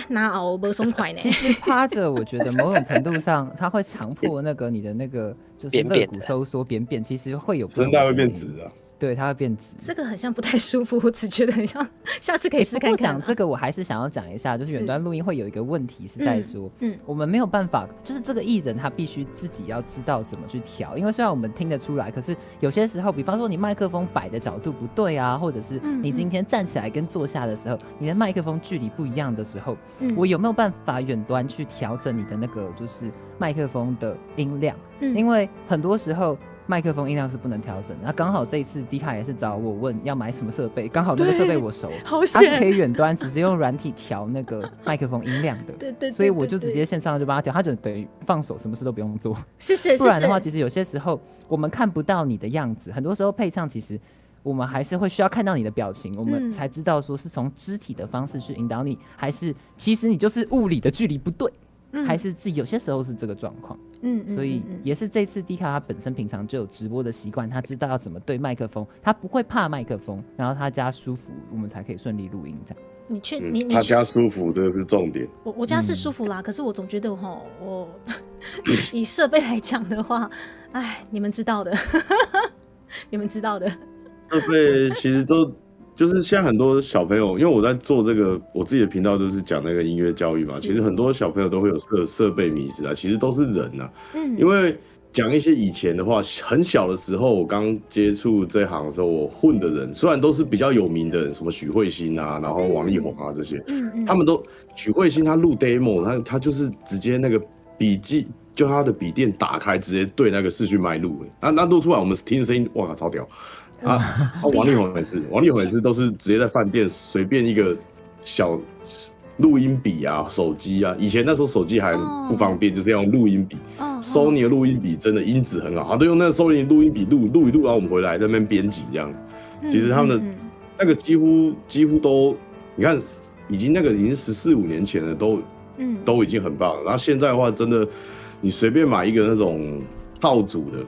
哪熬不松快呢？其实趴着，我觉得某种程度上，它会强迫你的那个就是肋骨收缩扁扁，其实会有声带会变直啊。对，它会变直。这个很像不太舒服，我只觉得很像，下次可以试看看。讲这个，我还是想要讲一下，就是远端录音会有一个问题是在说，我们没有办法，就是这个艺人他必须自己要知道怎么去调，因为虽然我们听得出来，可是有些时候，比方说你麦克风摆的角度不对啊，或者是你今天站起来跟坐下的时候，你的麦克风距离不一样的时候，我有没有办法远端去调整你的那个就是麦克风的音量？因为很多时候麦克风音量是不能调整的。那刚好这一次迪卡也是找我问要买什么设备，刚好那个设备我熟，它是可以远端直接用软体调那个麦克风音量的。对，所以我就直接线上就帮他调，他就等于放手，什么事都不用做。谢谢。不然的话，其实有些时候我们看不到你的样子，很多时候配唱其实我们还是会需要看到你的表情，我们才知道说是从肢体的方式去引导你，还是其实你就是物理的距离不对。还是自己有些时候是这个状况，所以也是这次迪卡他本身平常就有直播的习惯，他知道要怎么对麦克风，他不会怕麦克风，然后他家舒服，我们才可以顺利录音这样。你他家舒服，这个是重点。我家是舒服啦，可是我总觉得我以设备来讲的话，你们知道的，你们知道的，设备其实都。就是现在很多小朋友，因为我在做这个我自己的频道，就是讲那个音乐教育嘛。其实很多小朋友都会有设备迷失啊，其实都是人啊。因为讲一些以前的话，很小的时候我刚接触这行的时候，我混的人虽然都是比较有名的人，什么许慧欣啊，然后王力宏啊这些，他们都许慧欣他录 demo， 他就是直接那个笔记。就他的笔电打开，直接对那个视讯麦录，那录出来我们听声音，哇靠，超屌！王力宏也是，都是直接在饭店随便一个小录音笔啊、手机啊，以前那时候手机还不方便，就是要用录音笔。Sony 的录音笔真的音质很好，他都用那个 Sony 录音笔录一录，然后我们回来在那边编辑这样。其实他们的那个几乎都，你看，已经14、15年前了，都已经很棒了。然后现在的话，真的。你随便买一个那种套组的，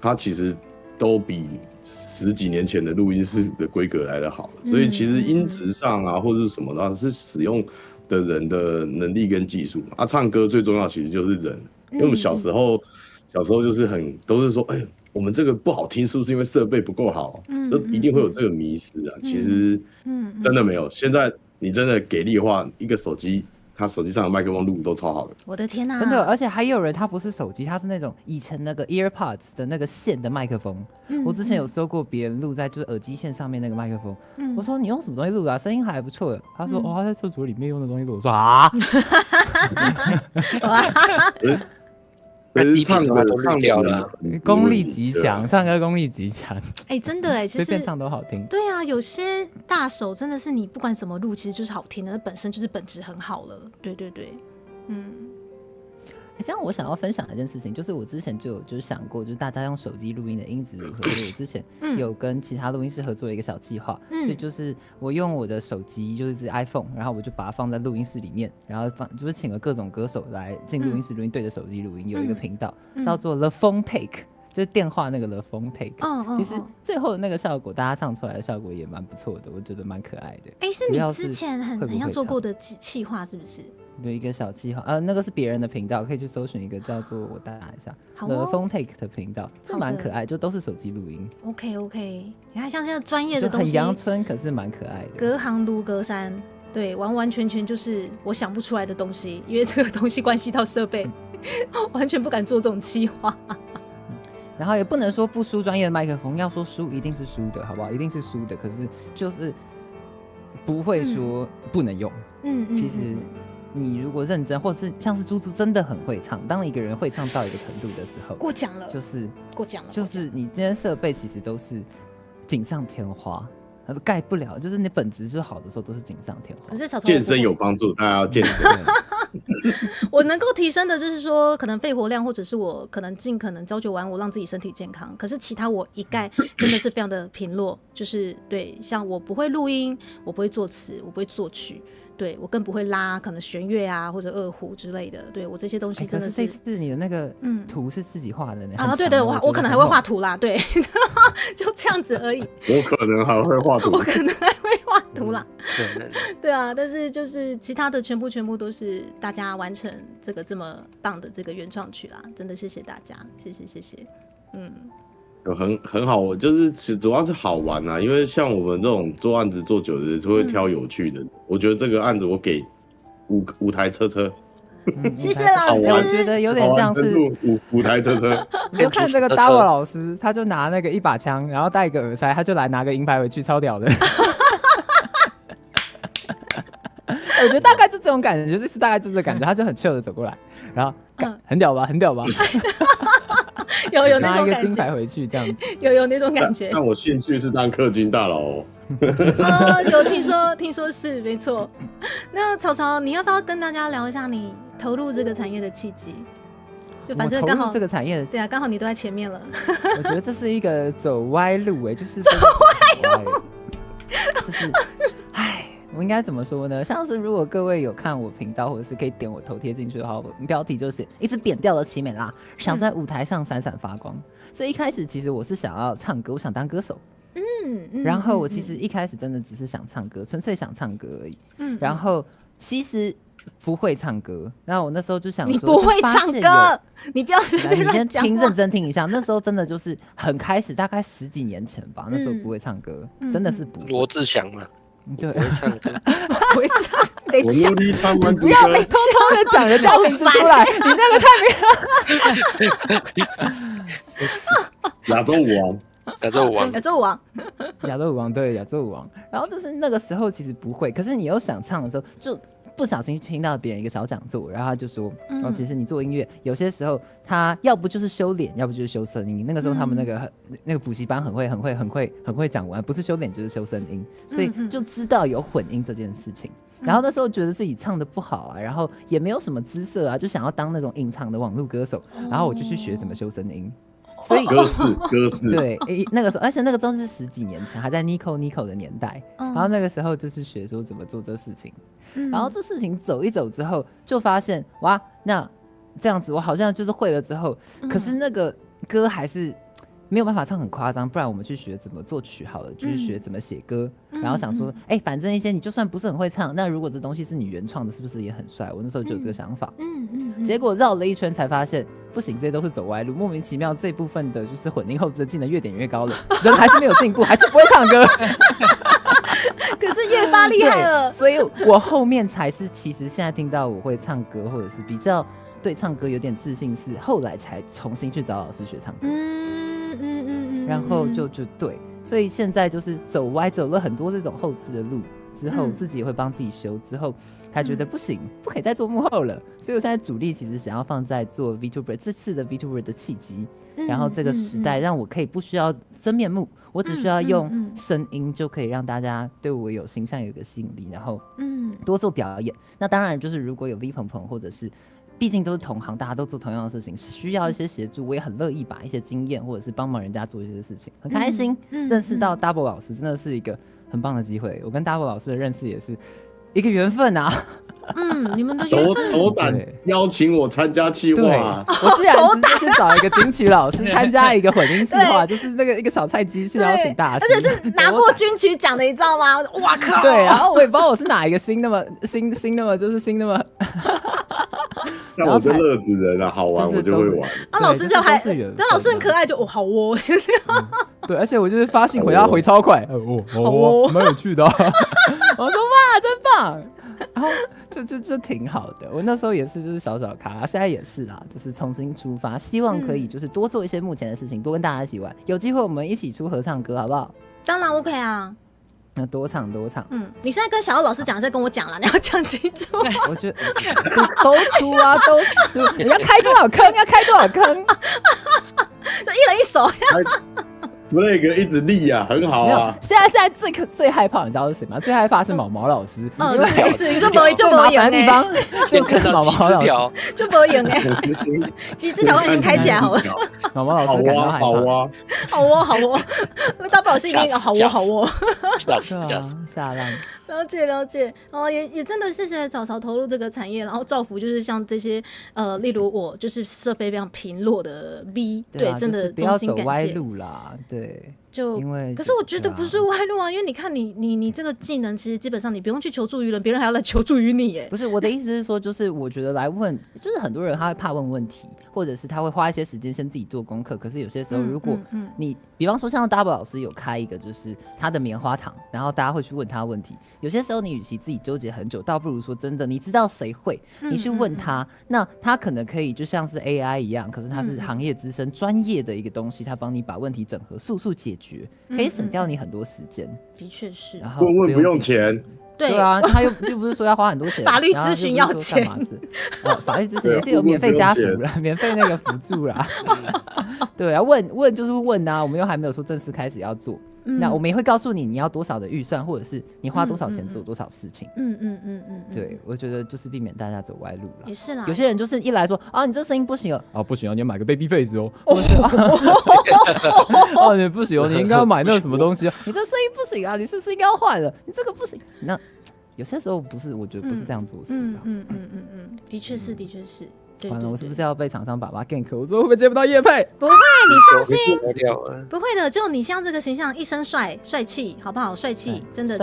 它其实都比10几年前的录音室的规格来得好了。所以其实音质上啊，或者是什么的，是使用的人的能力跟技术嘛。唱歌最重要其实就是人，因为我们小时候就是都是说，我们这个不好听，是不是因为设备不够好？都一定会有这个迷思啊。其实真的没有，现在你真的给力的话，一个手机。他手机上的麦克风录都超好的，我的天哪！真的，而且还有人他不是手机，他是那种以前那个 EarPods 的那个线的麦克风。我之前有收过别人录在就是耳机线上面那个麦克风，我说你用什么东西录的啊？声音还不错。他说他在厕所里面用的东西录。我说啊，唱歌都唱掉了，功力极强，唱歌功力极强。真的其实随便唱都好听。对啊，有些大手真的是你不管怎么录，其实就是好听的，那本身就是本质很好了。对，这样我想要分享一件事情，就是我之前就是想过，就是大家用手机录音的音质如何。所以我之前有跟其他录音师合作了一个小计划，所以就是我用我的手机，就是 iPhone， 然后我就把它放在录音室里面，然后就是请了各种歌手来进录音室录音，对着手机录音。有一个频道叫做 The Phone Take，就是电话那个的phone take，其实嗯最后的那个效果，大家唱出来的效果也蛮不错的，我觉得蛮可爱的。哎，是你之前很像做过的企划是不是？对，一个小计划，那个是别人的频道，可以去搜寻一个叫做我打一下phone take 的频道，这蛮可爱，就都是手机录音。OK， 你看像这样专业的东西，很阳春，可是蛮可爱的。隔行如隔山，对，完完全全就是我想不出来的东西，因为这个东西关系到设备，完全不敢做这种企划。然后也不能说不输专业的麦克风，要说输一定是输的，好不好？一定是输的，可是就是不会说不能用。其实你如果认真，或者是像是猪猪真的很会唱，当一个人会唱到一个程度的时候，过奖了，就是过奖了，就是你这些设备其实都是锦上添花，它都盖不了，就是你本质就好的时候都是锦上添花。可是健身有帮助，大家要健身。我能够提升的就是说，可能肺活量，或者是我可能尽可能朝九晚五，让自己身体健康。可是其他我一概真的是非常的贫弱，就是对，像我不会录音，我不会作词，我不会作曲。对我更不会拉可能弦乐啊或者二胡之类的，对我这些东西真的是。这次你的那个图是自己画的呢？啊，对，我可能还会画图啦，对，就这样子而已。我可能还会画图，我可能还会画图啦。对啊，但是就是其他的全部都是大家完成这个这么棒的这个原创曲啦，真的谢谢大家，谢谢。很好，就是主要是好玩啊，因为像我们这种做案子做久的人，就会挑有趣的。我觉得这个案子我给五台车，谢谢老师。我觉得有点像是五台车。你就看这个 Double 老师，他就拿那个一把枪，然后戴一个耳塞，他就来拿个银牌回去，超屌的。我觉得大概就这种感觉，这次大概就是这感觉，他就很 chill 的走过来，然后很屌吧，很屌吧。有那种感觉，拿一个金牌回去这样子，有那种感觉。但我兴趣是当氪金大佬哦。有听说是没错。那曹操，你要不要跟大家聊一下你投入这个产业的契机？就反正刚好这个产业的，对啊，刚好你都在前面了。我觉得这是一个走歪路就是走歪路，就是我应该怎么说呢？像是如果各位有看我频道，或者是可以点我头贴进去的话，我标题就是一直扁掉的奇美拉，想在舞台上闪闪发光。所以一开始其实我是想要唱歌，我想当歌手。然后我其实一开始真的只是想唱歌，纯粹想唱歌而已。然后其实不会唱歌，然后我那时候就想说，你不会唱歌，你不要随便乱讲话。你先认真听一下，那时候真的就是很开始，大概10几年前吧，那时候不会唱歌，真的是不会。罗志祥嘛。对，不会唱歌，不会唱，被讲，不要被偷偷的讲人家名字出来，你那个太明了。亚洲舞王，对，亚洲舞王。然后就是那个时候其实不会，可是你又想唱的时候，就不小心听到别人一个小讲座，然后他就说，其实你做音乐有些时候他要不就是修脸，要不就是修声音。那个时候他们那个补习班很会讲完，不是修脸就是修声音，所以就知道有混音这件事情。然后那时候觉得自己唱的不好啊，然后也没有什么姿色啊，就想要当那种隐藏的网络歌手，然后我就去学怎么修声音。所以歌式对，那个时候，而且那个真是10几年前，还在 Nico 的年代，然后那个时候就是学说怎么做这事情，然后这事情走一走之后，就发现哇，那这样子我好像就是会了之后，可是那个歌还是没有办法唱很夸张，不然我们去学怎么作曲好了，就是学怎么写歌，然后想说，反正一些你就算不是很会唱，那如果这东西是你原创的，是不是也很帅？我那时候就有这个想法，结果绕了一圈才发现不行，这些都是走歪路，莫名其妙这部分的就是混音后置的技能越点越高了，人还是没有进步，还是不会唱歌，可是越发厉害了，所以我后面才是其实现在听到我会唱歌，或者是比较对唱歌有点自信，是后来才重新去找老师学唱歌。然后就对，所以现在就是走歪，走了很多这种后置的路之后，自己也会帮自己修，之后他觉得不行，不可以再做幕后了，所以我现在主力其实想要放在做 VTuber， 这次的 VTuber 的契机，然后这个时代让我可以不需要真面目，我只需要用声音就可以让大家对我有形象有一个吸引力，然后多做表演。那当然就是如果有 V 鹏鹏或者是毕竟都是同行，大家都做同样的事情，需要一些协助，我也很乐意把一些经验或者是帮忙人家做一些事情，很开心。认识到 Double 老师真的是一个很棒的机会，我跟 Double 老师的认识也是一个缘分啊。你们的缘分斗胆邀请我参加企划啊，我居然直接去找一个金曲老师参加一个混音计划，就是那个一个小菜鸡去邀请大师，而且是拿过金曲奖的，你知道吗？哇靠！对，然后我也不知道我是哪一个新那么，像我这乐子人啊，好玩我就会玩。老师就还，但老师很可爱，就好哦。对，而且我就是发信回他回超快，好哦，蛮有趣的。我说哇，真棒。然后就挺好的。我那时候也是就是小小咖，现在也是啦，就是重新出发，希望可以就是多做一些目前的事情，多跟大家一起玩。有机会我们一起出合唱歌，好不好？当然 OK 啊。那多唱。你现在跟小奥老师讲，再跟我讲了，你要讲清楚。我觉得都出啊，都出。你要开多少坑？就一人一首。flag 一直立啊，很好啊。现在最害怕，你知道是谁吗？最害怕是毛毛老师。是就不会赢地方，就是毛毛老师就不会赢哎。几只条已经开起来好了。毛毛老师感到害怕。好哦。那大宝老师一定好哦。下烂。了解哦，也真的谢谢草草投入这个产业，然后造福就是像这些例如我就是社会非常贫弱的 V， 对，真的不要衷心感谢。走歪路啦，对。因为可是我觉得不是歪路啊，因为你看你这个技能，其实基本上你不用去求助于人，别人还要来求助于你耶。不是，我的意思是说，就是我觉得来问，就是很多人他会怕问问题，或者是他会花一些时间先自己做功课。可是有些时候，如果你比方说像 Double 老师有开一个就是他的棉花糖，然后大家会去问他问题。有些时候你与其自己纠结很久，倒不如说真的，你知道谁会，你去问他，那他可能可以就像是 AI 一样，可是他是行业资深专业的一个东西，他帮你把问题整合，速速解决，可以省掉你很多时间。的确是。然后问不用钱。对啊，他又不是说要花很多钱，法律咨询要钱，法律咨询也是有免费加辅啦，免费那个辅助啦。对啊，问就是问啊，我们又还没有说正式开始要做。那我们也会告诉你要多少的预算，或者是你花多少钱做多少事情。对，我觉得就是避免大家走歪路了。也是啦，有些人就是一来说啊，你这声音不行哦，不行哦，你要买个 baby face 哦。哦，你不行哦，你应该要买那个什么东西哦，你这声音不行啊，你是不是应该要换了？你这个不行。那有些时候不是，我觉得不是这样做事。的确是。完了，我是不是要被厂商爸爸 gank？ 我说会不会接不到业配？不会，你放心，不会的。就你像这个形象，一身帅气，好不好？帅气，真的。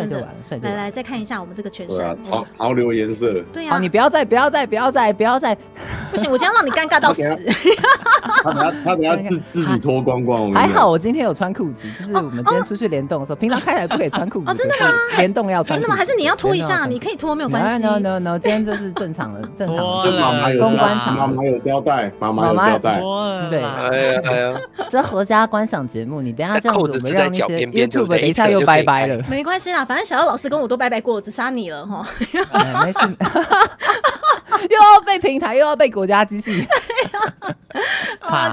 来，再看一下我们这个全身，潮流颜色。对呀。你不要再，不行，我今天让你尴尬到死。他等下自己脱光光。还好我今天有穿裤子，就是我们今天出去联动的时候，平常开台不可以穿裤子。真的吗？联动要穿。真的吗？还是你要脱一下？你可以脱，没有关系。No， 今天这是正常的公关场。妈妈有交代，对，哎呀，这合家观赏节目，你等一下这样子，我们让那些 YouTube 一下又拜拜了。没关系啦，反正小奥老师跟我都拜拜过，只杀你了哈。没事，又要被平台，又要被国家机器。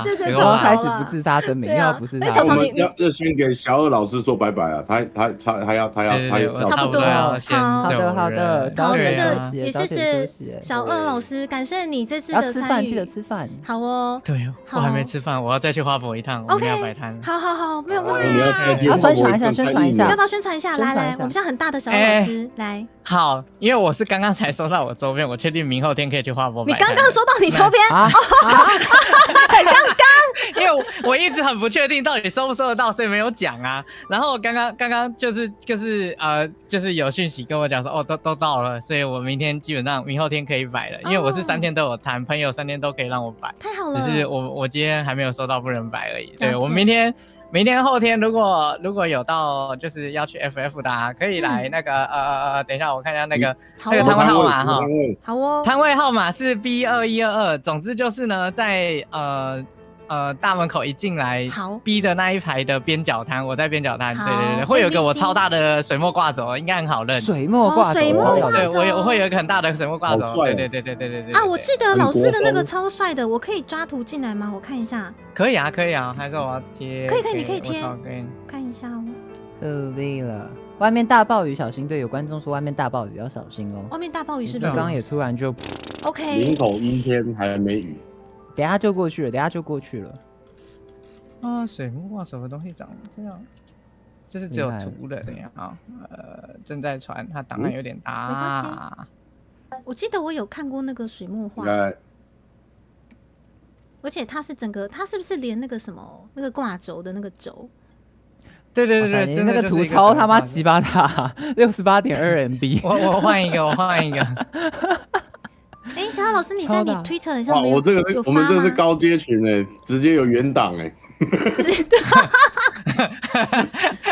谢谢。又要开始不自杀声明，又要不是他。我们要先给小二老师说拜拜啊，他要差不多。好的，真的也谢谢小二老师，感谢你这次的参与。记得吃饭。好哦。对，我还没吃饭，我要再去花博一趟，我们要摆摊。好，没有问题。要宣传一下，要不要宣传一下？来，我们现在很大的小老师来。好，因为我是刚刚才收到我周边，我确定明后天可以去花博摆摊。你刚刚收到你周边？刚刚，因为我一直很不确定到底收不收得到，所以没有讲啊。然后刚刚就是有讯息跟我讲说，都到了，所以我基本上明后天可以摆了，因为我是3天都有谈，朋友3天都可以让我摆。太好了。只是我今天还没有收到不能摆而已。对，我明天后天如果有到就是要去 FF 的，可以来那个等一下我看一下那个摊位号码哈。好哦。摊位号码是 B2122。总之就是呢，在大门口一进来 B 的那一排的边角摊，我在边角摊。对，会有个我超大的水墨挂轴，应该很好认。水墨挂轴，对，我会有一个很大的水墨挂轴。对。啊，我记得老师的那个超帅的，我可以抓图进来吗？我看一下。可以啊，还是我要贴？可以，你可以贴。看一下哦。可以了。外面大暴雨，小心！对，有观众说外面大暴雨要小心哦。外面大暴雨是不是？刚刚也突然就 OK。林口阴天还没雨。等下就过去了。啊，水墨画什么东西长这样？这是只有图的，等一下啊，正在传，它档案有点大。我记得我有看过那个水墨画，而且它是整个，它是不是连那个什么那个挂轴的那个轴？对对对对，你真的那个图超他妈奇葩大，68.2 MB。我换一个，我换一个。哎，小老师，你在你 Twitter 上面我们这是高阶群哎，直接有原档哎。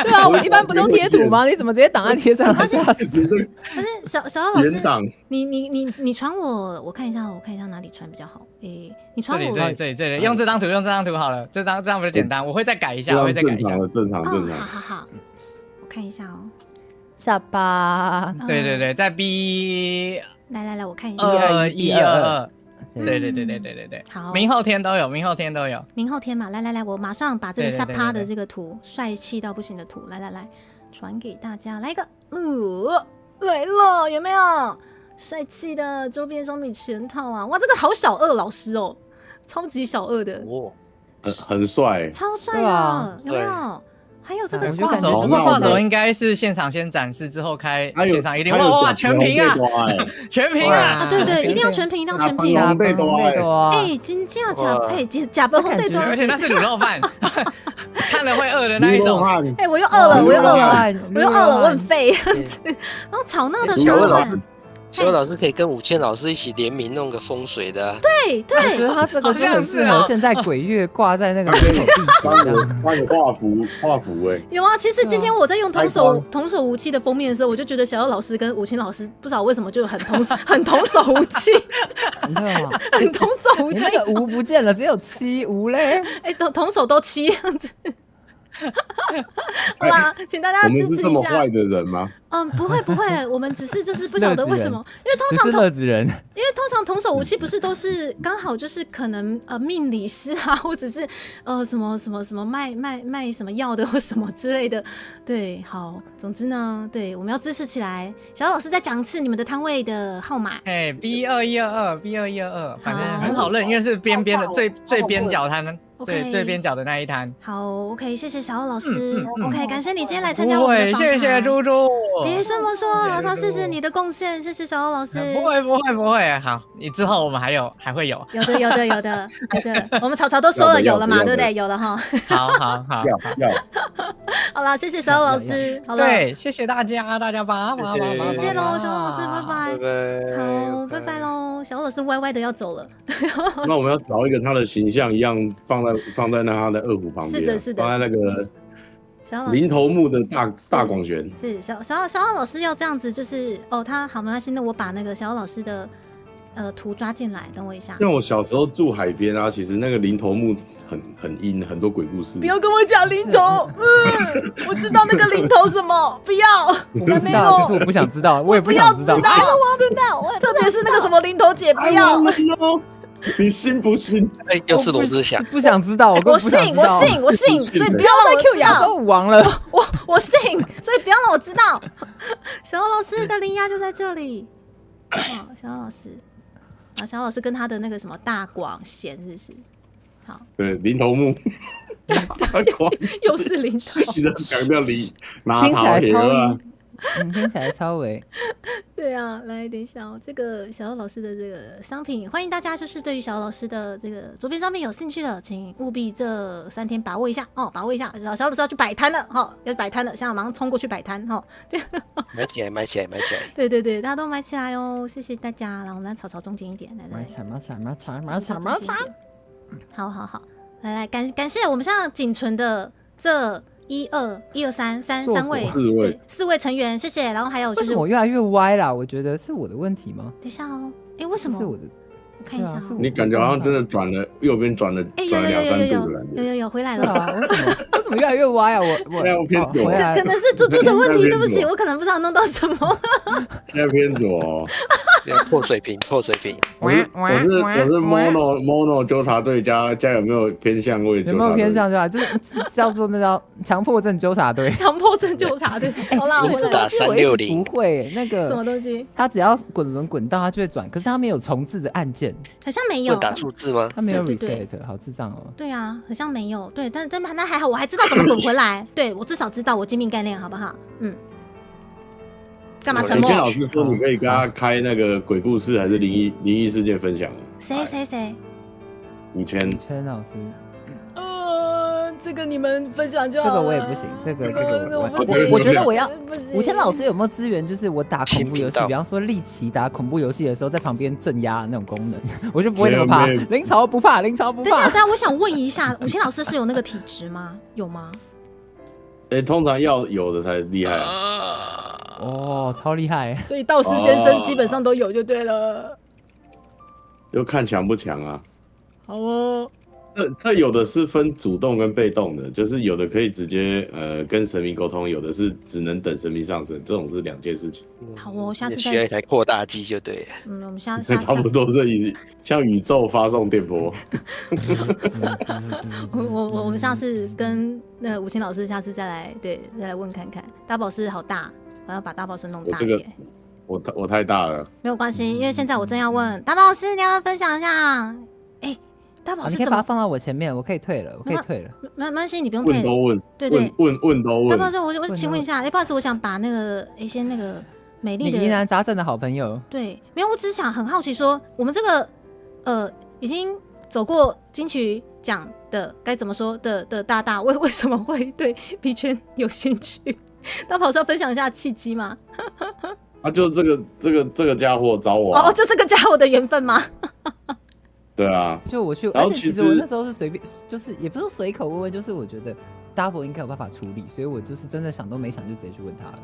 对啊，我一般不都贴图吗？你怎么直接档案贴上来？吓死！可是小老师，原档，你传我看一下，哪里传比较好？诶，你传我这里，用这张图好了，这张比较简单，我会再改一下，正常。好，我看一下哦。下巴，对，在 B。来，我看一下。122，对。好，明后天都有。明后天嘛，来，我马上把这个沙趴的这个图，帅气到不行的图，来，传给大家，来一个，来了，有没有？帅气的周边商品全套啊！哇，这个好小二老师哦，超级小二的，很帅，超帅的，有没有？还有这个画轴应该是现场先展示，之后开现场一定哇全屏啊，全屏啊！对，一定要全屏，假金价假本红贝多，而且那是卤肉饭，看了会饿的那一种。哎，我又饿了，我很废。然后吵闹的小老师可以跟5000老师一起联名弄个风水的。对，我觉得他这个就很适合现在鬼月挂在那个街口地上，帮你画符哎。有啊，其实今天我在用童叟无欺的封面的时候，我就觉得小姚老师跟5000老师不知道为什么就很童叟无欺，很童叟无欺。那个无不见了，只有欺无嘞。哎，童叟都欺这样子。好啦，请大家支持一下。我们是这么坏的人吗？不会，我们只是就是不晓得为什么，因为通常乐子人，因为通常童叟无欺不是都是刚好就是可能命理师啊，或者是什么卖什么药的或什么之类的。对，好，总之呢，对，我们要支持起来。小老师再讲一次你们的摊位的号码。哎 ，B2122，反正很好认，因为是边边的最边角摊。对，最边角的那一摊。好 ，OK， 谢谢小欧老师。OK， 感谢你今天来参加我们的访谈。谢谢猪猪。别这么说，老超，谢谢你的贡献，谢谢小欧老师。不会，好，你之后我们还会有。有的。我们草草都说了有了嘛，对不对？有了哈。好。要。好了，谢谢小欧老师。好了，对，谢谢大家吧。谢谢喽，小欧老师，拜拜。好，拜拜喽。小欧老师歪歪的要走了。那我们要找一个他的形象一样放在他的二胡旁边，是的，放在那个林头木的大广玄。是小奥老师要这样子，就是他好没关系，那我把那个小奥老师的图抓进来，等我一下。像我小时候住海边啊，其实那个林头木很阴，很多鬼故事。不要跟我讲林头，我知道那个林头什么，不要。我不知道，可是我不想知道，我也不想知道。I don't want to know，特别是那个什么林头姐，不要。你信不信？哎，又是罗志祥，不想知道，我信，所以不要再 Q 亚洲舞王了。我信，所以不要让我知道。小欧老师的灵压就在这里。小欧老师，小欧老师跟他的那个什么大广贤，是不是？好，对，林头木，又是林头，你在强调林，听起来超听起来超维。对啊，来等一下哦，这个小欧老师的这个商品，欢迎大家就是对于小欧老师的这个周边商品有兴趣的，请务必这3天把握一下哦，把握一下。小欧老师要去摆摊了哈，要摆摊了，现在马上冲过去摆摊哈。对，买起来。对，大家都买起来哦，谢谢大家。然后我们来草中间一点，来，买起来。好，来感谢我们现在仅存的这1、2、1、2、3四位成员，谢谢。然后还有就是，为什么我越来越歪啦？我觉得是我的问题吗？等一下哦，为什么？是我的，我看一下。你感觉好像真的转了右边转了2、3度了。有回来了。我怎么越来越歪啊？我偏左，可能是猪猪的问题，对不起，我可能不知道弄到什么。现在偏左。破水平。我是 mono 纠察队加有没有偏向位？有没有偏向就好，这叫做那叫强迫症纠察队。强迫症纠察队。好啦，我打360。不会那个什么东西？他只要滚轮滚到，他就会转。可是他没有重置的按键，好像没有。会打数字吗？他没有 reset， 好智障哦。对啊，好像没有。对，但那还好，我还知道怎么滚回来。对，我至少知道我精明概念，好不好？干嘛沉默以前？老师说你可以跟他开那个鬼故事还是灵异事件分享。谁5000，圈老师，这个你们分享就这好了。个我也不行，这个我不我行我觉得我要不行5000老师有没有资源？就是我打恐怖游戏，新频道比方说立奇打恐怖游戏的时候，在旁边镇压那种功能，我就不会那么怕。没有林潮不怕，林潮不等一下，怕。我想问一下，5000老师是有那个体质吗？有吗？通常要有的才厉害。哦，超厉害！所以道士先生基本上都有就对了。就看强不强啊。好哦，这有的是分主动跟被动的，就是有的可以直接跟神明沟通，有的是只能等神明上身，这种是2件事情。好哦，下次需要一台扩大机就对了。我们下差不多这意思，向宇宙发送电波。我们下次跟那5000老师下次再来问看看。大宝师好大，我要把大宝师弄大一点。我太大了，没有关系，因为现在我正要问大宝老师，你要不要分享一下？哎，大宝你师怎么？可以把它放到我前面，我可以退了，我可以退了。没关系，你不用退问。都问，对对，问都问。大宝师，我请问一下，不好意思，我想把那个先那个美丽的你疑难杂症的好朋友，对，没有，我只是想很好奇说，我们这个已经走过金曲奖的该怎么说的大大，为什么会对 B 圈有兴趣？大宝是要分享一下契机吗？就这个家伙找我哦，就这个家伙的缘分吗？对啊，就我去，然后而且其实我那时候是随便，就是也不是随口问问，就是我觉得 Double 应该有办法处理，所以我就是真的想都没想就直接去问他了。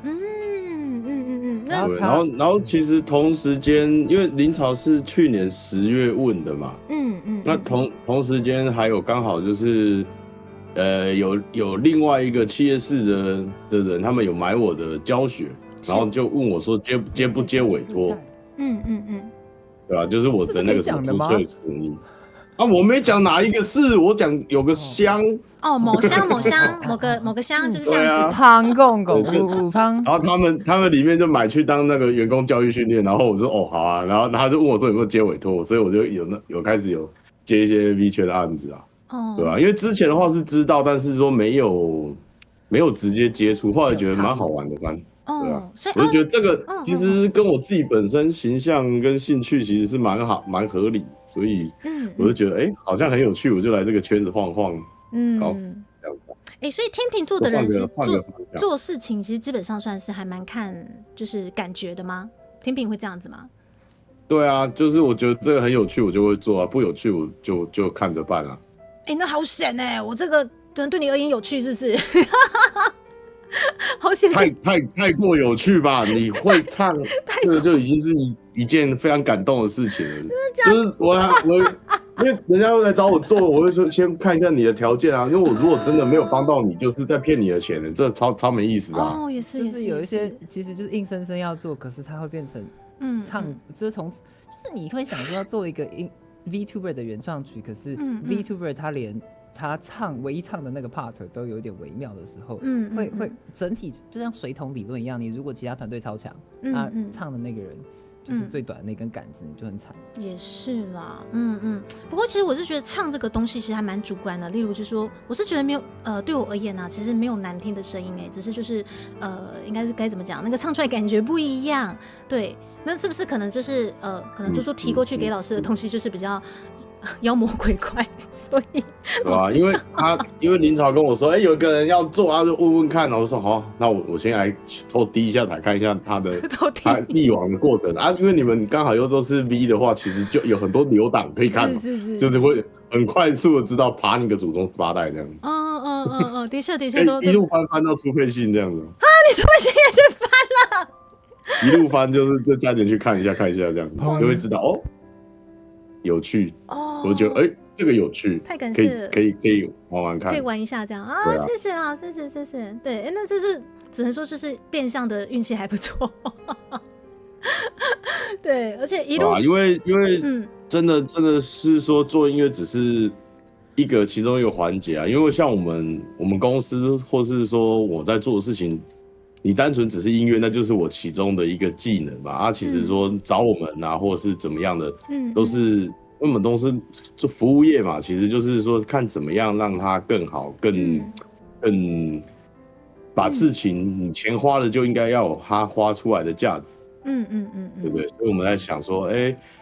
那对，然后其实同时间，因为林朝是去年10月问的嘛，那同时间还有刚好就是有另外一个企业室的人，他们有买我的教学，然后就问我说接不接委托，对吧？就是我的那个什么不退生意啊，我没讲哪一个是，我讲有个乡哦，某乡某个乡就是这样子。胖公公五胖，然后他们里面就买去当那个员工教育训练，然后我说哦好啊，然后他就问我说有没有接委托，所以我就有开始有接一些 V 圈的案子啊，对吧？因为之前的话是知道，但是说没有直接接触，后来觉得蛮好玩的，对啊，我就觉得这个其实跟我自己本身形象跟兴趣其实是蛮合理，所以我就觉得好像很有趣，我就来这个圈子晃晃，搞这样子。所以天秤座的人其实做事情其实基本上算是还蛮看就是感觉的吗？天秤会这样子吗？对啊，就是我觉得这个很有趣，我就会做啊；不有趣，我就看着办啊。那好险我这个可能对你而言有趣，是不是？好险！太过有趣吧？你会唱，这个就已经是一件非常感动的事情了。真的假的？就是我，因为人家来找我做，我会说先看一下你的条件啊。因为我如果真的没有帮到你，就是在骗你的钱的，这超没意思的啊。也是，就是有一些其实就是硬生生要做，可是它会变成唱，就是你会想说要做一个VTuber 的原创曲，可是 VTuber 他连他唯一唱的那个 part 都有点微妙的时候，会整体就像水桶理论一样，你如果其他团队超强，唱的那个人就是最短的那根杆子，你就很惨。也是啦，不过其实我是觉得唱这个东西其实还蛮主观的，例如就是说，我是觉得没有对我而言其实没有难听的声音只是就是应该是该怎么讲，那个唱出来感觉不一样，对。那是不是可能就是可能就说提过去给老师的东西就是比较妖魔鬼怪，所以对啊，因为林朝跟我说，有一个人要做，他就问问看，然后我说好，那我先来偷滴一下台，看一下他历往的过程啊。因为你们刚好又都是 V 的话，其实就有很多留档可以看，就是会很快速的知道爬你个祖宗18代这样。的确都一路翻到初配信这样子啊，你初配信也去翻了。一路翻就加点去看一下这样，就会知道有趣我觉得这个有趣，太感谢了，可以玩玩看，可以玩一下这样啊。谢谢啊，谢谢。对，那这是只能说就是变相的运气还不错。对，而且一路因为真的是说做音乐只是其中一个环节啊，因为像我们公司或是说我在做的事情。你单纯只是音乐，那就是我其中的一个技能嘛。其实说找我们或者是怎么样的，都是我们都是做服务业嘛。其实就是说看怎么样让它更好、更把事情你钱花了就应该要有它花出来的价值，对不对？所以我们在想说，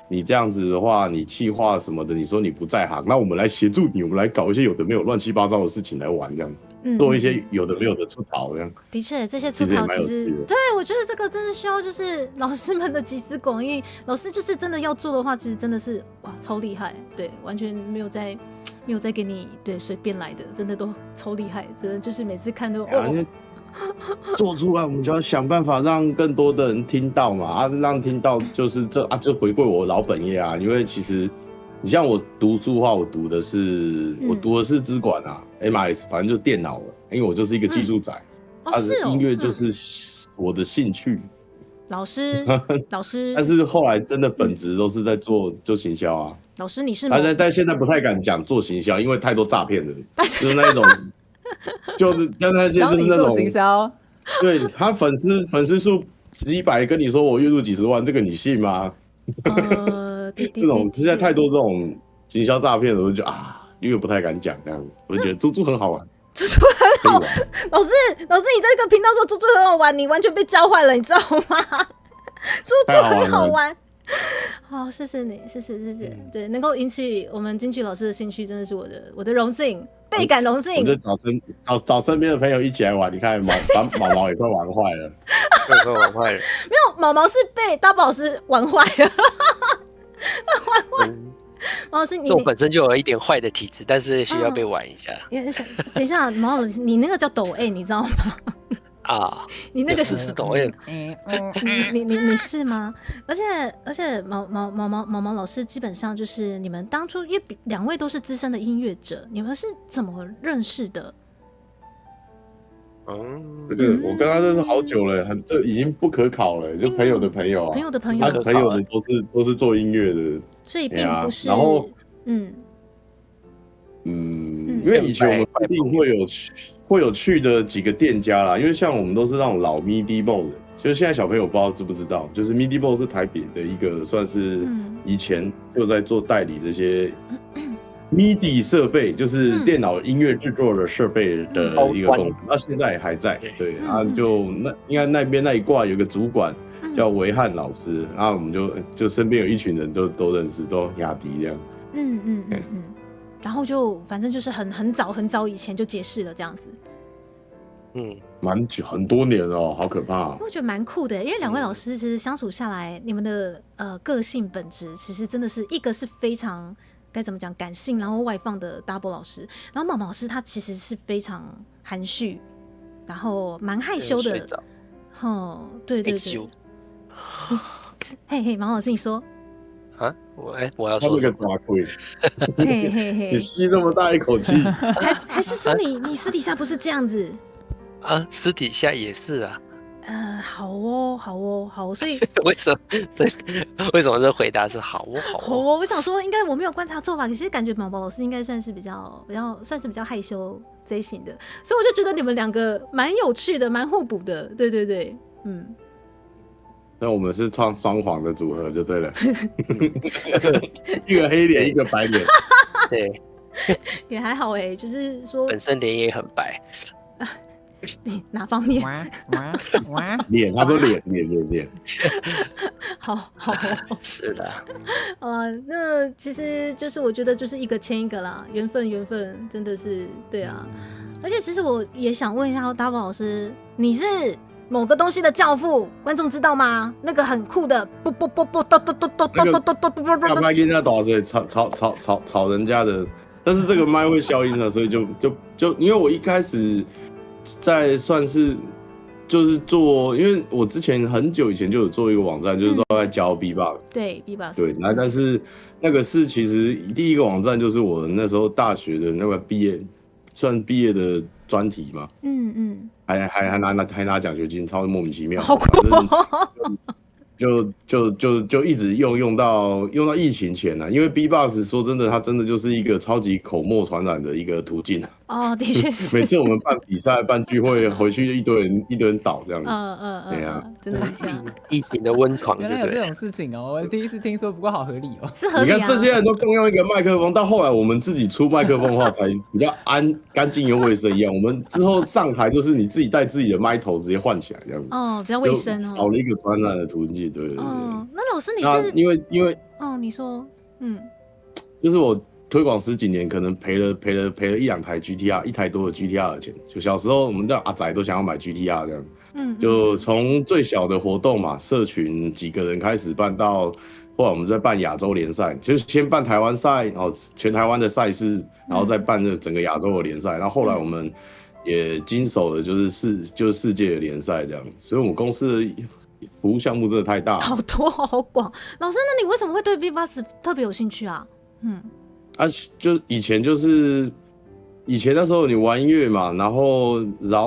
你这样子的话，你企划什么的，你说你不在行，那我们来协助你，我们来搞一些有的没有乱七八糟的事情来玩，这样。做一些有的没有的出逃，这样的确，这些出逃其实对我觉得这个真的需要就是老师们的集思广益。老师就是真的要做的话，其实真的是哇超厉害，对，完全没有在给你对随便来的，真的都超厉害，真的就是每次看都做出来，我们就要想办法让更多的人听到嘛，让听到就是就回归我老本业啊，因为其实。你像我读书的话，我读的是资管啊 ，MIS， 反正就电脑了，因为我就是一个技术宅，音乐就是我的兴趣。老师，但是后来真的本质都是在做行销啊。老师，你是但现在不太敢讲做行销，因为太多诈骗的，就是那种，就是像那些就是那种行销，对他粉丝数几百，跟你说我月入几十万，这个你信吗？这种实在太多这种行销诈骗了，我就觉得因为不太敢讲这样，我就觉得猪猪很好玩，猪猪很好玩。老师，你在这个频道说猪猪很好玩，你完全被教坏了，你知道吗？猪猪很好玩。好，谢谢你，谢谢。对，能够引起我们金曲老师的兴趣，真的是我的荣幸，倍感荣幸。我就找身边的朋友一起来玩，你看把毛毛也快玩坏了，快玩坏了。没有，毛毛是被大宝老师玩坏了。毛老师，我本身就有一点坏的体质，但是需要被玩一下。等一下，毛老师，你那个叫抖 A， 你知道吗？你那个是抖 A， 你是吗？而且毛毛老师基本上就是你们当初，因为两位都是资深的音乐者，你们是怎么认识的？这个我跟他认识好久了，这已经不可考了，就朋友的朋友啊，朋友的朋友，他朋友的都是做音乐的，所以并不是。然后因为以前我们一定会有去的几个店家啦，因为像我们都是那种老 MIDI Mall 的，就是现在小朋友不知道知不知道，就是 MIDI Mall 是台北的一个算是以前就在做代理这些。MIDI 设备就是电脑音乐制作的设备的一个公司，那现在也还在。对，应该那边那一挂有个主管叫维汉老师，然后我们就身边有一群人都认识，都雅迪这样。然后就反正就是很早以前就结识了这样子。蛮久很多年哦，好可怕。我觉得蛮酷的，因为两位老师其实相处下来，你们的个性本质其实真的是一个是非常。该怎么讲？感性然后外放的 Double 老师，然后毛毛老师他其实是非常含蓄，然后蛮害羞的。对。嘿，毛老师你说我要说什么？嘿，你吸这么大一口气，还是说你私底下不是这样子？私底下也是啊。好哦，所以为什么这回答是好哦？我想说，应该我没有观察错吧？可是感觉毛毛老师应该算是比较害羞这一型的，所以我就觉得你们两个蛮有趣的，蛮互补的。对，那我们是创双黄的组合就对了，一个黑脸，一个白脸，对，也还好就是说本身脸也很白。哪方面？脸，他说脸。好，是的。那其实就是我觉得就是一个牵一个啦，缘分真的是对啊。而且其实我也想问一下大宝老师，你是某个东西的教父，观众知道吗？那个很酷的，麦跟人家多少岁？吵人家的，但是这个麦会消音了，所以就因为我一开始。在算是就是做，因为我之前很久以前就有做一个网站，就是都在教 B-box。对 B-box。对，但是那个是其实第一个网站就是我那时候大学的那个毕业的专题嘛。还拿奖学金，超莫名其妙。好酷就一直用到疫情前啊，因为 B-box 说真的，它真的就是一个超级口沫传染的一个途径啊。哦，的确是。每次我们办比赛、办聚会，回去一堆人倒这样子。对啊，真的是这样。疫情的温床，原来有这种事情哦，我第一次听说，不过好合理哦。是合理啊。你看这些人都共用一个麦克风，到后来我们自己出麦克风的话，才比较干净又卫生一样。我们之后上台就是你自己带自己的麦头直接换起来这样子。哦，比较卫生哦。少了一个传染的途径，对。那老师你是？因为你说，就是我推广10几年，可能赔了1-2台 GTR， 1台多的 GTR 的钱。就小时候我们的阿仔都想要买 GTR 这样。就从最小的活动嘛，社群几个人开始办到，后来我们再办亚洲联赛，就是先办台湾赛，然后全台湾的赛事，然后再办这整个亚洲的联赛，然后后来我们也经手了就是世界的联赛这样，所以我们公司的服务项目真的太大了，好多好广。老师，那你为什么会对 V-Bus 特别有兴趣啊？就以前那时候你玩音乐嘛，然后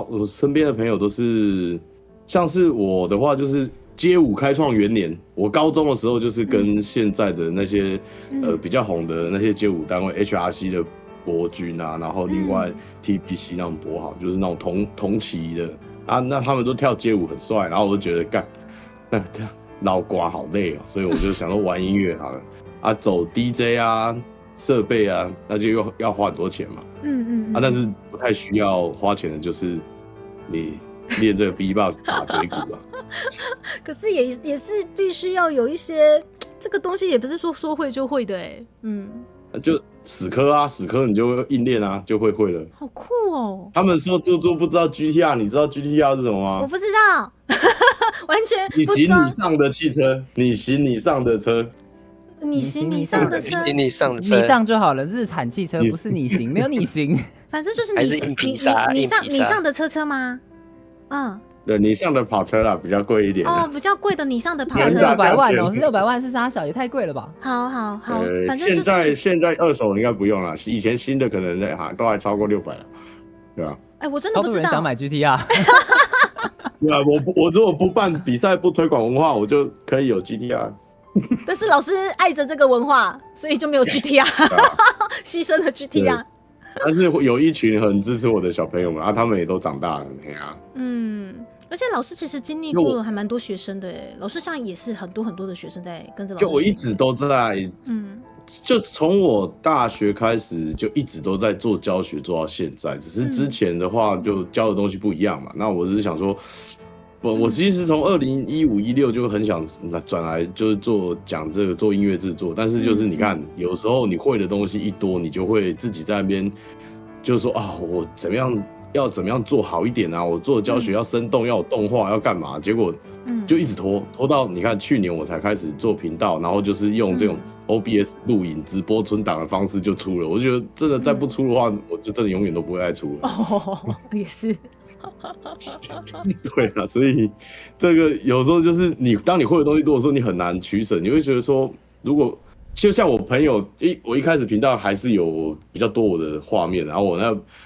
我身边的朋友都是，像是我的话就是街舞开创元年，我高中的时候就是跟现在的那些比较红的那些街舞单位 HRC 的博君啊，然后另外 TPC 那种博好，就是那种同期的啊，那他们都跳街舞很帅，然后我就觉得干那老瓜好累哦，所以我就想说玩音乐好了啊，走 DJ 啊。设备啊，那就又要花很多钱嘛。但是不太需要花钱的，就是你练这个 B-Box 打嘴鼓啊。可是也是必须要有一些这个东西，也不是说会就会的哎。就死磕你就会硬练啊，就会了。好酷哦！他们说猪不知道 GTR， 你知道 GTR 是什么吗？我不知道，完全不知道。你行你上的汽车，你行你上的车。你行你上的车，你上就好了。日产汽车不是你行，没有你行，反正就是还是硬皮沙，你上的车吗？对，你上的跑车啦，比较贵一点。比较贵的你上的跑车，600万哦，600万是啥小，也太贵了吧？好，反正就是现在二手应该不用了，以前新的可能都还超过600了，对吧？我真的不知道。超多人想买 GTR。对啊，我如果不办比赛，不推广文化，我就可以有 GTR。但是老师爱着这个文化，所以就没有 GTR， 牺牲了 GTR。但是有一群很支持我的小朋友们他们也都长大了，而且老师其实经历过了还蛮多学生的老师像也是很多的学生在跟着老师。就我一直都在，就从我大学开始就一直都在做教学，做到现在。只是之前的话就教的东西不一样嘛，那我只是想说。我其实从2015、16就很想转来，就是讲这个做音乐制作，但是就是你看，有时候你会的东西一多，你就会自己在那边，就是说我怎么样做好一点啊？我做教学要生动，要有动画，要干嘛？结果就一直拖到你看去年我才开始做频道，然后就是用这种 OBS 录影直播存档的方式就出了。我觉得真的再不出的话，我就真的永远都不会再出了。也是。对啊，所以这个有时候就是当你会的东西多的时候，你很难取舍。你会觉得说，如果就像我朋友，我一开始频道还是有比较多我的画面，然后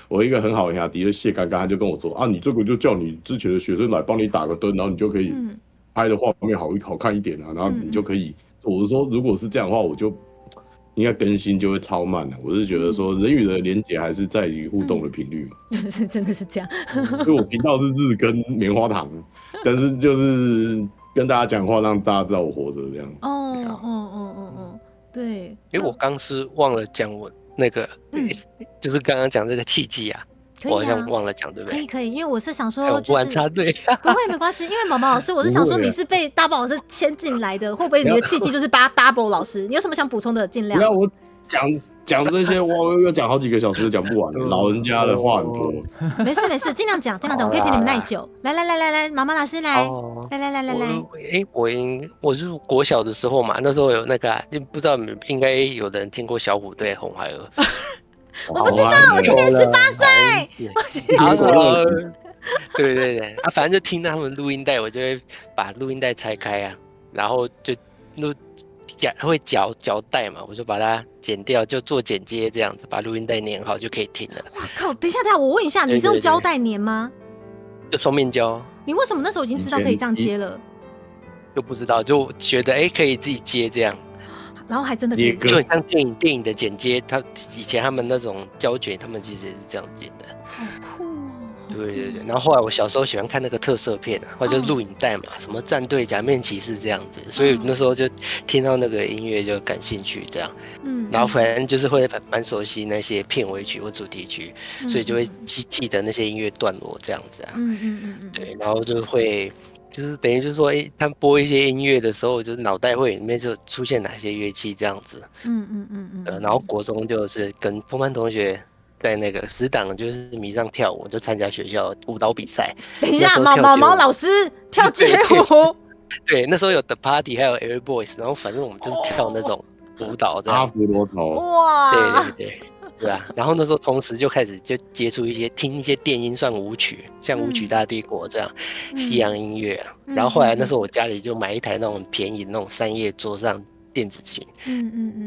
我一个很好的兄弟谢刚刚他就跟我说你这个就叫你之前的学生来帮你打个灯，然后你就可以拍的画面好看一点啊，然后你就可以。我是说，如果是这样的话，我就。应该更新就会超慢的，我是觉得说人与人的连结还是在于互动的频率嘛，真的是这样。所以我频道是日更棉花糖，但是就是跟大家讲话，让大家知道我活着这样。对。我刚是忘了讲我那个，就是刚刚讲这个契机啊。我好像忘了讲，对不对？可以，因为我是想说，不然插队，不会没关系，因为毛毛老师，我是想说你是被 Double 老师牵进来的，会不会你的契机就是扒 Double 老师？你有什么想补充的？尽量。不要我讲这些，我又讲好几个小时，讲不完。老人家的话很多。没事，尽量讲，我可以陪你们耐久。来，毛毛老师来，来。我是国小的时候嘛，那时候有那个，不知道应该有人听过小虎队红孩儿。我不知道，我今年18岁。对，反正就听他们录音带，我就会把录音带拆开啊，然后就会绞带嘛，我就把它剪掉，就做剪接这样子，把录音带粘好就可以听了。哇靠！等一下，我问一下，你是用胶带粘吗？就双面胶。你为什么那时候已经知道可以这样接了？就不知道，就觉得可以自己接这样。然后还真的可以接歌就很像电影的剪接，以前他们那种胶卷，他们其实也是这样剪的。好酷哦。对，然后后来我小时候喜欢看那个特色片啊，或者就是录影带嘛，什么战队、假面骑士这样子，所以那时候就听到那个音乐就感兴趣这样。然后反正就是会蛮熟悉那些片尾曲或主题曲，所以就会记得那些音乐段落这样子啊。对，然后就是等于就是说，他们播一些音乐的时候，就是脑袋会里面就出现哪些乐器这样子。然后国中就是跟同班同学在那个死党就是迷上跳舞，就参加学校舞蹈比赛。等一下，毛老师跳街舞。对，那时候有 The Party 还有 Air Boys， 然后反正我们就是跳那种舞蹈这样。阿芙罗头。哇。对啊，然后那时候同时就开始就接触听一些电音算舞曲，像舞曲大帝国这样西洋音乐啊。然后后来那时候我家里就买一台那种很便宜的那种3叶桌上电子琴。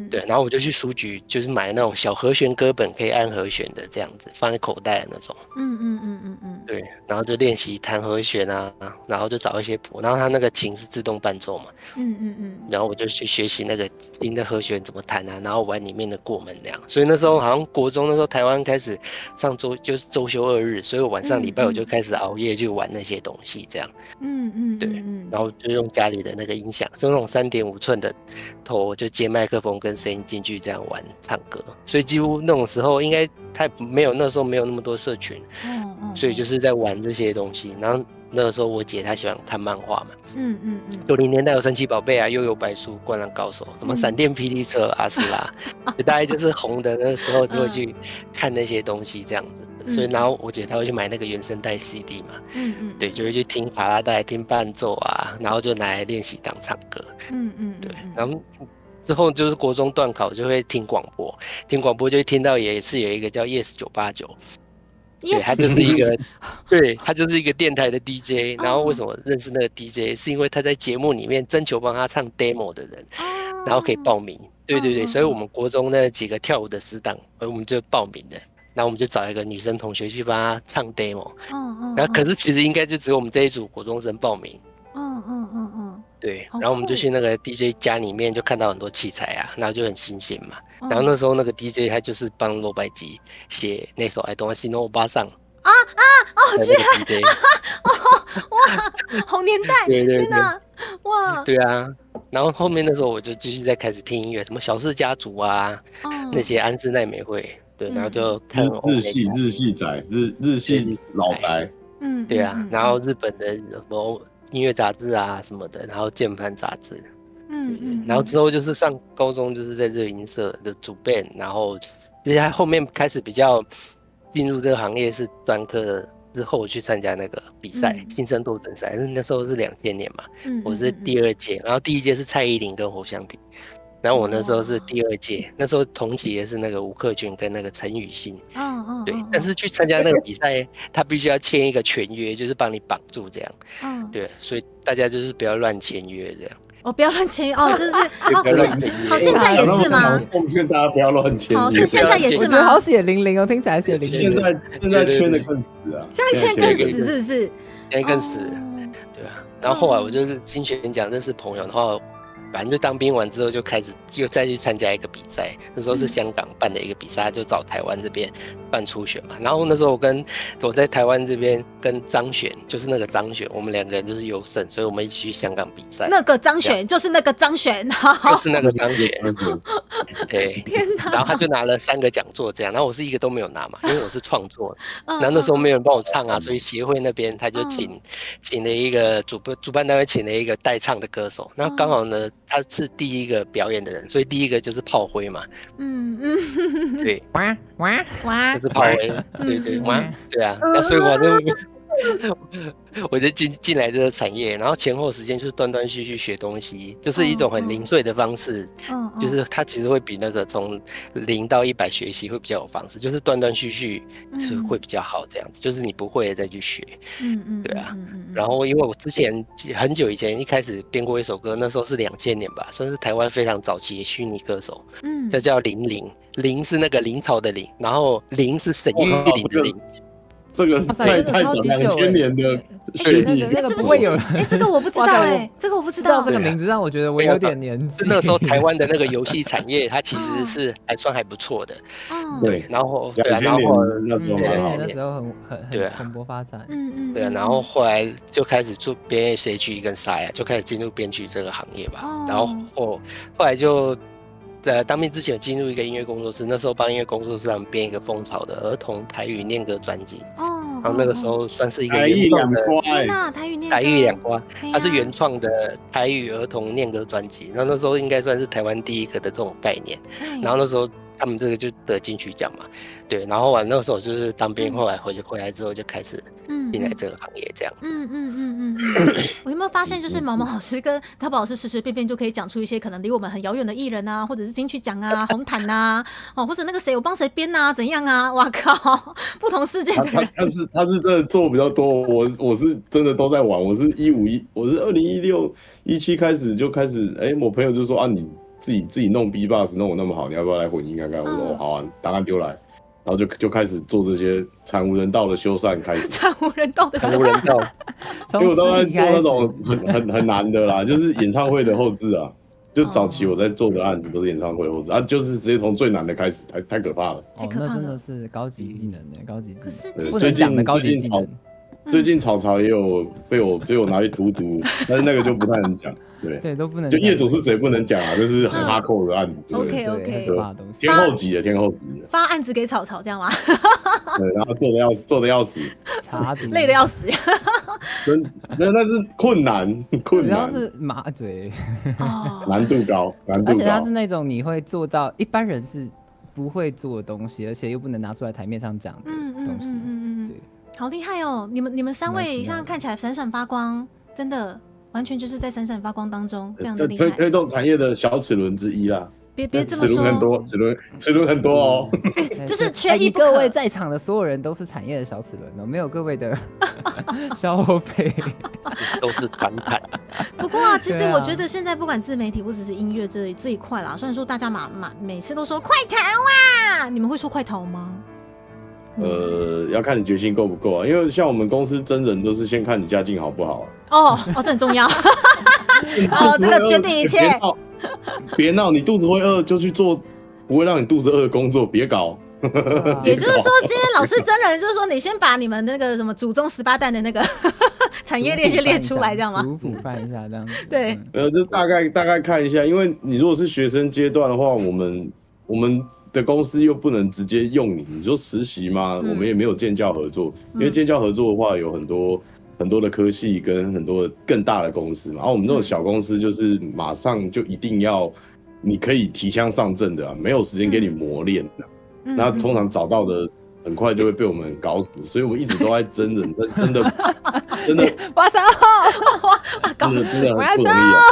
对，然后我就去书局，就是买那种小和弦歌本，可以按和弦的这样子，放在口袋的那种。对，然后就练习弹和弦啊，然后就找一些谱，然后它那个琴是自动伴奏嘛。然后我就去学习那个新的和弦怎么弹啊，然后玩里面的过门那样。所以那时候好像国中那时候台湾开始上就是周休2日，所以我晚上礼拜我就开始熬夜去玩那些东西这样。对，然后就用家里的那个音响，就那种3.5寸的头，就接麦克风跟声音进去这样玩唱歌。所以几乎那种时候应该那时候没有那么多社群，所以就是在玩这些东西。然后那个时候我姐她喜欢看漫画嘛，90年代有神奇宝贝啊、幽游白书、灌篮高手、什么闪电霹雳车、阿斯拉，就大概就是红的那时候就会去看那些东西这样子。所以然后我姐她会去买那个原声带 CD 嘛，对，就会去听卡拉带、听伴奏啊，然后就拿来练习当唱歌。对，然后之后就是国中段考就会听广播就会听到也是有一个叫 Yes989。对，他就是一个，对，他就是一个电台的 DJ。然后为什么认识那个 DJ，是因为他在节目里面征求帮他唱 demo 的人，然后可以报名。对，所以我们国中那几个跳舞的死党，我们就报名的。然后我们就找一个女生同学去帮他唱 demo。然后可是其实应该就只有我们这一组国中生报名。对，然后我们就去那个 DJ 家里面就看到很多器材啊，然后就很新鲜嘛。然后那时候那个 DJ 他就是帮罗百吉写那首《I Don't See No 欧巴桑》居然 DJ 哇，好年代，天哪，哇，对啊。然后后面那时候我就继续再开始听音乐，什么小氏家族啊，那些安室奈美惠，对，然后就看日系仔，日系老宅，对啊，然后日本的什么音乐杂志啊什么的，然后键盘杂志，然后之后就是上高中就是在热音社的主编，然后接下来后面开始比较进入这个行业是专科之后去参加那个比赛，新生斗争赛，那时候是2000年嘛，我是第2届，然后第1届是蔡依林跟侯湘婷，然后我那时候是第2届，那时候同期也是那个吴克群跟那个陈雨欣，对，但是去参加那个比赛，他必须要签一个全约，就是帮你绑住这样，对，所以大家就是不要乱签约这样。不要乱签约哦，就是好，现在也是吗？奉劝大家不要乱签约。好，是现在也是吗？好血淋淋哦，听起来血淋淋。现在签的更死啊！现在签更死是不是？现在更死，对啊。然后后来我就是金选奖认识朋友，然后反正就当兵完之后就开始又再去参加一个比赛，那时候是香港办的一个比赛，就找台湾这边办初选嘛。然后那时候我在台湾这边跟张选，就是那个张选，我们2个人就是优胜，所以我们一起去香港比赛。那个张选就是那个张选，就是那个张选，对。天哪！然后他就拿了3个讲座这样，然后我是一个都没有拿嘛，因为我是创作。然后那时候没有人帮我唱啊，所以协会那边他就请了一个主办单位请了一个代唱的歌手，那刚好呢。他是第一个表演的人，所以第一个就是炮灰嘛。对，就是炮灰，对，对啊，那所以我就进来这个产业，然后前后时间就是断断续续学东西，就是一种很零碎的方式，就是它其实会比那个从0到100学习会比较有方式，就是断断续续是会比较好这样子，就是你不会的再去学，对啊。然后因为我之前很久以前一开始编过一首歌，那时候是2000年吧，算是台湾非常早期的虚拟歌手，这叫林是那个林草的林，然后林是沈玉琳的林。这个哇塞太这个超早级久2000年的学历，那个对不起不会有人这个我不知道哇塞哎，这个我不知道知道这。个名字，让我觉得我有点年纪。是那时候台湾的那个游戏产业，它其实是还不错的。嗯对，然后对啊，然2000后年那时候对蛮好的。那时候很对啊蓬勃发展。对啊，然后后来就开始做编 SH 跟 SAI 就开始进入编曲这个行业吧。哦然后后来就当兵之前有进入一个音乐工作室，那时候帮音乐工作室他们编一个风潮的儿童台语念歌专辑。哦，然后那个时候算是一个台语原创的两瓜，天哪，台语念台语两瓜，哎呀它是原创的台语儿童念歌专辑。然后那时候应该算是台湾第一个的这种概念。哎然后那时候他们这个就得金曲奖嘛，对。然后那时候就是当兵，后来回来之后就开始进来这个行业这样子。我有没有发现，就是毛毛老师跟大宝老师随随便便就可以讲出一些可能离我们很遥远的艺人啊，或者是金曲奖啊、红毯啊，或者那个谁我帮谁编啊，怎样啊？哇靠，不同世界的人。他是真的做比较多，我是真的都在玩。我是2016、17开始，我朋友就说啊，你自己弄 B-box 弄得那么好，你要不要来混音看看？我说好啊，档案丢来，然后就开始做这些惨无人道的修缮开始。惨无人道的惨无人道，因为我都在做那种很难的啦，就是演唱会的后置啊。就早期我在做的案子都是演唱会后置啊，就是直接从最难的开始，太可怕了。太可怕了那真的是高级技能呢，高级技可是能，不能讲的高级技能。最近草草也有被我拿去荼毒，但是那个就不太能讲。对，都不能。就业主是谁不能讲啊，就是很哈扣的案子。OK，天后级的。发案子给草草这样吗？对，然后做的要死，累的要死。没有，那是困难，主要是麻嘴，难度高。而且它是那种你会做到一般人是不会做的东西，而且又不能拿出来台面上讲的东西。对，好厉害哦！你们三位像看起来闪闪发光，真的完全就是在闪闪发光当中，非常的厉害。推动产业的小齿轮之一啦。别这么说，齿轮很多哦，就是缺一不可。各位在场的所有人都是产业的小齿轮哦，没有各位的消费都是传产。不过啊，其实我觉得现在不管自媒体或者是音乐这一块啦，虽然说大家每次都说快逃啊，你们会说快逃吗？要看你决心够不够啊，因为像我们公司真人都是先看你家境好不好啊。这很重要。这个决定一切。别闹，你肚子会饿就去做不会让你肚子饿的工作，别搞。也就是说，今天老师真人就是说，你先把你们那个什么祖宗18代的那个产业链先列出来，这样吗？族谱翻一下，这样子。对，就大概看一下，因为你如果是学生阶段的话，我们的公司又不能直接用你说实习嘛，我们也没有建教合作，因为建教合作的话有很多的科系跟很多的更大的公司嘛，我们这种小公司就是马上就一定要你可以提枪上阵的没有时间给你磨练的。那通常找到的很快就会被我们搞死，所以我们一直都在真人，真的，哇塞，真的很不容易啊！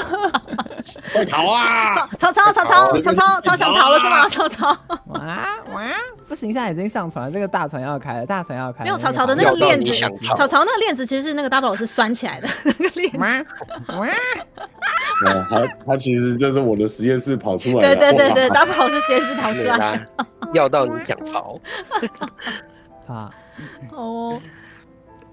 快逃啊！曹想逃了是吗？曹哇，不行，现在已经上船了，这个大船要开了，没有曹的那个链子，曹那个链子其实是那个大宝老师拴起来的那个链子。他其实就是我的实验室跑出来的。对，大宝老师实验室跑出来，要到你想逃。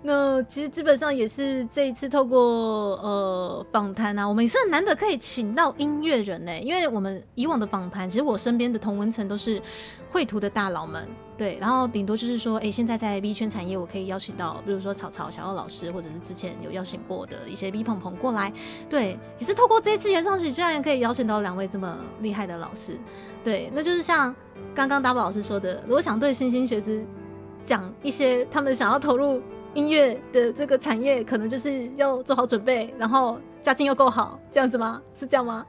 那其实基本上也是这一次透过访谈啊，我们也是很难得可以请到音乐人呢，因为我们以往的访谈，其实我身边的同温层都是绘图的大佬们，对，然后顶多就是说，现在在 V 圈产业，我可以邀请到，比如说草小奥老师，或者是之前有邀请过的一些 V 鹏过来，对，也是透过这一次原创曲，居然可以邀请到2位这么厉害的老师，对，那就是像刚刚大宝老师说的，如果想对新兴学子讲一些他们想要投入音乐的这个产业，可能就是要做好准备，然后家境又够好，这样子吗？是这样吗？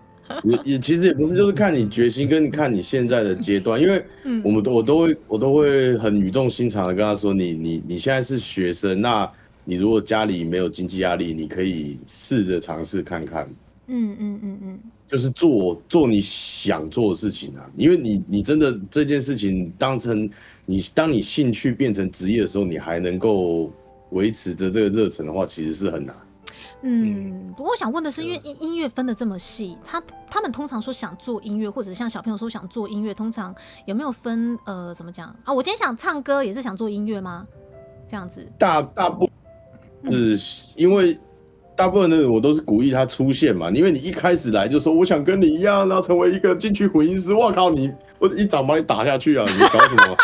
也其实也不是，就是看你决心跟看你现在的阶段，因为我都会很语重心长的跟他说，你现在是学生，那你如果家里没有经济压力，你可以试着尝试看看，就是做你想做的事情啊，因为你真的这件事情当你兴趣变成职业的时候，你还能够维持着这个热忱的话，其实是很难。不过我想问的是，因为音乐分得这么细，他们通常说想做音乐，或者像小朋友说想做音乐，通常有没有分怎么讲啊？我今天想唱歌，也是想做音乐吗？这样子。大部分是因为大部分的我都是鼓励他出现嘛，因为你一开始来就说我想跟你一样，然后成为一个进去混音师，我靠我一掌把你打下去啊！你搞什么？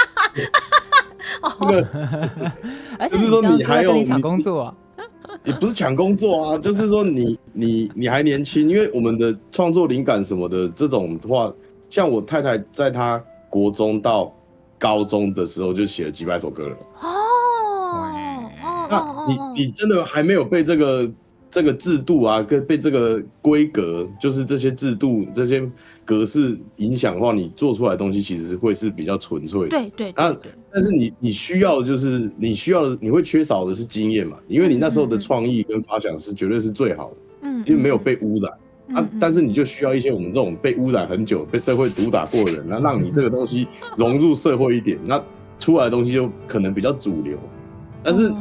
而且就是说你还有跟你抢工作啊。也不是抢工作啊，就是说你还年轻，因为我们的创作灵感什么的这种话，像我太太在她国中到高中的时候就写了几百首歌了。那你真的还没有被这个制度啊，跟被这个规格，就是这些制度、这些格式影响的话，你做出来的东西其实会是比较纯粹的。对。但是你需要的就是你会缺少的是经验嘛，因为你那时候的创意跟发想是绝对是最好的，因为没有被污染。但是你就需要一些我们这种被污染很久、被社会毒打过的人，那让你这个东西融入社会一点，那出来的东西就可能比较主流。但是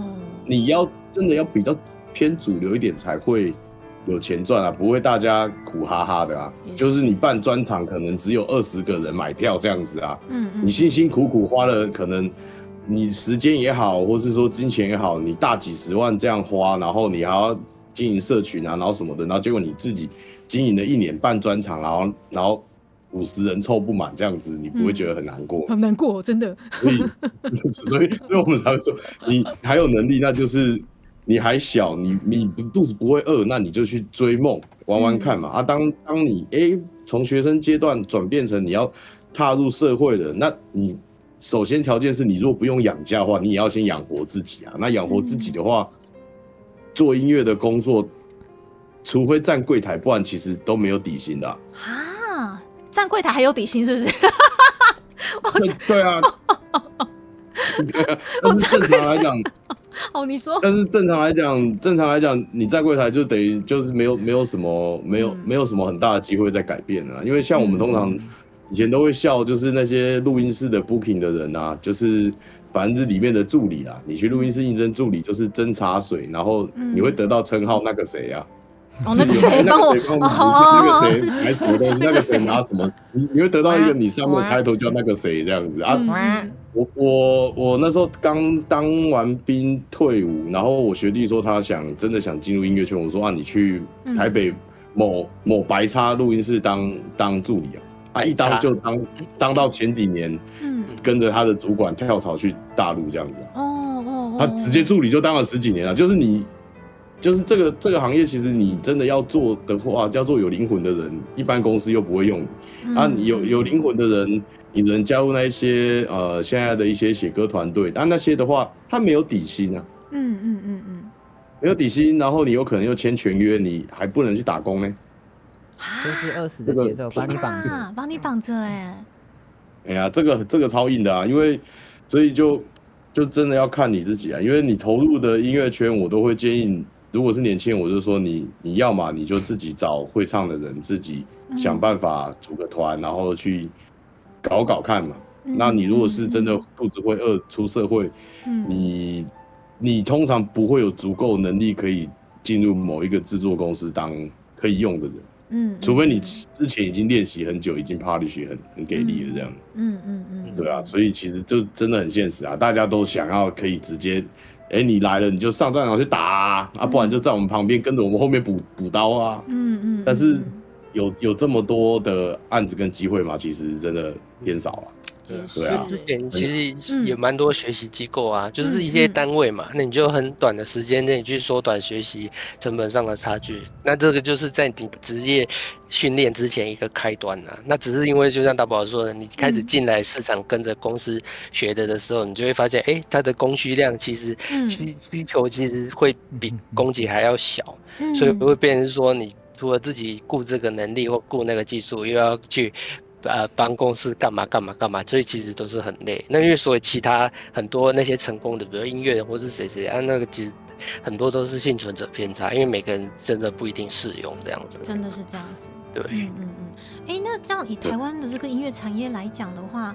你要真的要比较偏主流一点才会有钱赚啊，不会大家苦哈哈的啊。就是你办专场可能只有20个人买票这样子啊，你辛辛苦苦花了可能你时间也好，或是说金钱也好，你大几十万这样花，然后你还要经营社群啊，然后什么的，然后结果你自己经营了1年办专场，然后50人凑不满这样子，你不会觉得很难过？很难过，真的。所以我们才会说，你还有能力，那就是你还小，你肚子不会饿，那你就去追梦，玩玩看嘛。当你从学生阶段转变成你要踏入社会了，那你首先条件是你如果不用养家的话，你也要先养活自己啊。那养活自己的话，做音乐的工作，除非站柜台，不然其实都没有底薪的啊。站柜台还有底薪是不是？对啊。对啊，但是正常来讲，你说。但是正常来讲，你站柜台就等于就是没有什么很大的机会再改变了，因为像我们通常以前都会笑，就是那些录音室的 booking 的人啊，就是反正是里面的助理啊，你去录音室应征助理就是斟茶水，然后你会得到称号那个谁啊。那个谁帮我，那个谁买什么东西，那个谁拿什么，你会得到一个你上面开头叫那个谁这样子啊。我那时候刚当完兵退伍，然后我学弟说他真的想进入音乐圈，我说你去台北某白叉录音室当助理啊，一当就当到前几年，跟着他的主管跳槽去大陆这样子。他直接助理就当了10几年了，就是这个行业，其实你真的要做的话，叫做有灵魂的人，一般公司又不会用你。你有灵魂的人，你只能加入那一些现在的一些写歌团队，但那些的话，他没有底薪啊。没有底薪，然后你有可能又签全约，你还不能去打工呢。就是20的节奏，把你绑着，把你绑着哎呀，这个超硬的啊，因为所以就真的要看你自己啊，因为你投入的音乐圈，我都会建议。如果是年轻人，我就说你要嘛你就自己找会唱的人，自己想办法组个团，然后去搞看嘛。那你如果是真的肚子会饿，出社会，你通常不会有足够能力可以进入某一个制作公司当可以用的人。除非你之前已经练习很久，已经 polish 很给力了这样。对啊，所以其实就真的很现实啊，大家都想要可以直接。你来了你就上战场去打啊，不然就在我们旁边跟着我们后面补刀啊。但是有这么多的案子跟机会嘛，其实真的偏少了。对啊，之前其实也蛮多学习机构啊，就是一些单位嘛，那你就很短的时间内去缩短学习成本上的差距，那这个就是在你职业训练之前一个开端啊。那只是因为就像大宝说的，你开始进来市场跟着公司学的时候，你就会发现，它的供需量其实需求其实会比供给还要小，所以会变成说，你除了自己顾这个能力或顾那个技术，又要去帮公司干嘛，所以其实都是很累。那因为所以其他很多那些成功的，比如音乐人或是谁那个其实很多都是幸存者偏差，因为每个人真的不一定适用这样子。真的是这样子。对。那这样以台湾的这个音乐产业来讲的话，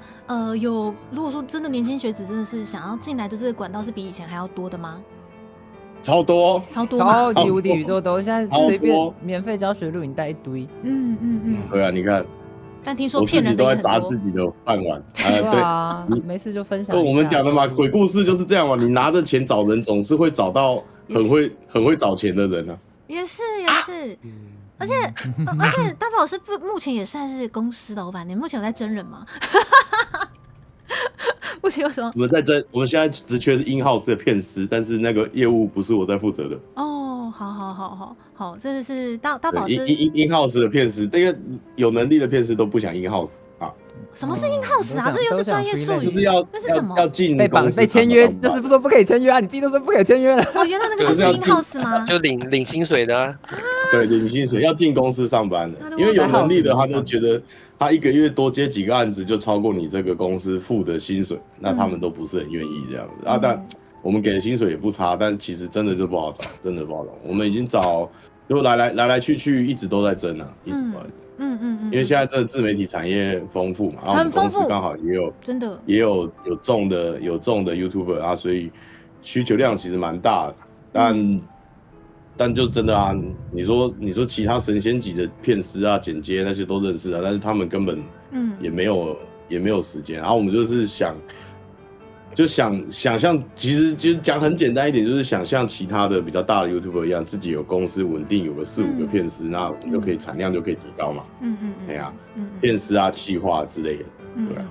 如果说真的年轻学子真的是想要进来的这个管道是比以前还要多的吗？超多嘛，超级无敌宇宙多，现在随便免费教学录影带一堆。对啊，你看，但听说我自骗人的己都在也很多。砸自己的饭碗。对啊，没事就分享一下。我们讲的嘛，鬼故事就是这样嘛，你拿着钱找人，总是会找到很会找钱的人啊。也是，而且大宝老师目前也算是公司老板，你目前有在征人吗？目前有什么？我们现在职缺是 in house 的片师，但是那个业务不是我在负责的。哦，好，这个是大宝老师 in house 的片师，那个有能力的片师都不想 in house 啊。什么是 in house 啊？这又是专业术语，就是要那是什么？要进被签约，就是说不可以签约啊！你自己都说不可以签约了。哦，原来那个就是 in house 吗？就领薪水的啊。对，领薪水要进公司上班的，因为有能力的他就觉得他一个月多接几个案子就超过你这个公司付的薪水，那他们都不是很愿意这样子啊。但我们给的薪水也不差，但其实真的就不好找，真的不好找。我们已经找，就来去一直都在争啊，一直都在争。因为现在这自媒体产业丰富嘛，然后我们公司刚好也有中的 YouTuber 啊，所以需求量其实蛮大的，但就真的啊，你说其他神仙级的片师啊、剪接那些都认识啊，但是他们根本也没有时间，然后我们就是想象，其实就是讲很简单一点，就是想像其他的比较大的 YouTuber 一样，自己有公司稳定，有个4-5个片师，那我们就可以产量就可以提高嘛。对啊，片师啊、企划之类的，对啊。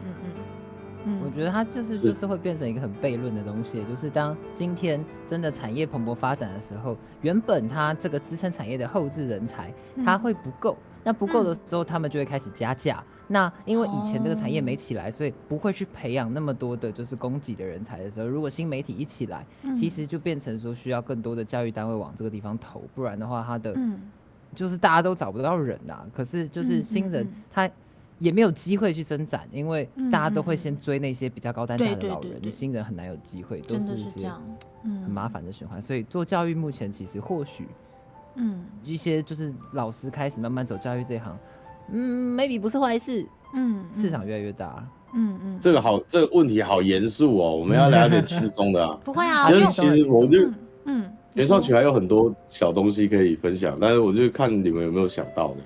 我觉得它就是会变成一个很悖论的东西，就是当今天真的产业蓬勃发展的时候，原本它这个支撑产业的后置人才它会不够，那不够的时候他们就会开始加价。那因为以前这个产业没起来，所以不会去培养那么多的就是供给的人才的时候，如果新媒体一起来，其实就变成说需要更多的教育单位往这个地方投，不然的话它的就是大家都找不到人啊。可是就是新人他也没有机会去伸展，因为大家都会先追那些比较高单价的老人，你新人很难有机会，都是一些很麻烦的循环。所以做教育目前其实或许一些就是老师开始慢慢走教育这一行，maybe 不是坏事。市场越来越大。这个问题好严肃哦，我们要聊点轻松的啊。不会啊，就是其实我就原创曲还有很多小东西可以分享，但是我就看你们有没有想到的。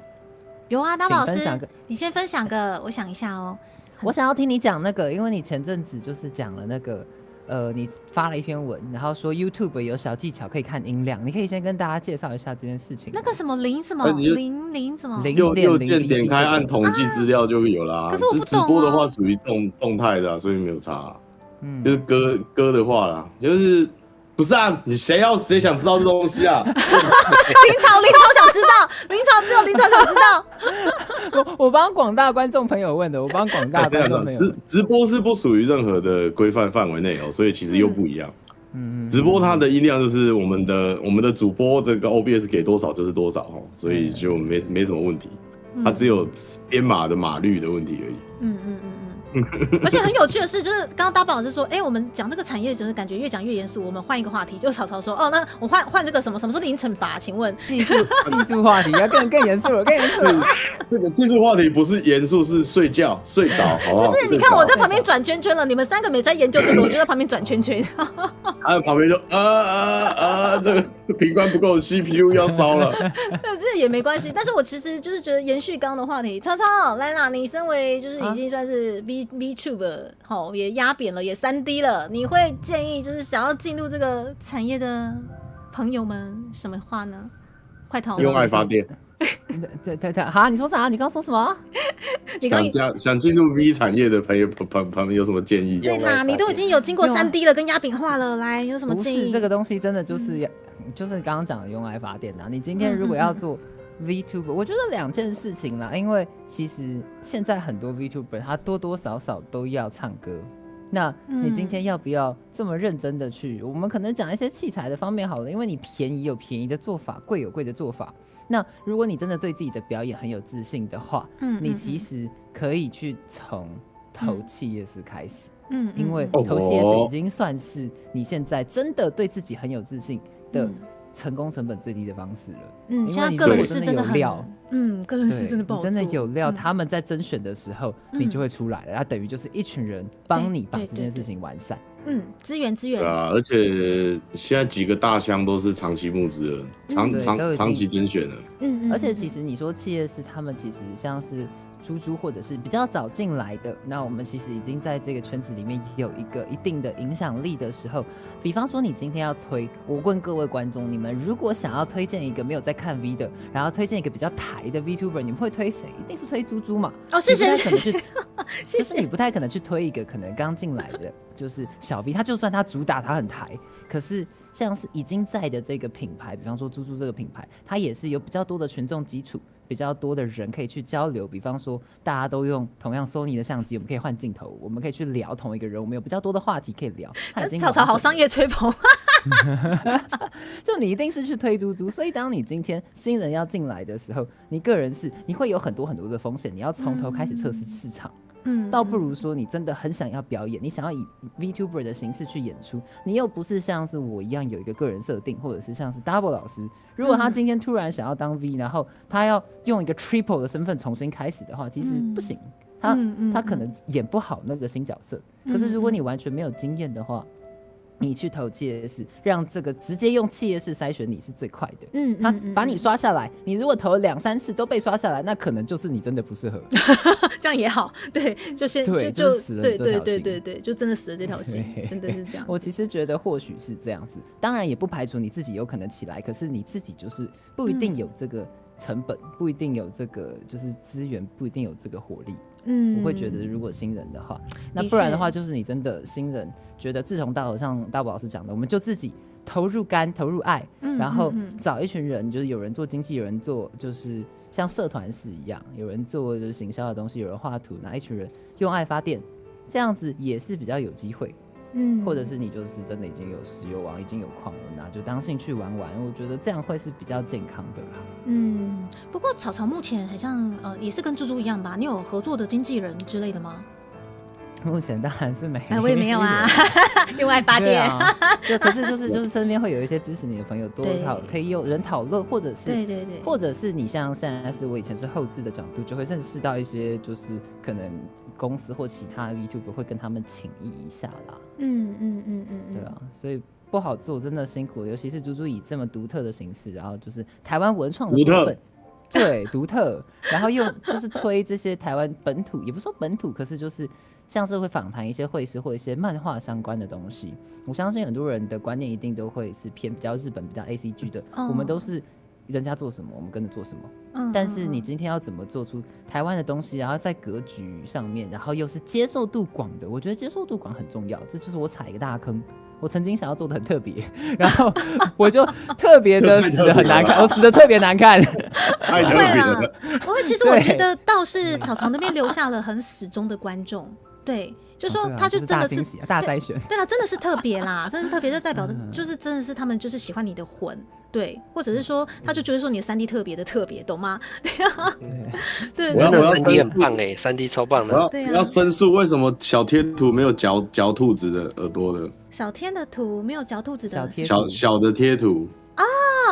有啊，大宝老师，你先分享个，我想一下哦。我想要听你讲那个，因为你前阵子就是讲了那个。你发了一篇文，然后说 YouTube 有小技巧可以看音量，你可以先跟大家介绍一下这件事情。那个什么零什么零什么右键点开按统计资料就有啦。可是我不懂直播的话属于动态的，所以没有差。就是歌的话啦，就是不是啊？你谁想知道这东西啊？林草想知道，只有林草想知道。我帮广大观众朋友问的，我帮广大观众朋友。直播是不属于任何的规范范围内哦，所以其实又不一样。直播它的音量就是我们的主播这个 OBS 给多少就是多少哦，所以就没什么问题。它只有编码的码率的问题而已。而且很有趣的是，就是刚刚大宝老师说，我们讲这个产业就是感觉越讲越严肃，我们换一个话题，就曹操说，那我换这个什么是零惩罚？请问技术话题要更严肃了，更严肃了。这个技术话题不是严肃，是睡着，好不好？就是你看我在旁边转圈圈了，你们3个没在研究这个，我就在旁边转圈圈。还有旁边就这个频宽不够 ，CPU 要烧了。这也没关系，但是我其实就是觉得延续刚刚的话题，曹操来啦，你身为就是已经算是 VTuber 也压扁了，也3D 了，你会建议就是想要进入这个产业的朋友们什么话呢？快投用爱发电。对，哈，你说啥？你刚说什么？想进入 V 产业的朋友有什么建议？对啦，你都已经有经过3D 了，跟压饼化了，来有什么建议？不是这个东西真的就是你刚刚讲的用爱发电啊。你今天如果要做 VTuber，我觉得2件事情啦，因为其实现在很多 VTuber 他多多少少都要唱歌。那你今天要不要这么认真的去？我们可能讲一些器材的方面好了，因为你便宜有便宜的做法，贵有贵的做法。那如果你真的对自己的表演很有自信的话，你其实可以去从投企业师开始，因为投企业师已经算是你现在真的对自己很有自信的成功成本最低的方式了。现在个人是真的很料，个人是真的不好做，真的有料，他们在甄选的时候，你就会出来了，它等于就是一群人帮你把这件事情完善。资源。对啊，而且现在几个大箱都是长期募资了，长期甄选了。而且其实你说企业师他们其实像是猪猪或者是比较早进来的，那我们其实已经在这个圈子里面有一个一定的影响力的时候，比方说你今天要推，我问各位观众，你们如果想要推荐一个没有在看 V 的，然后推荐一个比较台的 VTuber， 你们会推谁？一定是推猪猪嘛？哦，谢谢谢谢，谢就是你不太可能去推一个可能刚进来的，就是小 V， 他就算他主打他很台，可是像是已经在的这个品牌，比方说猪猪这个品牌，它也是有比较多的群众基础，比较多的人可以去交流。比方说大家都用同样 Sony 的相机，我们可以换镜头，我们可以去聊同一个人，我们有比较多的话题可以聊。草草好商业吹捧。就你一定是去推猪猪，所以当你今天新人要进来的时候，你个人是你会有很多很多的风险，你要从头开始测试市场。倒不如说你真的很想要表演，你想要以 VTuber 的形式去演出，你又不是像是我一样有一个个人设定，或者是像是 Double 老师，如果他今天突然想要当 V， 然后他要用一个 Triple 的身份重新开始的话，其实不行，他可能演不好那个新角色。可是如果你完全没有经验的话，你去投企业式，让这个直接用企业式筛选你是最快的。他把你刷下来，你如果投了2-3次都被刷下来，那可能就是你真的不适合。这样也好，对，就是就死了这条心，对，就真的死了这条心，真的是这样。我其实觉得或许是这样子，当然也不排除你自己有可能起来，可是你自己就是不一定有这个成本，不一定有这个就是资源，不一定有这个火力。我会觉得如果新人的话，那不然的话就是你真的新人觉得志同道合，像大宝老师讲的，我们就自己投入肝投入爱，然后找一群人，就是有人做经济，有人做就是像社团式一样，有人做就是行销的东西，有人画图，哪一群人用爱发电，这样子也是比较有机会。或者是你就是真的已经有石油王，已经有矿了，那就当兴趣玩玩，我觉得这样会是比较健康的啦。不过草草目前好像也是跟猪猪一样吧？你有合作的经纪人之类的吗？目前当然是没有，我也没有啊，用爱发电。对，可是就是身边会有一些支持你的朋友，多可以有人讨论，或者是对，或者是你像现在是我以前是后制的角度，就会认识到一些就是可能公司或其他 YouTuber 会跟他们请益一下啦。对啊，所以不好做，真的辛苦，尤其是猪猪以这么独特的形式，然后就是台湾文创的部分。对，独特，然后又就是推这些台湾本土，也不是说本土，可是就是像是会访谈一些绘师或一些漫画相关的东西。我相信很多人的观念一定都会是偏比较日本、比较 ACG 的，我们都是人家做什么，我们跟着做什么。但是你今天要怎么做出台湾的东西，然后在格局上面，然后又是接受度广的，我觉得接受度广很重要，这就是我踩一个大坑。我曾经想要做的很特别，然后我就特别的死的很难看，我死的特别难看。太特别了。不会，其实我觉得倒是草草那边留下了很始终的观众。对，就说他就真的是大筛选。对啦，真的是特别啦，真的是特别，就代表就是真的是他们就是喜欢你的魂。对，或者是说，他就觉得说你的3D 特别的特别，懂吗？对，我要3D 很棒哎，3D 超棒的。我要申诉，为什么小贴图没有嚼兔子的耳朵的？小天的图没有嚼兔子的小的贴图啊，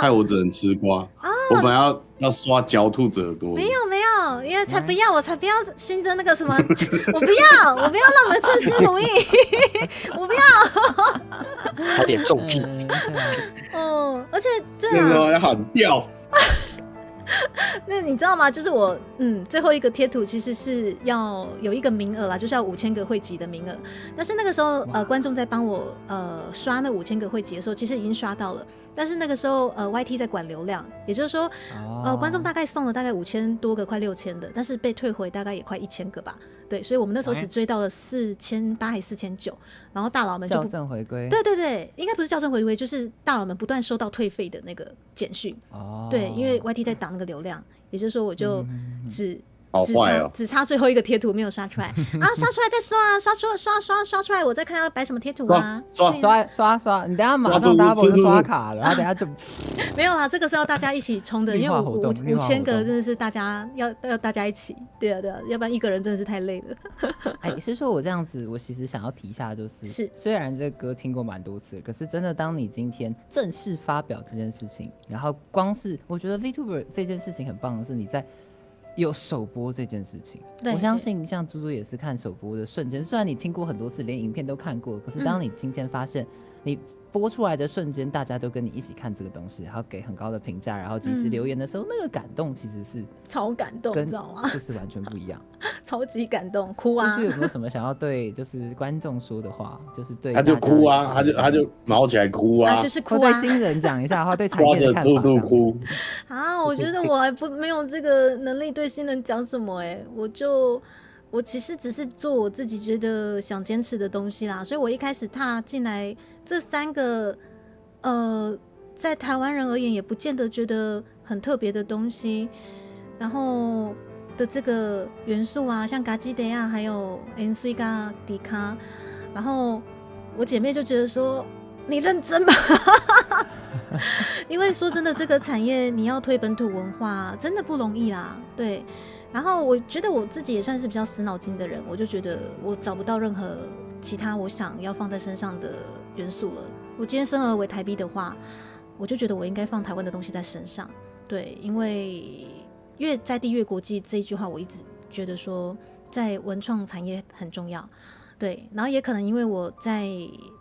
害我只能吃瓜。我本来要刷嚼兔子耳朵。没有，因为才不要，我才不要新增那个什么，我不要让我们称心如意，我不要。有点重金。而且这个要喊掉。那你知道吗？就是我最后一个贴图其实是要有一个名额啦，就是要5000个汇集的名额。但是那个时候观众在帮我刷那5000个汇集的时候，其实已经刷到了。但是那个时候YT 在管流量，也就是说观众大概送了大概5000多个，快6000的，但是被退回大概也快1000个吧。对，所以我们那时候只追到了4800还是4900，然后大佬们就校正回归。对，应该不是校正回归，就是大佬们不断收到退费的那个简讯。对，因为 YT 在挡那个流量，也就是说我就只差最后一个贴图没有刷出来啊，刷出来再刷出来，我再看要摆什么贴图啊？刷，你等一下马上 double 就刷卡了，然后等一下就没有啦，这个是要大家一起冲的，因为5000个真的是大家要大家一起，对啊，要不然一个人真的是太累了。是说我这样子，我其实想要提一下，就是虽然这歌听过蛮多次，可是真的当你今天正式发表这件事情，然后光是我觉得 VTuber 这件事情很棒的是你在有首播这件事情，我相信像猪猪也是看首播的瞬间，虽然你听过很多次，连影片都看过，可是当你今天发现你播出来的瞬间，大家都跟你一起看这个东西，然后给很高的评价，然后即时留言的时候，那个感动其实是超感动，你跟知道吗？就是完全不一样。超级感动，哭啊！就是有没有什么想要对就是观众说的话？就是对他就哭啊，他就毛起来哭啊，就是哭啊！或对新人讲一下，或对产抓着业的看法。肚肚哭啊！我觉得我还没有这个能力对新人讲什么我其实只是做我自己觉得想坚持的东西啦，所以我一开始踏进来这3个在台湾人而言也不见得觉得很特别的东西，然后的这个元素啊，像嘎基德亚还有 NC 嘎迪卡，然后我姐妹就觉得说你认真吧因为说真的这个产业你要推本土文化真的不容易啦，对。然后我觉得我自己也算是比较死脑筋的人，我就觉得我找不到任何其他我想要放在身上的元素了。我今天生而为台币的话，我就觉得我应该放台湾的东西在身上，对，因为越在地越国际这一句话我一直觉得说在文创产业很重要，对。然后也可能因为我在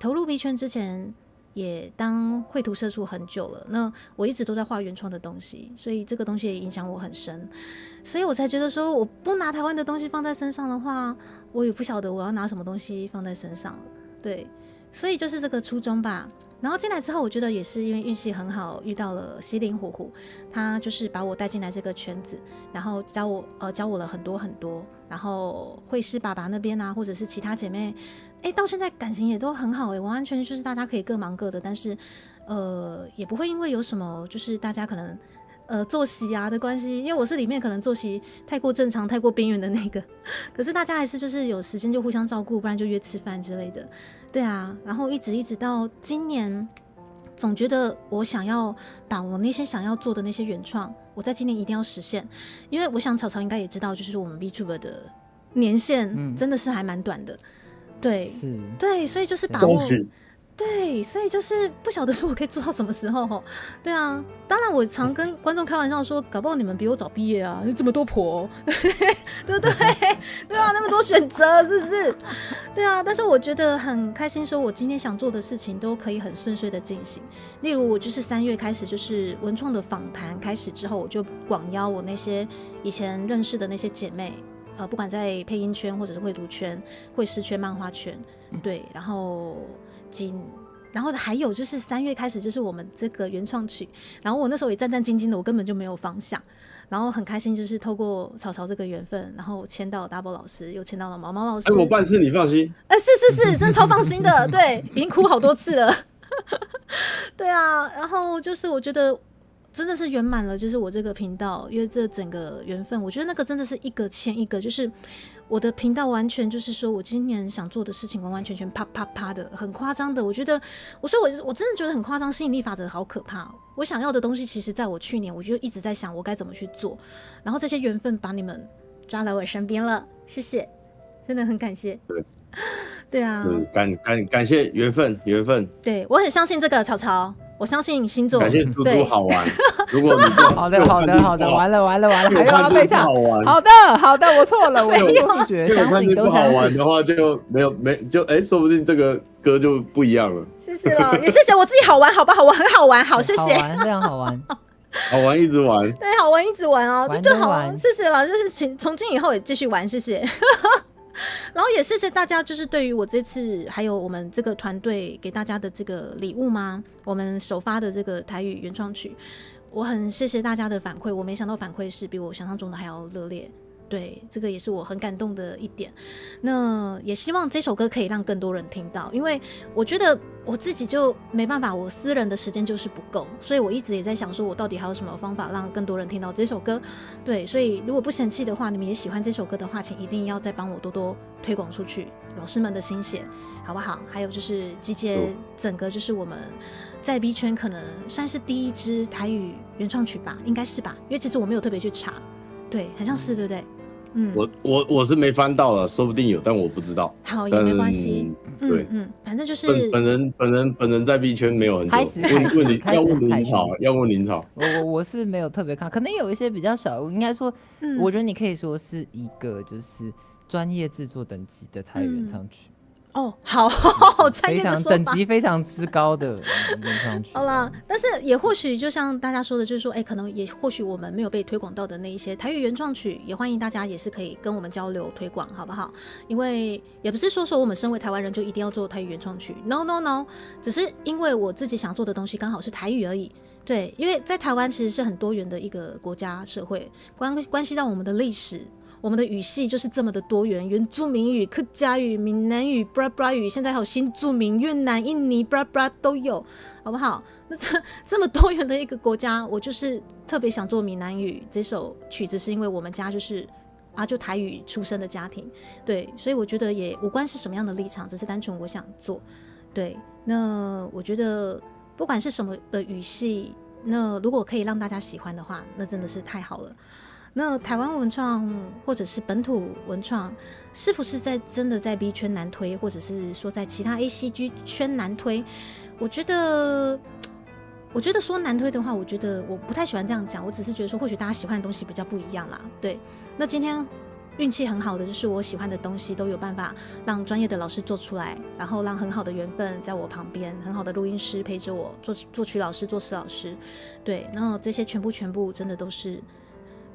投入币圈之前也当绘图社畜很久了，那我一直都在画原创的东西，所以这个东西也影响我很深，所以我才觉得说我不拿台湾的东西放在身上的话，我也不晓得我要拿什么东西放在身上，对。所以就是这个初衷吧。然后进来之后，我觉得也是因为运气很好，遇到了西林虎虎，他就是把我带进来这个圈子，然后教我了很多很多。然后会师爸爸那边啊，或者是其他姐妹，到现在感情也都很好，完完全全就是大家可以各忙各的，但是也不会因为有什么就是大家可能作息啊的关系，因为我是里面可能作息太过正常、太过边缘的那个，可是大家还是就是有时间就互相照顾，不然就约吃饭之类的，对啊。然后一直到今年，总觉得我想要把我那些想要做的那些原创，我在今年一定要实现，因为我想草草应该也知道，就是我们 VTuber 的年限真的是还蛮短的，对，对，所以就是把握。对，所以就是不晓得说我可以做到什么时候对啊，当然我常跟观众开玩笑说，搞不好你们比我早毕业啊，有这么多婆对不对？对啊，那么多选择是不是？对啊，但是我觉得很开心，说我今天想做的事情都可以很顺遂的进行。例如我就是3月开始就是文创的访谈开始之后，我就广邀我那些以前认识的那些姐妹，不管在配音圈或者是绘图圈、绘师圈、漫画圈，对，然后还有就是3月开始就是我们这个原创曲，然后我那时候也战战兢兢的，我根本就没有方向，然后很开心就是透过草草这个缘分，然后签到了 Double 老师，又签到了毛毛老师。我办事你放心。是，真的超放心的，对，已经哭好多次了。对啊，然后就是我觉得真的是圆满了，就是我这个频道，因为这整个缘分，我觉得那个真的是一个牵一个，就是我的频道完全就是说我今年想做的事情完完全全啪啪啪的，很夸张的。我觉得，我真的觉得很夸张，吸引力法则好可怕我想要的东西，其实在我去年我就一直在想我该怎么去做，然后这些缘分把你们抓来我身边了，谢谢，真的很感谢。对啊，感谢缘分，对，我很相信这个草草，我相信星座。感谢猪猪好玩。如果你好的，完了，还要被抢。好的，我错了，我有拒绝，相信都相信。不好玩的话就说不定这个歌就不一样了。谢谢了，也谢谢我自己好玩，好不好？我很好玩，好，谢谢。非常好玩。好玩，一直玩。对，好玩，一直玩哦，就好。谢谢了，就是从今以后也继续玩，谢谢。然后也谢谢大家，就是对于我这次还有我们这个团队给大家的这个礼物吗？我们首发的这个台语原创曲，我很谢谢大家的反馈，我没想到反馈是比我想象中的还要热烈。对，这个也是我很感动的一点。那也希望这首歌可以让更多人听到，因为我觉得我自己就没办法，我私人的时间就是不够，所以我一直也在想说，我到底还有什么方法让更多人听到这首歌。对，所以如果不嫌弃的话，你们也喜欢这首歌的话，请一定要再帮我多多推广出去，老师们的心血，好不好？还有就是集结整个就是我们在 B 圈可能算是第一支台语原创曲吧，应该是吧？因为其实我没有特别去查，对，好像是，对不对？我是没翻到了，说不定有，但我不知道。好，也没关系。对，反正就是本人在 B 圈没有很久。要问林草。我是没有特别看，可能有一些比较小，应该说，我觉得你可以说是一个就是专业制作等级的台语原唱曲。哦，好专非常业的说法。等级非常之高的原创曲。好啦，但是也或许就像大家说的，就是说，可能也或许我们没有被推广到的那一些台语原创曲，也欢迎大家也是可以跟我们交流推广，好不好？因为也不是说我们身为台湾人就一定要做台语原创曲 ，no no no， 只是因为我自己想做的东西刚好是台语而已。对，因为在台湾其实是很多元的一个国家社会，关系到我们的历史。我们的语系就是这么的多元，原住民语、客家语、闽南语、布拉布拉语，现在还有新住民、越南、印尼、布拉布拉都有，好不好？那这么多元的一个国家，我就是特别想做闽南语这首曲子，是因为我们家就是就台语出身的家庭，对，所以我觉得也无关是什么样的立场，只是单纯我想做，对。那我觉得不管是什么的语系，那如果可以让大家喜欢的话，那真的是太好了。那台湾文创或者是本土文创，是不是真的在 B 圈难推，或者是说在其他 ACG 圈难推？我觉得说难推的话，我觉得我不太喜欢这样讲，我只是觉得说或许大家喜欢的东西比较不一样啦。对，那今天运气很好的就是我喜欢的东西都有办法让专业的老师做出来，然后让很好的缘分在我旁边，很好的录音师陪着我，作曲老师、作词老师，对，然后这些全部真的都是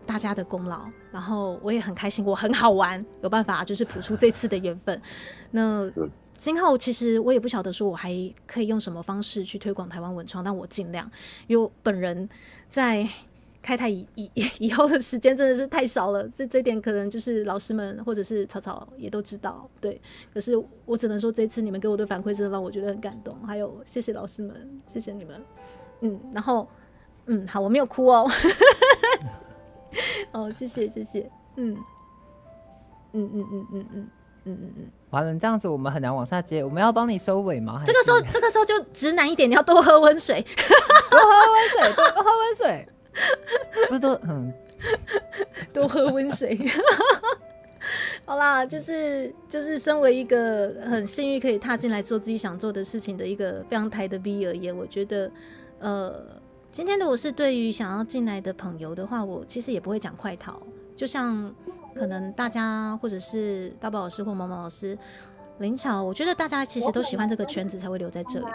大家的功劳，然后我也很开心，我很好玩，有办法就是谱出这次的缘分。那今后其实我也不晓得说我还可以用什么方式去推广台湾文创，但我尽量，因为我本人在开台以后的时间真的是太少了，这点可能就是老师们或者是草草也都知道，对。可是我只能说这次你们给我的反馈真的让我觉得很感动，还有谢谢老师们，谢谢你们，然后好，我没有哭哦。哦，谢谢，完了，这样子我们很难往下接，我们要帮你收尾吗？这个时候就直男一点，你要多喝温水，多喝温水，不是多喝温水。好啦，就是身为一个很幸运可以踏进来做自己想做的事情的一个非常台的 B 而言，我觉得今天如果是对于想要进来的朋友的话，我其实也不会讲快逃，就像可能大家或者是大宝老师或毛毛老师、林巧，我觉得大家其实都喜欢这个圈子才会留在这里。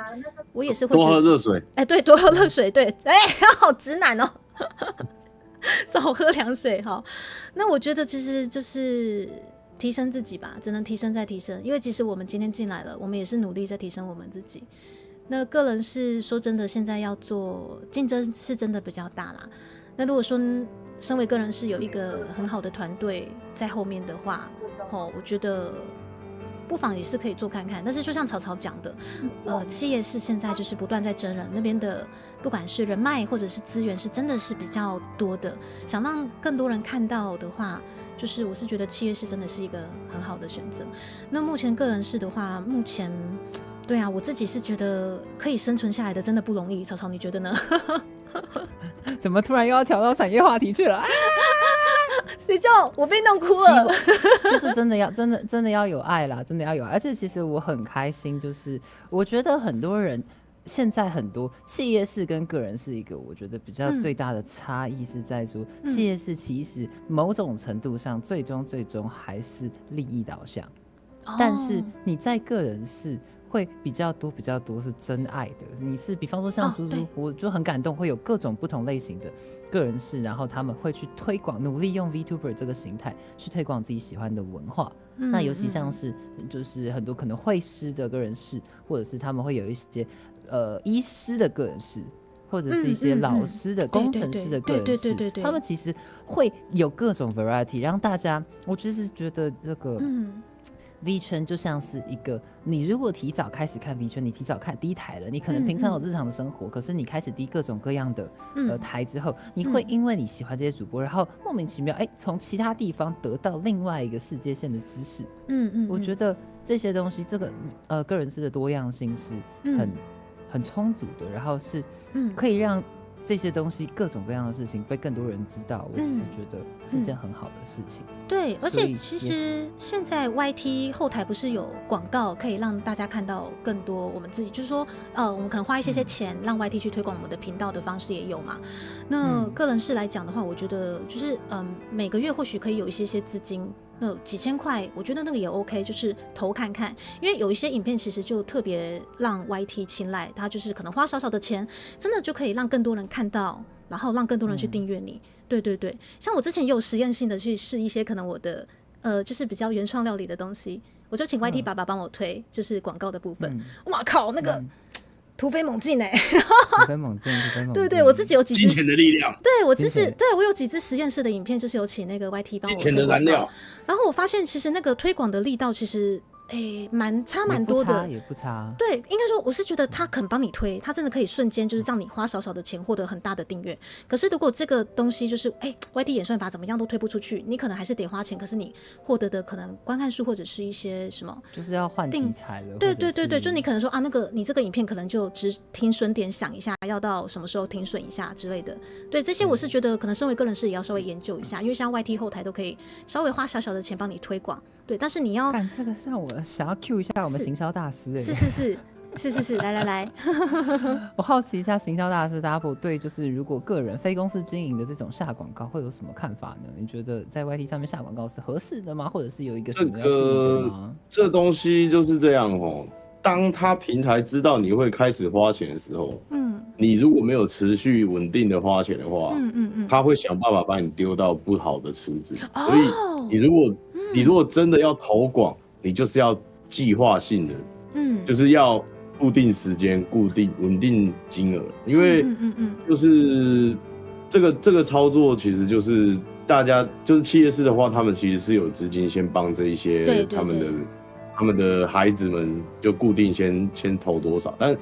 我也是会多喝热水，对，多喝热水，对，好直男哦，少喝凉水哈。那我觉得其实就是提升自己吧，只能提升再提升，因为即使我们今天进来了，我们也是努力在提升我们自己。那个人是说真的，现在要做竞争是真的比较大啦。那如果说身为个人是有一个很好的团队在后面的话，我觉得不妨也是可以做看看。但是就像草草讲的，企业是现在就是不断在真人那边的，不管是人脉或者是资源，是真的是比较多的。想让更多人看到的话，就是我是觉得企业是真的是一个很好的选择。那目前个人是的话，目前。对啊，我自己是觉得可以生存下来的真的不容易。草草，你觉得呢？怎么突然又要调到产业话题去了？谁叫我被弄哭了？就是真的要有爱啦，真的要有爱。而且其实我很开心，就是我觉得很多人现在很多企业式跟个人是一个，我觉得比较最大的差异是在说，企业式其实某种程度上最终还是利益导向，但是你在个人是。会比较多是真爱的。你是比方说像猪猪，我就很感动，会有各种不同类型的个人式，然后他们会去推广，努力用 VTuber 这个形态去推广自己喜欢的文化。那尤其像是就是很多可能会师的个人式，或者是他们会有一些医师的个人式，或者是一些老师的工程师的个人式，他们其实会有各种 variety， 让大家，我就是觉得这个V 圈就像是一个，你如果提早开始看 V 圈，你提早看第一台了，你可能平常有日常的生活，可是你开始第各种各样的台之后，你会因为你喜欢这些主播，然后莫名其妙从其他地方得到另外一个世界线的知识。我觉得这些东西，这个个人式的多样性是很充足的，然后是可以让这些东西各种各样的事情被更多人知道，我是觉得是一件很好的事情。对，而且其实现在 YT 后台不是有广告可以让大家看到更多我们自己，就是说我们可能花一些钱让 YT 去推广我们的频道的方式也有嘛。那个人式来讲的话，我觉得就是每个月或许可以有一些资金，那几千块，我觉得那个也 OK， 就是投看看。因为有一些影片其实就特别让 YT 青睐，它就是可能花少少的钱，真的就可以让更多人看到，然后让更多人去订阅你。对对对，像我之前也有实验性的去试一些可能我的就是比较原创料理的东西，我就请 YT 爸爸帮我推，就是广告的部分。哇靠，那个突飞猛进突飞猛进，对对，我自己有几支金钱的力量，对我我有几支实验室的影片，就是有请那个 YT 帮我推金钱的燃料。然后我发现其实那个推广的力道其实差蛮多的，也不差。对，应该说我是觉得他肯帮你推，他真的可以瞬间就是让你花少少的钱获得很大的订阅。可是如果这个东西就是YT 演算法怎么样都推不出去，你可能还是得花钱，可是你获得的可能观看数或者是一些什么，就是要换题材了。对对对对，就你可能说啊，那个你这个影片可能就只停损点想一下，要到什么时候停损一下之类的。对，这些我是觉得可能身为个人是也要稍微研究一下，因为像 YT 后台都可以稍微花小小的钱帮你推广。对，但是你要干这个让我想要 cue 一下我们行销大师是，来，我好奇一下行销大师 Double 对就是如果个人非公司经营的这种下广告会有什么看法呢？你觉得在 YT 上面下广告是合适的吗？或者是有一个什么要注意的吗？这东西就是这样哦。当他平台知道你会开始花钱的时候，你如果没有持续稳定的花钱的话，他会想办法把你丢到不好的池子。所以你如果真的要投广，你就是要计划性的，就是要固定时间、固定稳定金额，因为就是这个操作其实就是大家就是企业式的话，他们其实是有资金先帮这一些他们的孩子们就固定先投多少，但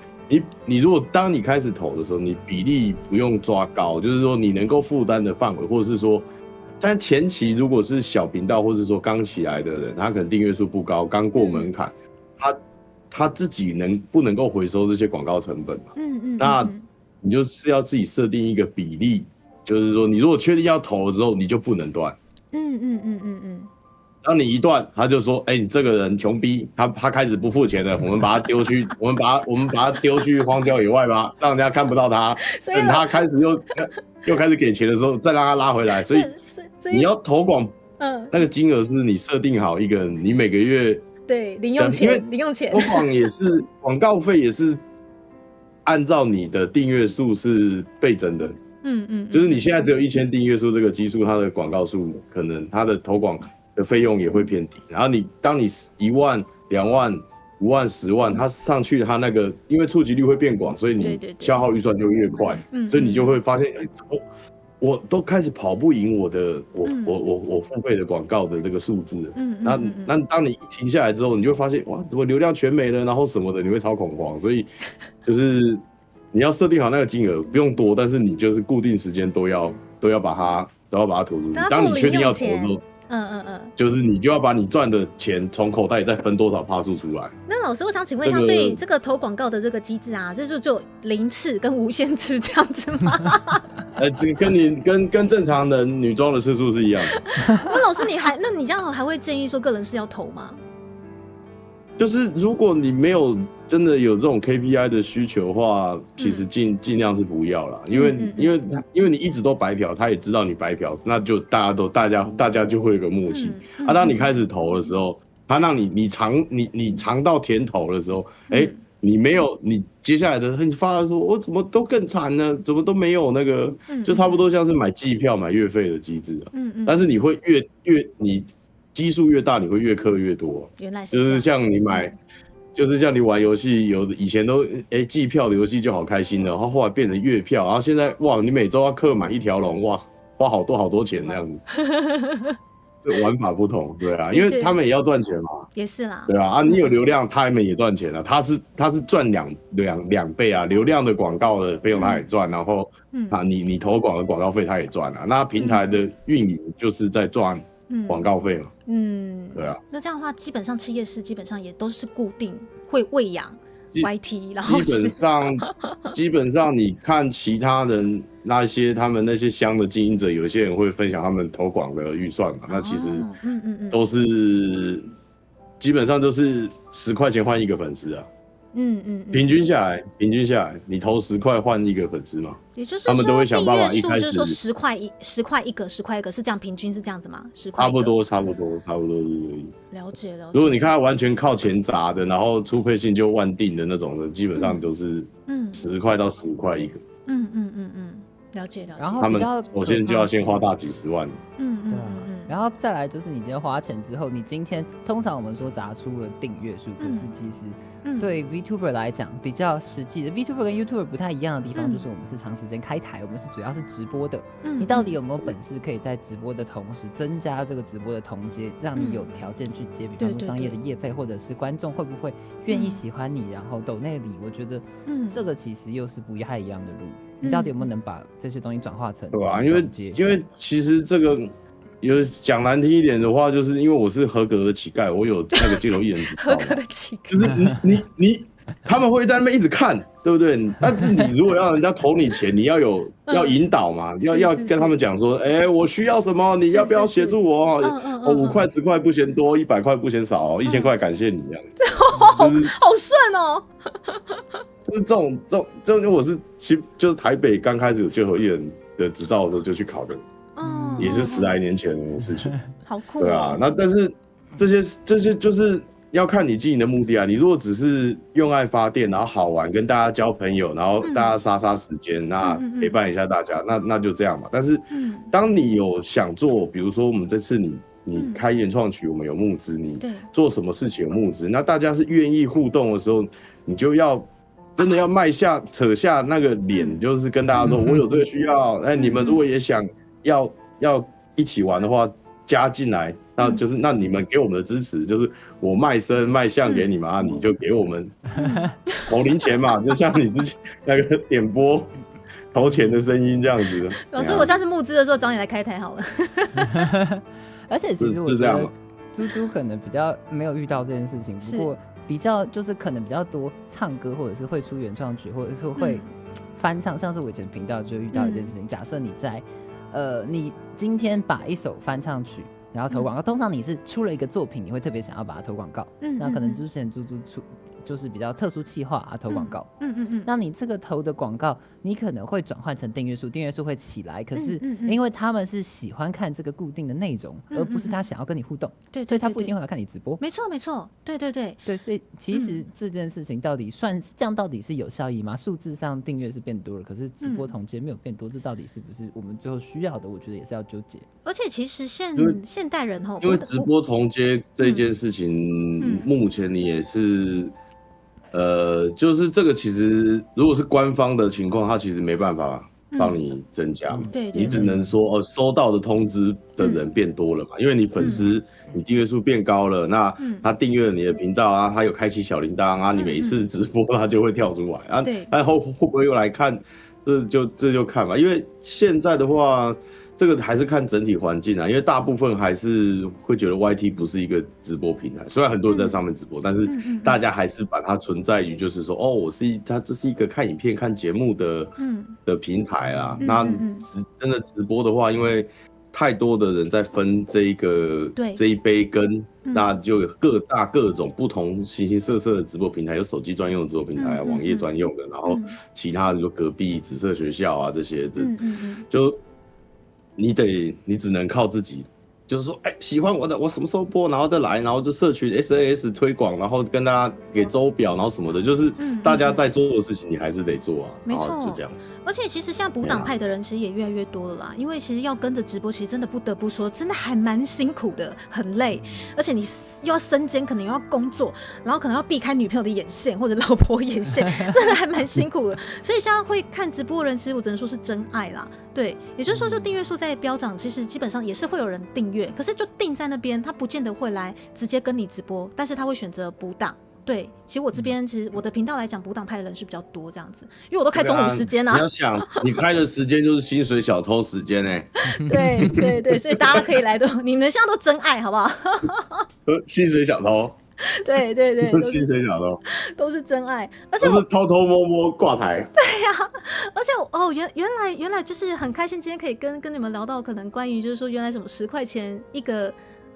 你如果当你开始投的时候，你比例不用抓高，就是说你能够负担的范围，或者是说，但前期如果是小频道或者说刚起来的人，他可能订阅数不高，刚过门槛，他自己不能够回收这些广告成本嘛？那你就是要自己设定一个比例，就是说你如果确定要投了之后，你就不能断。当你一断，他就说：“你这个人穷逼，他开始不付钱了，我们把他丢去，我们把他丢去荒郊野外吧，让人家看不到他。等他开始又开始给钱的时候，再让他拉回来。所以你要投广，那个金额是你设定好一个，你每个月对零用钱，投广也是广告费也是按照你的订阅数是倍增的。就是你现在只有1000订阅数这个基数，它的广告数可能它的投广的费用也会偏低，然后当你1万、2万、5万、10万，它上去，它那个因为触及率会变广，所以你消耗预算就越快，所以你就会发现，我都开始跑不赢我付费的广告的这个数字，那当你一停下来之后，你就会发现哇，我流量全没了，然后什么的，你会超恐慌，所以就是你要设定好那个金额，不用多，但是你就是固定时间都要把它投入去。当你确定要投的时候。就是你就要把你赚的钱从口袋里再分多少%出来。那老师，我想请问一下，所以这个投广告的这个机制啊，就是就0次跟无限次这样子吗？跟正常人女装的次数是一样的。那老师，那你这样还会建议说个人是要投吗？就是如果你没有真的有这种 KPI 的需求的话，其实尽量是不要啦，因为你一直都白嫖，他也知道你白嫖，那就大家就会有个默契。当你开始投的时候，他让你尝到甜头的时候，你接下来的你发了说，我怎么都更惨呢？怎么都没有那个，就差不多像是买季票、买月费的机制但是你会你基数越大，你会越氪越多。原来是就是像你玩游戏，以前都季票的游戏就好开心了，然后后来变成月票，然后现在哇，你每周要氪满1条龙，哇，花好多钱那样子。玩法不同，对啊，因为他们也要赚钱嘛。也是啦。对啊，你有流量，他们也赚钱了。他是赚两倍啊，流量的广告的费用他也赚，然后你投广的广告费他也赚啊。那平台的运营就是在赚广告费嘛。对啊。那这样的话，基本上企业是基本上也都是固定会喂养 YT， 然后基本上你看其他人他们那些乡的经营者，有些人会分享他们投广的预算嘛，那其实都是基本上都是10块钱换1个粉丝啊。平均下来，你投10块换1个粉丝嘛？也就是他们都会想办法一开始就是说10块一个，10块一个是这样，平均是这样子吗？10块差不多是这个。了解。如果你看他完全靠钱砸的，然后初配信就万定的那种的，基本上都是10块到15块一个。了解。然后他们首先就要先花大几十万。对啊。然后再来就是你今天花钱之后，你今天通常我们说砸出了订阅数，可是其实对 VTuber 来讲比较实际的 ，VTuber 跟 YouTuber 不太一样的地方就是我们是长时间开台，我们是主要是直播的。你到底有没有本事可以在直播的同时增加这个直播的同接，让你有条件去接，比方说商业的业配，或者是观众会不会愿意喜欢你，然后抖内里，我觉得这个其实又是不太一样的路。你到底有没有能把这些东西转化成对啊，因为其实这个有讲难听一点的话，就是因为我是合格的乞丐，我有那个街头艺人执照，合格的乞丐，就是你他们会在那边一直看，对不对？但是你如果要人家投你钱，你要要引导嘛，要跟他们讲说，我需要什么，你要不要协助我？5块10块不嫌多，100块不嫌少，1000块感谢你这样。好顺哦。就是这种，我是就是台北刚开始有街头艺人的执照的时候就去考的，也是10来年前的事情。好酷。对啊，那但是这些就是要看你经营的目的啊。你如果只是用爱发电，然后好玩，跟大家交朋友，然后大家杀时间，那陪伴一下大家，那就这样嘛。但是当你有想做，比如说我们这次你开原创曲，我们有募资，你做什么事情有募资，那大家是愿意互动的时候，你就要真的要扯下那个脸，就是跟大家说，我有这个需要，你们如果也想要一起玩的话，加进来，那你们给我们的支持，就是我卖身卖相给你们啊，你就给我们投零钱嘛，就像你之前那个点播投钱的声音这样子。老师，我下次募资的时候找你来开台好了。而且其实我觉得猪猪可能比较没有遇到这件事情，不过比较就是可能比较多唱歌，或者是会出原创曲，或者是会翻唱，像是我以前频道就遇到一件事情，假设你在你今天把一首翻唱曲然后投广告，通常你是出了一个作品，你会特别想要把它投广告，那可能之前猪猪就是比较特殊企划啊，投广告，那你这个投的广告，你可能会转换成订阅数，订阅数会起来，可是因为他们是喜欢看这个固定的内容，而不是他想要跟你互动，对，所以他不一定会来看你直播。没错，对，所以其实这件事情到底算这样，到底是有效益吗？数字上订阅是变多了，可是直播同接没有变多，这到底是不是我们最后需要的？我觉得也是要纠结。而且其实现代人因为直播同接这件事情，目前你也是。就是这个，其实如果是官方的情况，他其实没办法帮你增加嘛，你只能说收到的通知的人变多了嘛，因为你粉丝你订阅数变高了，那他订阅了你的频道啊，他有开启小铃铛啊，你每一次直播他就会跳出来啊，然后会不会又来看，这就看嘛，因为现在的话。这个还是看整体环境啊，因为大部分还是会觉得 YT 不是一个直播平台，虽然很多人在上面直播，但是大家还是把它存在于就是说，它这是一个看影片、看节目的平台啊。那真的直播的话，因为太多的人在分这一杯羹，那就有各种不同形形色色的直播平台，有手机专用的直播平台啊，网页专用的，然后其他的就隔壁紫色学校啊这些的，就。你只能靠自己，就是说，喜欢我的，我什么时候播，然后再来，然后就社群 SNS 推广，然后跟大家给周表，然后什么的，就是大家在做的事情，你还是得做啊。没错，就这样。而且其实现在补档派的人其实也越来越多了啦，因为其实要跟着直播，其实真的不得不说，真的还蛮辛苦的，很累，而且你又要身兼，可能又要工作，然后可能要避开女朋友的眼线或者老婆眼线，真的还蛮辛苦的。所以现在会看直播的人，其实我只能说是真爱啦。对，也就是说，就订阅数在飙涨，其实基本上也是会有人订阅，可是就定在那边，他不见得会来直接跟你直播，但是他会选择补档。对，其实我这边其实我的频道来讲，补档派的人是比较多这样子，因为我都开中午时间啊。你要想，你开的时间就是薪水小偷时间对，所以大家可以来的，你们现在都真爱好不好？薪水小偷。对，薪水小偷都是真爱，而且都是偷偷摸摸挂台。对呀，而且原来就是很开心，今天可以跟你们聊到可能关于就是说原来什么10块钱一个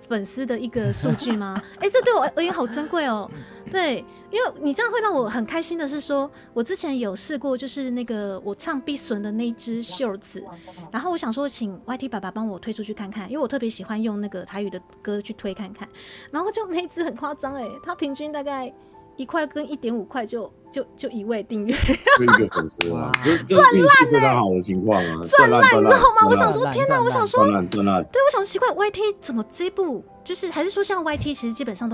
粉丝的一个数据吗？这对我而言好珍贵哦。对，因因为你这样会让我很开心的是说，我之前有试过，就是那个我唱碧笋的那一支袖子，然后我想说请 YT 爸爸帮我推出去看看，因为我特别喜欢用那个台语的歌去推看看，然后就那一支很夸张它平均大概1块跟1.5块就1位订阅，就一个粉丝啊，赚烂非常好的情况啊，赚烂你知道吗？我想说赚烂天哪，我想说赚烂，对，我想说奇怪 YT 怎么这一部就是还是说像 YT 其实基本上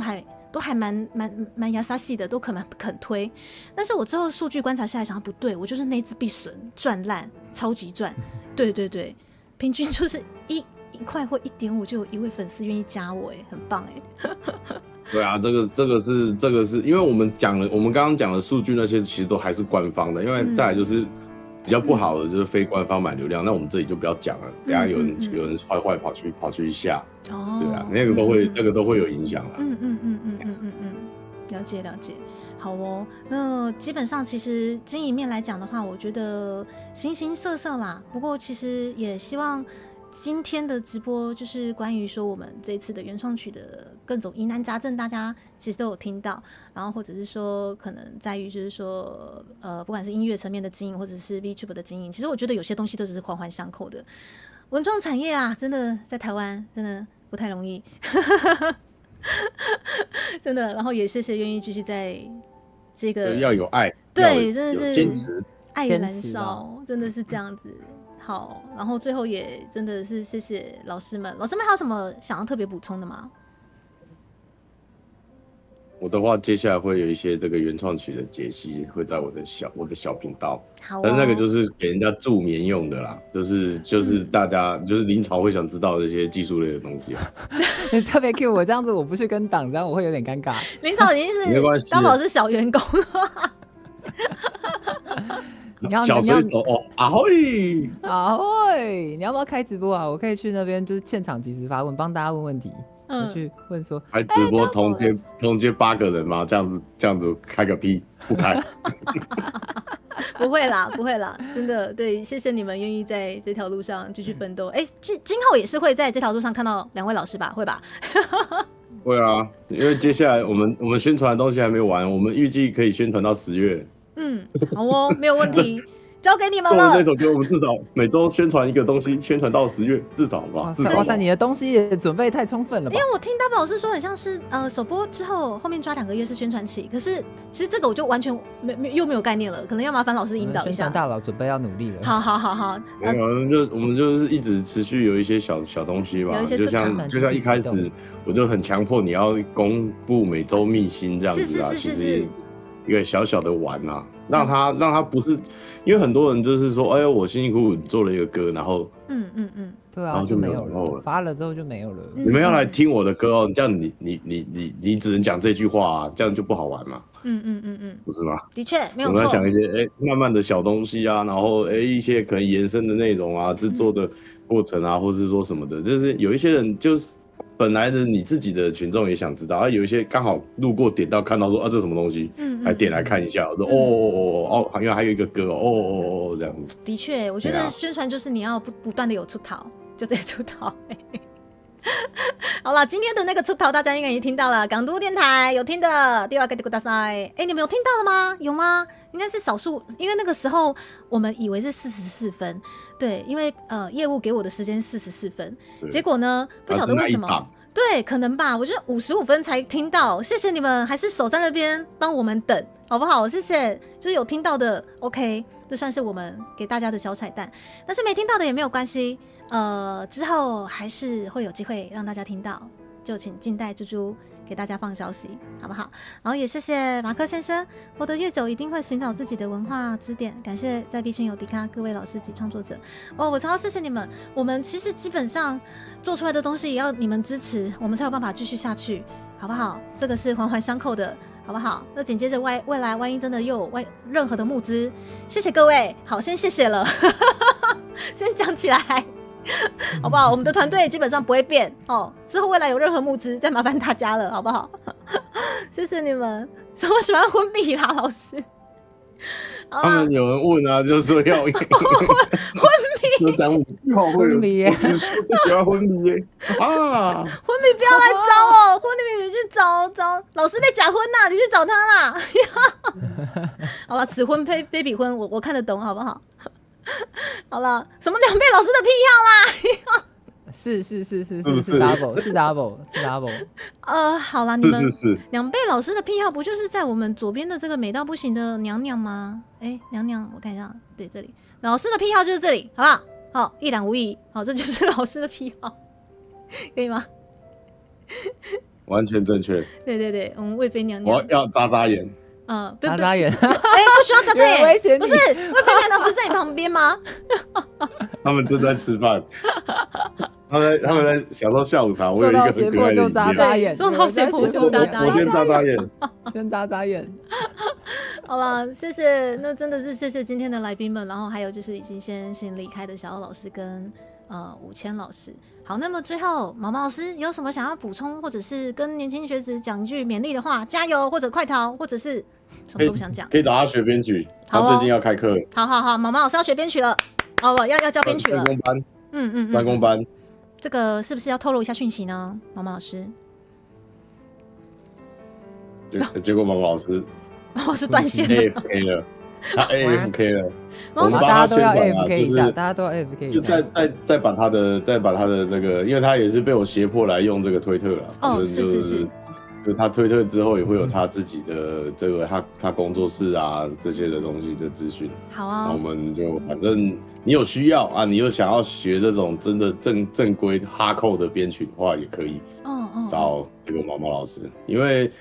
都还蛮亚萨系的，都肯推。但是我之后数据观察下来，想不对，我就是那只碧笋赚烂，超级赚。对对对，平均就是1块或1.5就有1位粉丝愿意加我，很棒对啊，这个是因为我们刚刚讲的数据那些其实都还是官方的，因为再来就是比较不好的就是非官方买流量，那我们这里就不要讲了，等一下有人坏跑去下，对啊，那个都会有影响啦。了解。好哦，那基本上其实经营面来讲的话，我觉得形形色色啦。不过其实也希望今天的直播就是关于说我们这次的原创曲的各种疑难杂症，大家其实都有听到，然后或者是说可能在于就是说不管是音乐层面的经营，或者是 VTuber 的经营，其实我觉得有些东西都只是环环相扣的。文创产业啊，真的在台湾真的不太容易，真的。然后也谢谢愿意继续在这个要有爱，对，真的是坚持，爱燃烧，真的是这样子。好，然后最后也真的是谢谢老师们还有什么想要特别补充的吗？我的话，接下来会有一些这个原创曲的解析，会在我的小频道。好哦，但是那个就是给人家助眠用的啦，就是大家就是林朝会想知道这些技术类的东西啊。你特别 cue 我这样子，我不去跟党，这样我会有点尴尬。林朝已经是大宝是小员工了。小水手哦，啊嘿，你要不要开直播啊？我可以去那边就是现场即时发问，帮大家问问题。我去问说，开直播同接8个人吗？这样子开个屁，不开。不会啦，真的对，谢谢你们愿意在这条路上继续奋斗。今后也是会在这条路上看到2位老师吧？会吧？会啊，因为接下来我们宣传的东西还没完，我们预计可以宣传到10月。好哦，没有问题。交给你们了。做了这首歌，我们至少每周宣传一个东西，宣传到10月，至少吧。哇塞，你的东西也准备太充分了吧？因为我听大宝老师说，很像是首播之后面抓2个月是宣传期，可是其实这个我就完全没有概念了，可能要麻烦老师引导一下。宣传大佬准备要努力了。好。没有，我们就是一直持续有一些小东西吧，就像一开始我就很强迫你要公布每周秘辛这样子啊，其实一个小小的玩啊。让他不是，因为很多人就是说，哎呦，我辛辛苦苦做了一个歌，然后对啊，然后就没有了，发了之后就没有了。你们要来听我的歌哦，这样你只能讲这句话啊，这样就不好玩嘛。不是吗？的确没有错。我们要想一些慢慢的小东西啊，然后一些可能延伸的内容啊，制作的过程啊，或是说什么的，就是有一些人就是本来的你自己的群众也想知道，啊，有一些刚好路过点到看到说啊这什么东西，还点来看一下，我说哦，原来还有一个歌哦这样子。的确，我觉得宣传就是你要不断的有出逃，就这出逃。好了，今天的那个出逃大家应该已经听到了，港都电台有听的，第二个大赛，你们有听到了吗？有吗？应该是少数，因为那个时候我们以为是44分，对，因为业务给我的时间44分，结果呢不晓得为什么，对，可能吧，我觉得55分才听到，谢谢你们，还是守在那边帮我们等，好不好？谢谢，就是有听到的 ，OK， 这算是我们给大家的小彩蛋，但是没听到的也没有关系。之后还是会有机会让大家听到，就请静待猪猪给大家放消息，好不好？然后也谢谢马克先生，活得越久一定会寻找自己的文化支点。感谢在币圈有迪卡各位老师及创作者，我超谢谢你们。我们其实基本上做出来的东西也要你们支持，我们才有办法继续下去，好不好？这个是环环相扣的。好不好？那紧接着未来万一真的又有任何的募资，谢谢各位。好，先谢谢了，先讲起来。好不好？我们的团队基本上不会变哦。之后未来有任何募资，再麻烦大家了，好不好？谢谢你们。什么喜欢昏迷啦，老师？他们有人问啊，就是说要昏迷。得奖你好会婚礼耶我只是不喜欢婚礼耶啊！婚礼不要来找我，婚礼你去找老师被假婚呐，你去找他啦。好吧，此婚非彼婚，我看得懂，好不好？好了，什么2倍老师的癖好啦？是是 double 是 double。好啦，你们是2倍老师的癖好不就是在我们左边的这个美到不行的娘娘吗？娘娘，我看一下，对，这里老师的癖好就是这里，好不好？好，一览无遗，好，这就是老师的癖好，可以吗？完全正确。对，我们魏妃娘娘，我要眨眼。眨眼，不需要眨眨眼，危险不是魏妃娘娘不是在你旁边吗？他们正在吃饭，他们在享受下午茶。我有一个很可爱的影片，眼，受到胁迫就眨眨眼，我先眨眼，先眨眼。好了，谢谢，那真的是谢谢今天的来宾们，然后还有就是已经先离开的小奥老师跟5000老师。好，那么最后毛毛老师有什么想要补充，或者是跟年轻学子讲一句勉励的话，加油或者快逃，或者是什么都不想讲，可以找他学编曲，他最近要开课。好，毛毛老师要学编曲了，要教编曲了，专攻班，专攻班。这个是不是要透露一下讯息呢，毛毛老师？结果毛毛老师我是断线了 ，AFK 了，他 AFK 了。毛毛大家都要 AFK 一下，大家都要 AFK 一就下。再把他的这个，因为他也是被我胁迫来用这个推特了。是。就他推特之后也会有他自己的这个他工作室啊这些的东西的资讯。好啊，那我们就反正你有需要啊，你又想要学这种真的正规哈扣的编曲的话，也可以找这个毛毛老师，因为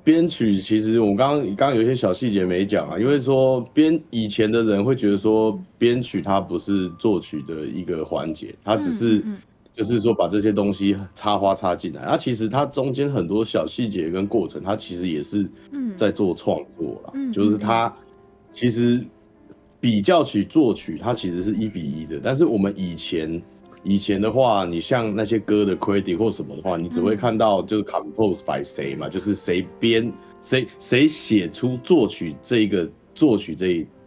编曲其实我刚刚有一些小细节没讲啊，因为说以前的人会觉得说编曲它不是作曲的一个环节，它只是就是说把这些东西插花插进来，那其实它中间很多小细节跟过程，它其实也是在做创作啦，就是它其实比较起作曲，它其实是1:1的，但是我们以前的话，你像那些歌的 credit 或什么的话，你只会看到就是 compose by 谁嘛，就是谁编谁写出作曲这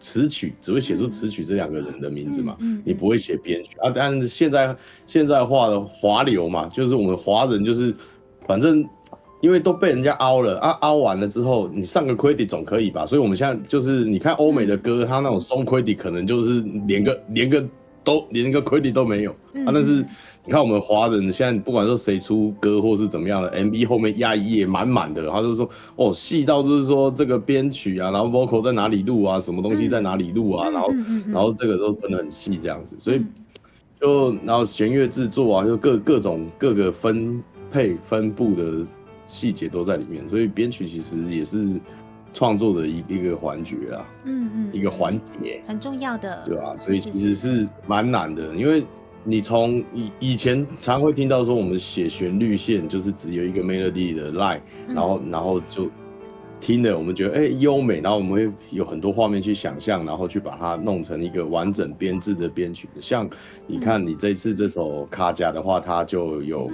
词曲，只会写出词曲这2个人的名字嘛，你不会写编曲啊。但是现在话的华流嘛，就是我们华人就是反正因为都被人家凹了啊，凹完了之后你上个 credit 总可以吧？所以我们现在就是你看欧美的歌，它那种送 credit 可能就是连个 credit 都没有啊。但是你看我们华人现在不管说谁出歌或是怎么样的 MV 后面压一页满满的，他就说细到就是说这个编曲啊，然后 vocal 在哪里录啊，什么东西在哪里录啊，然后这个都分得很细这样子，所以然后弦乐制作啊，就各个分配分布的细节都在里面，所以编曲其实也是创作的一个环节啊，一个环节很重要的，对吧？所以其实是蛮难的，因为你从以前常会听到说我们写旋律线就是只有一个 melody 的 line，然后就听了我们觉得优美，然后我们会有很多画面去想象，然后去把它弄成一个完整编制的编曲。像你看你这次这首卡甲的话，它就有，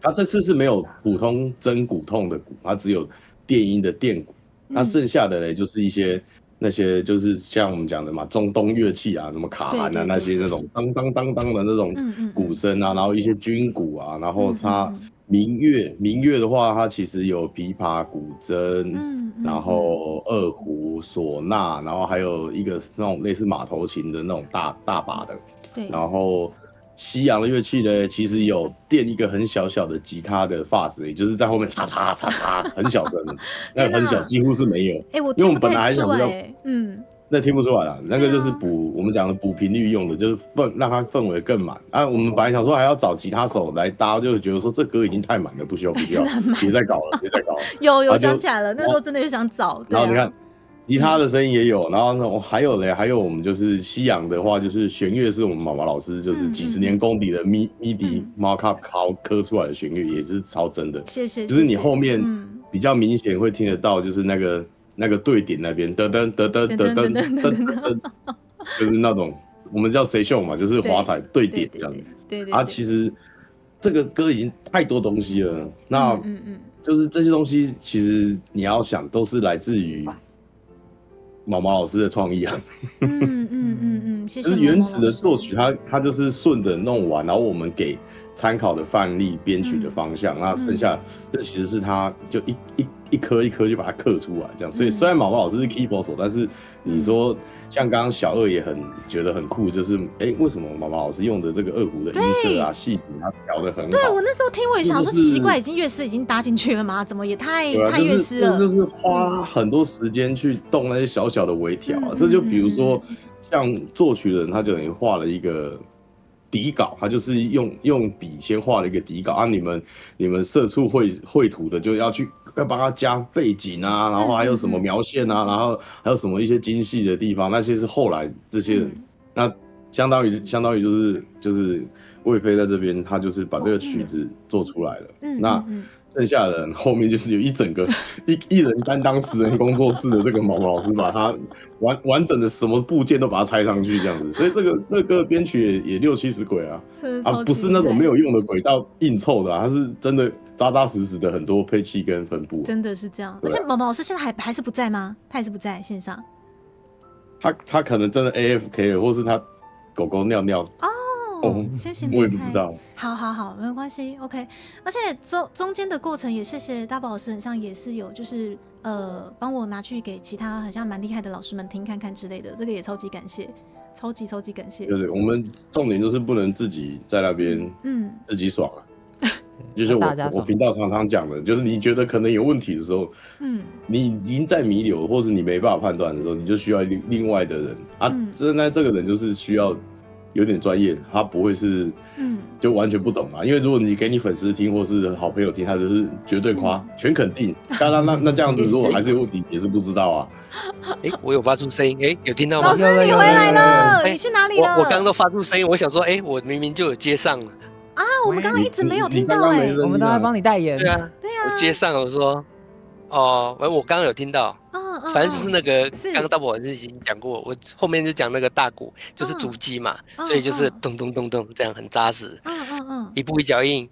它这次是没有普通真鼓痛的鼓，它只有电音的电鼓，那剩下的呢就是一些。那些就是像我们讲的嘛，中东乐器啊，什么卡韩啊，那些那种当当当当的那种鼓声啊，然后一些军鼓啊，然后它民乐的话，它其实有琵琶、古筝，然后二胡、唢呐，然后还有一个那种类似马头琴的那种大把的，对，然后西洋的乐器呢，其实有垫一个很小小的吉他的发子，也就是在后面嚓嚓嚓嚓很小声的，那个很小，几乎是没有。因为我们本来还想要，那听不出来了，那个就是我们讲的补频率用的，就是让它氛围更满啊。我们本来想说还要找吉他手来搭，就觉得说这歌已经太满了，不需要，别再搞了。有想起来了，那时候真的有想找。然后你看。吉他的声音也有，然后呢，还有我们就是西洋的话，就是弦乐是我们毛毛老师就是几十年功底的MIDI markup 刻出来的弦乐，也是超真的。谢谢。就是你后面比较明显会听得到，就是那个对点那边噔噔噔噔噔噔噔，就是那种我们叫谁秀嘛，就是华彩对点这样子。对。啊，其实这个歌已经太多东西了，那就是这些东西其实你要想都是来自于。毛毛老师的创意啊。谢谢。就是原始的作曲，它就是顺着弄完，然后我们给参考的范例、编曲的方向，那剩下这其实是他就一颗一颗就把它刻出来，这样。所以虽然毛毛老师是 keyboard 手，但是你说像刚刚小二也觉得很酷，就是为什么毛毛老师用的这个二胡的音色啊、细谱他调得很好。对，我那时候听我也想说奇怪，乐师已经搭进去了吗？怎么也太乐师了？就是花很多时间去动那些小小的微调啊。这就比如说像作曲人，他就等于画了一个底稿，他就是用笔先画了一个底稿啊。你们社畜绘图的就要帮他加背景啊，然后还有什么描线啊，然后还有什么一些精细的地方，那些是后来这些人，那相当于就是魏飞在这边，他就是把这个曲子做出来了。那剩下的人后面就是有一整个一人担当10人工作室的这个毛毛老师，把它完整的什么部件都把它拆上去这样子，所以这个编曲也60-70轨啊，不是那种没有用的轨道硬凑的啊，它是真的扎扎实实的很多配器跟分布，真的是这样。而且毛毛老师现在还是不在吗？他也是不在线上。他可能真的 AFK 了，或是他狗狗尿尿。谢谢，我也不知道。好，没有关系 ，OK。而且中间的过程也谢谢大宝老师，很像也是有就是帮我拿去给其他很像蛮厉害的老师们听看看之类的，这个也超级感谢，超级感谢。对，我们重点就是不能自己在那边自己爽啊。就是我频道常常讲的，就是你觉得可能有问题的时候，你已经在弥留或者你没办法判断的时候，你就需要另外的人啊。这个人就是需要有点专业，他不会是就完全不懂嘛。因为如果你给你粉丝听或是好朋友听，他就是绝对夸全肯定。那这样子，如果还是有问题，也是不知道啊。我有发出声音，有听到吗？老师，你回来了，你去哪里了？我刚刚都发出声音，我想说，我明明就有接上了啊，我们刚刚一直没有听到我们都在帮你代言。对啊，我接上了，我说我刚刚有听到。反正就是那个刚刚大伯已经讲过，我后面就讲那个大鼓就是主机嘛，所以就是咚咚咚咚这样很扎实，一步一脚印。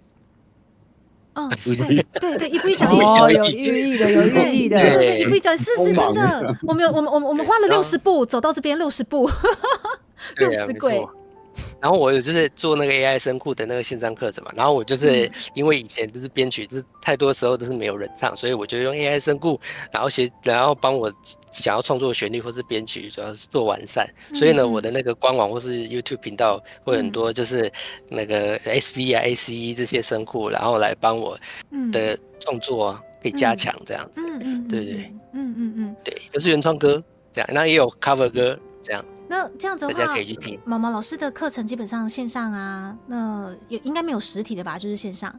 对，一步一脚印，有寓意的，对，一步一脚印是真的。我们花了60步走到这边，60步，60轨。然后我就是做那个 AI 声库的那个线上课程嘛，然后我就是因为以前就是编曲，就是太多时候都是没有人唱，所以我就用 AI 声库，然后帮我想要创作的旋律或是编曲，主要是做完善。所以呢，我的那个官网或是 YouTube 频道会很多就是那个 SV 啊、ACE 这些声库，然后来帮我的创作可以加强这样子。对，对，就是原创歌这样，那也有 cover 歌这样。那这样子的话，大家可以去听。毛毛老师的课程基本上线上啊，那也应该没有实体的吧？就是线上。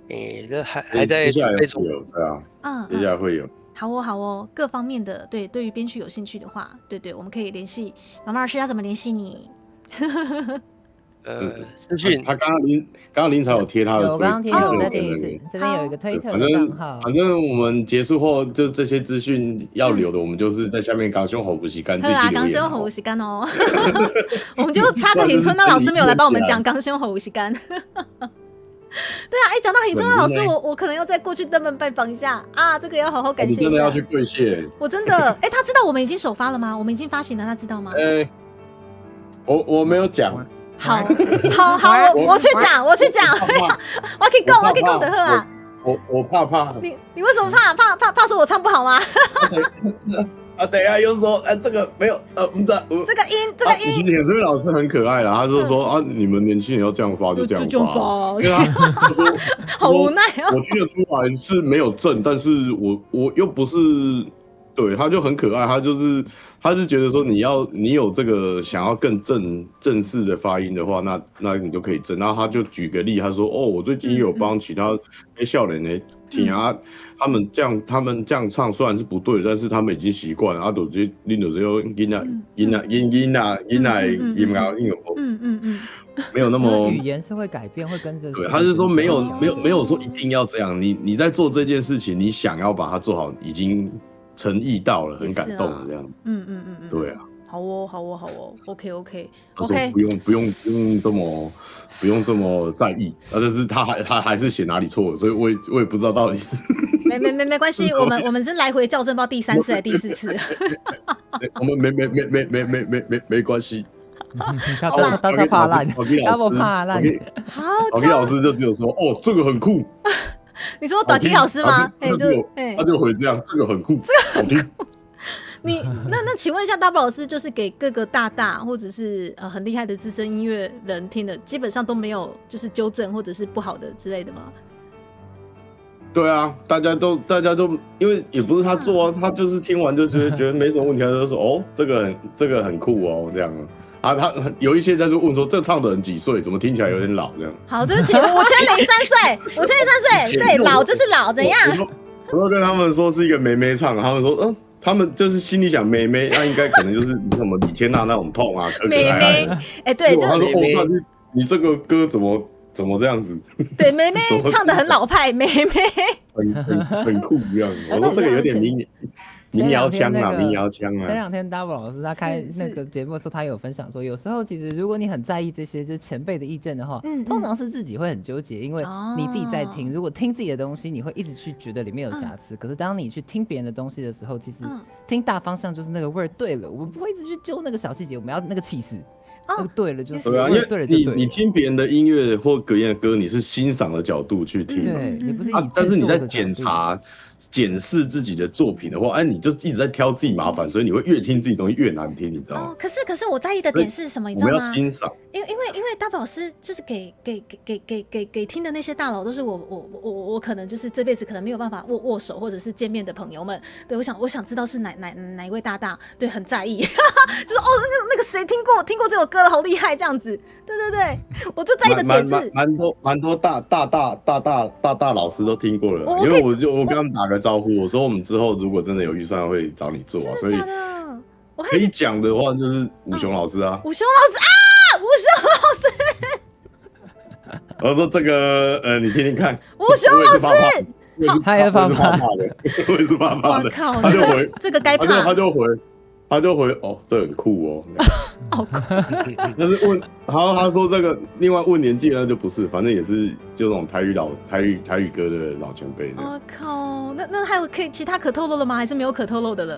这还在准备中，对啊，接下来会有。好哦，各方面的对于编曲有兴趣的话，对，我们可以联系毛毛老师，要怎么联系你？资讯他刚刚林朝有贴他的，我刚刚贴了，我再贴一次，这边有一个推特的账号。反正我们结束后，就这些资讯要留的，我们就是在下面港胸吼不洗干自己留言。港胸吼不洗干哦，我们就插个尹春娜老师没有来帮我们讲港胸吼不洗干。对啊，讲到尹春娜老师，我可能要再过去登门拜访一下啊，这个要好好感谢一下。你真的要去跪谢？我真的，他知道我们已经首发了吗？我们已经发行了，他知道吗？我没有讲。好，我去讲，我可以够的喝啊！我怕你为什么怕说我唱不好吗？等一下又说这个没有这个音。其实这位老师很可爱啦，他就说你们年轻人要这样发就这样发，对啊，好无奈哦。我听得出来是没有正，但是我又不是，对，他就很可爱，他是觉得说你有这个想要更正式的发音的话，那你就可以正。然后他就举个例，他说我最近有帮其他少年的听啊，他们这样唱虽然是不对，但是他们已经习惯了。啊，都直接拎到这个音没有那么语言是会改变，会跟着。对，他是说没有说一定要这样。你在做这件事情，你想要把它做好，已经诚意到了，很感动这样。对啊。好哦，好哦，好哦，OK，他说不用这么在意，但是他还是写哪里错了，所以我也不知道到底是没关系，我们是来回校正，不知道第3次还是第4次。我们没关系。他怕烂，他不怕烂。好，老 K 老师就只有说哦，这个很酷。你说短 K 老师吗？他就回这样，这个很酷，好听。那请问一下，大宝老师就是给各个大或者是很厉害的资深音乐人听的，基本上都没有就是纠正或者是不好的之类的吗？对啊，大家都，因为也不是他做啊，他就是听完就觉得没什么问题，他就说哦，这个很酷哦，这样啊，他有一些在就问说，这唱的人几岁？怎么听起来有点老这样？好，对不起，5003岁，对，老就是老，怎样？我都跟他们说是一个妹妹唱，他们说他们就是心里想妹妹，那应该可能就是什么李千娜那种痛啊，可可爱爱。哎，对，就是他说哦，你这个歌怎么这样子？对，妹妹唱的很老派，妹妹很酷这样。我说这个有点民谣腔啊，民谣腔啊。前2天 Double 老师他开那个节目的时候，他有分享说，有时候其实如果你很在意这些就是前辈的意见的话，通常是自己会很纠结，因为你自己在听，如果听自己的东西，你会一直去觉得里面有瑕疵。可是当你去听别人的东西的时候，其实听大方向就是那个味儿对了，我们不会一直去揪那个小细节，我们要那个气势。那个对了，就是对啊，因为你听别人的音乐或别人的歌，你是欣赏的角度去听，对，你不是但是你在检视自己的作品的话，哎，你就一直在挑自己麻烦，所以你会越听自己东西越难听，你知道吗？可是我在意的点是什么？你知道吗？我们要欣赏，因为大宝老师就是给听的那些大佬，都是我可能就是这辈子可能没有办法握手或者是见面的朋友们。对，我想知道是哪一位大，对，很在意，就是哦那个谁听过这首歌了，好厉害这样子。对，我就在意的点是蛮多大老师都听过了，因为我跟他们打个招呼，我说我们之后如果真的有预算会找你做啊，所以可以讲的话就是武雄老师啊，武雄老师，我说这个你听听看，武雄老师，他也是怕怕的，我也是怕怕的，我靠，他就回这个该怕，他就回哦，这很酷哦，好酷。但是他说这个，另外问年纪呢就不是，反正也是就那种台语歌的老前辈。我靠，那还有其他可透露了吗？还是没有可透露的了？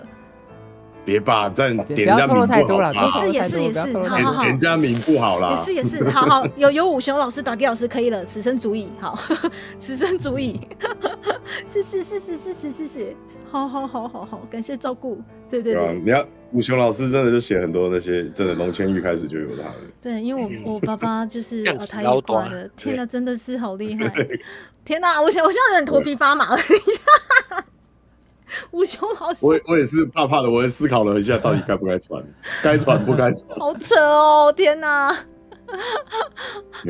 别吧，这样点人家名不好啦，也是，好，人家名不好啦，也是，好，有武雄老师、打给老师可以了，此生足矣，好，此生足矣，是，好，感谢照顾，对，你要武雄老师真的就写很多那些，真的龙千玉开始就有他的，对，因为我爸爸就是台语挂的，天哪，真的是好厉害，天哪，我现在有点头皮发麻了，武雄老师，我也是怕的，我也思考了一下，到底该不该传，该传不该传，好扯哦，天哪！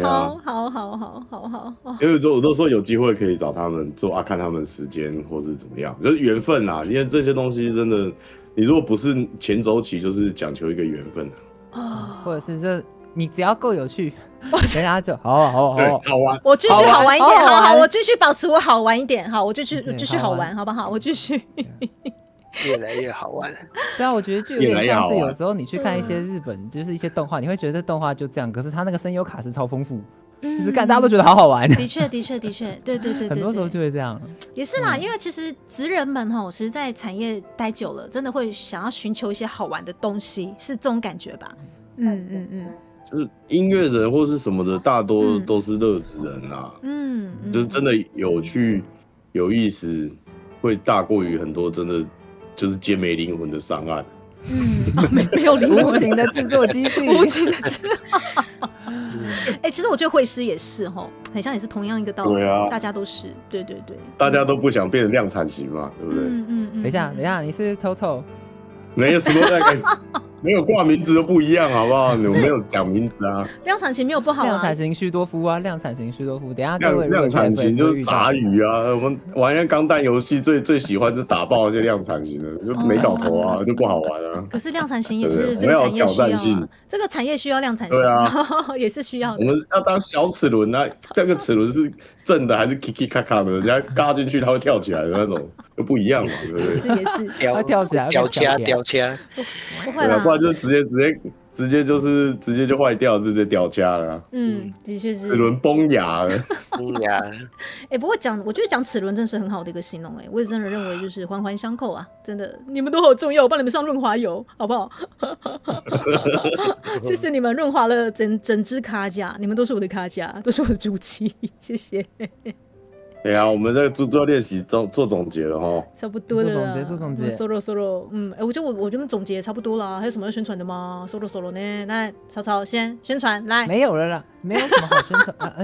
好，因为我都说有机会可以找他们做看他们时间或是怎么样，就是缘分啦。因为这些东西真的，你如果不是前周期，就是讲求一个缘分啊，或者是你只要够有趣，人家就好玩。我继续好玩一点，好，我继续保持我好玩一点，好，我继续好玩，好不好？我继续。越来越好玩。对啊，我觉得就有点像是有时候你去看一些日本，就是一些动画，你会觉得动画就这样，可是他那个声优卡是超丰富，就是大家都觉得好好玩。的确，对，很多时候就会这样。也是啦，因为其实职人们其实在产业待久了，真的会想要寻求一些好玩的东西，是这种感觉吧？就是音乐人或是什么的，大多都是乐子人啦。就是真的有趣、有意思，会大过于很多真的。就是接没灵魂的上岸，没有灵魂，无情的制作机器，无情的制作。其实我觉得会师也是很像也是同样一个道理。对啊，大家都是，对，大家都不想变成量产型嘛，对不对？等一下，你是Toto？没有什么没有挂名字都不一样，好不好？我没有讲名字啊。量产型没有不好啊。量产型须多夫啊，量产型须多夫。等一下量产型就是杂鱼啊。我们玩那钢弹游戏最喜欢是打爆那些量产型的，就没搞头啊，就不好玩啊。可是量产型也是这个产业需要啊，这个产业需要量产型，对啊，也是需要的。我们要当小齿轮啊，这个齿轮是正的还是 kiki 卡卡的？人家嘎进去它会跳起来的那种，就不一样嘛，对不对？也是，它跳起来，掉掐。不会啦，然就直接就坏掉，直接掉家了。的确是。齿轮崩牙了。崩牙。不过我觉得讲齿轮真是很好的一个形容。我也真的认为就是环环相扣啊，真的，你们都好重要，我帮你们上润滑油，好不好？谢谢你们润滑了整只卡甲，你们都是我的卡甲，都是我的主机，谢谢。对啊，我们在做练习做总结了哈，差不多了啦。做总结 ，solo， 我觉得总结也差不多了，还有什么要宣传的吗 ？solo 呢？来，曹操先宣传来。没有了啦，没有什么好宣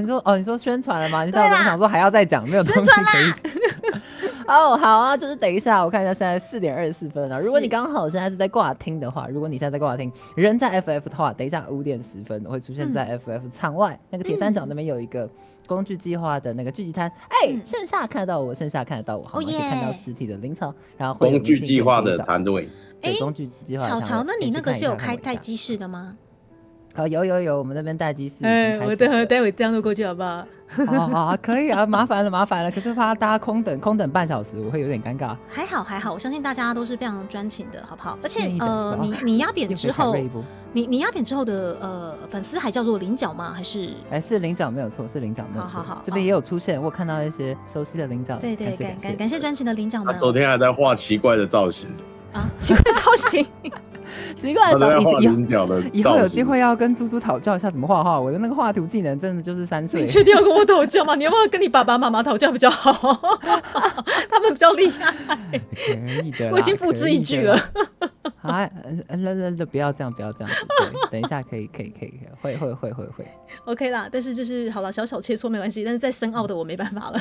传。你说宣传了吗？你到时候想说还要再讲，没有东西可以讲。好啊，就是等一下，我看一下现在4点24分了。如果你刚好现在是在挂听的话，如果你现在在挂听，人在 FF 的话，等一下5点10分会出现在 FF 场外那个铁三角那边有一个工具计划的那个聚集摊。线下看得到我，线下看得到我，好吗？可以看到实体的林草，然后会有工具计划的团队。工具计划。草，那你那个是有开待机室的吗？有，我们那边待机室。我待会这样路过去好不好？可以啊，麻烦了。可是怕大家空等半小时，我会有点尴尬。还好，我相信大家都是非常专情的，好不好？而且你压扁之后，你压扁之后的粉丝还叫做菱角吗？还是？是菱角没有错，是菱角没有错。好，这边也有出现，我看到一些熟悉的菱角。对，感谢专情的菱角们。他昨天还在画奇怪的造型。奇怪的造型。奇怪的小以后有机会要跟猪猪讨教一下怎么画画。我的那个画图技能真的就是3岁。你确定要跟我讨教吗？你要不要跟你爸爸妈妈讨教比较好？他们比较厉害。可以的，我已经付之一炬了。不要这样子。等一下可以，会。OK 啦，但是就是好了，小切磋没关系，但是再深奥的我没办法了。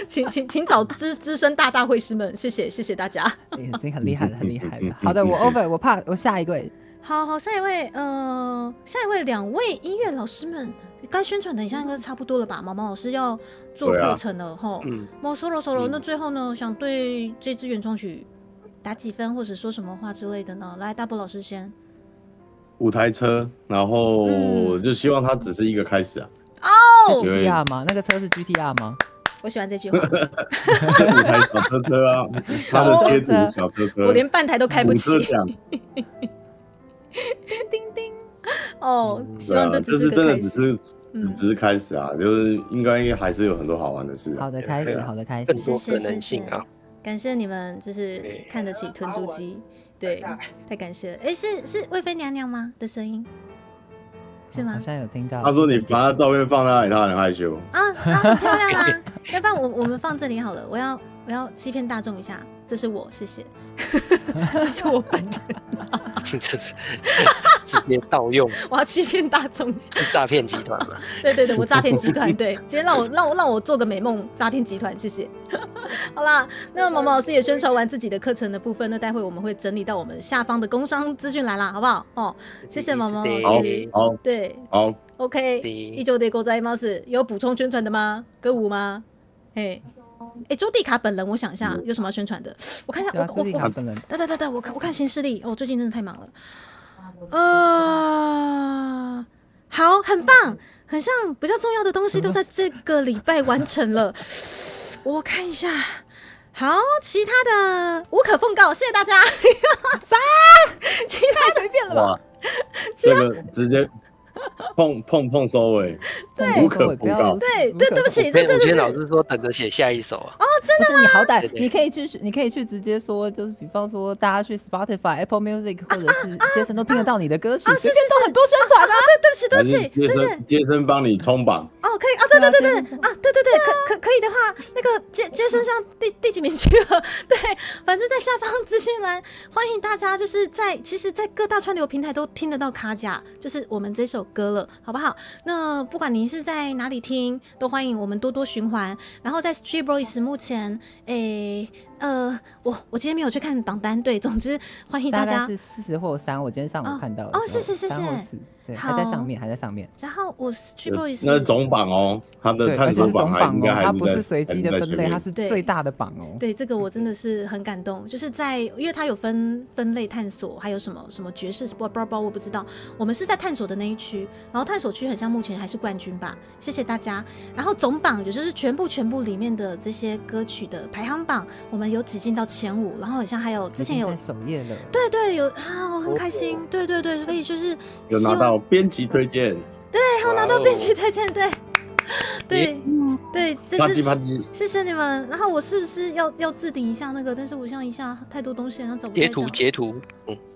请找资深大会师们，谢谢大家。已经很厉害了。好的，我 over， 我下一位。好，下一位2位音乐老师们，该宣传的一下应该差不多了吧？毛毛老师要做课程了吼。solo，那最后呢，想对这支原创曲打几分，或者说什么话之类的呢？来，大波老师先。5台车，然后就希望它只是一个开始啊。GTR 吗？那个车是 GTR 吗？我喜欢这句话。5台小车啊，它的贴图小车，我连半台都开不起。叮叮。希望这是真的只是开始啊，就是应该还是有很多好玩的事。好的开始，更多可能性啊！感谢你们，就是看得起吞珠机。对，太感谢了。是魏妃娘娘吗的声音？是吗？好像有听到。他说你把他照片放那里，他很害羞。很漂亮啊！要不然我们放这里好了。我要欺骗大众一下，这是我，谢谢。这是我本人。这是直接盗用。我要欺骗大众，是诈骗集团吗？对，我诈骗集团。对，今天让我做个美梦，诈骗集团，谢谢。好啦，那毛毛老师也宣传完自己的课程的部分，那待会我们会整理到我们下方的工商资讯栏啦，好不好？谢谢毛毛老师。好，对，好 ，OK。以上でございます。有补充宣传的吗？歌舞吗？朱蒂卡本人，我想一下有什么要宣传的？我看一下，朱蒂卡本人。对，我看新势力。最近真的太忙了。好，很棒，很像比较重要的东西都在这个礼拜完成了。我看一下，好，其他的无可奉告，谢谢大家。其他随便了吧？这个直接碰收尾，无可奉告。对不起，这真的是。我觉得老师说等着写下一首啊。真的吗？你好歹你可以去直接说，就是比方说大家去 Spotify、Apple Music 或者是杰森都听得到你的歌曲，这边都很多宣传啊。对不起，杰森帮你冲榜。可以啊，对，可以的话，那个杰森上第几名去了？对，反正在下方资讯栏，欢迎大家就是其实，在各大串流平台都听得到卡甲，就是我们这首歌了，好不好？那不管您是在哪里听，都欢迎我们多多循环。然后在 Street Boys 目前，我今天没有去看榜单，对，总之欢迎大家。大概是40或3，我今天上午看到。是。对，还在上面，还在上面。然后我 Street 那是 Boys 总榜哦，他的对，而探索且是总榜哦，榜应该还它不是在随机的分类，它是对最大的榜哦。对，这个我真的是很感动，就是因为它有分类探索，还有什么爵士不我不知道，我们是在探索的那一区，然后探索区很像目前还是冠军吧，谢谢大家。然后总榜也就是全部里面的这些歌曲的排行榜，我们有挤进到前5，然后好像还有之前有在首页了。对有啊，我很开心，对，所以就是有拿到编辑推荐，对，还有拿到编辑推荐，对，这啪是叽啪叽，谢谢你们。然后我是不是要置顶一下那个？但是我这样一下太多东西了，找不太到。截图，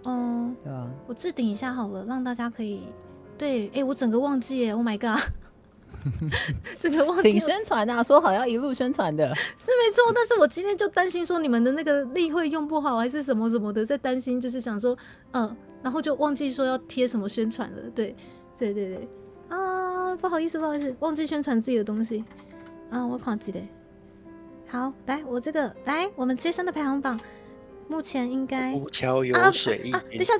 哦，对啊，我置顶一下好了，让大家可以对，我整个忘记耶 ，Oh my god， 整个忘记请了，宣传啊，说好要一路宣传的。是没错。但是我今天就担心说你们的那个例会用不好，还是什么的，在担心，就是想说，然后就忘记说要贴什么宣传了。对啊，不好意思，忘记宣传自己的东西啊，我忘记了。好，来，我们接生的排行榜，目前应该无桥有水等一下，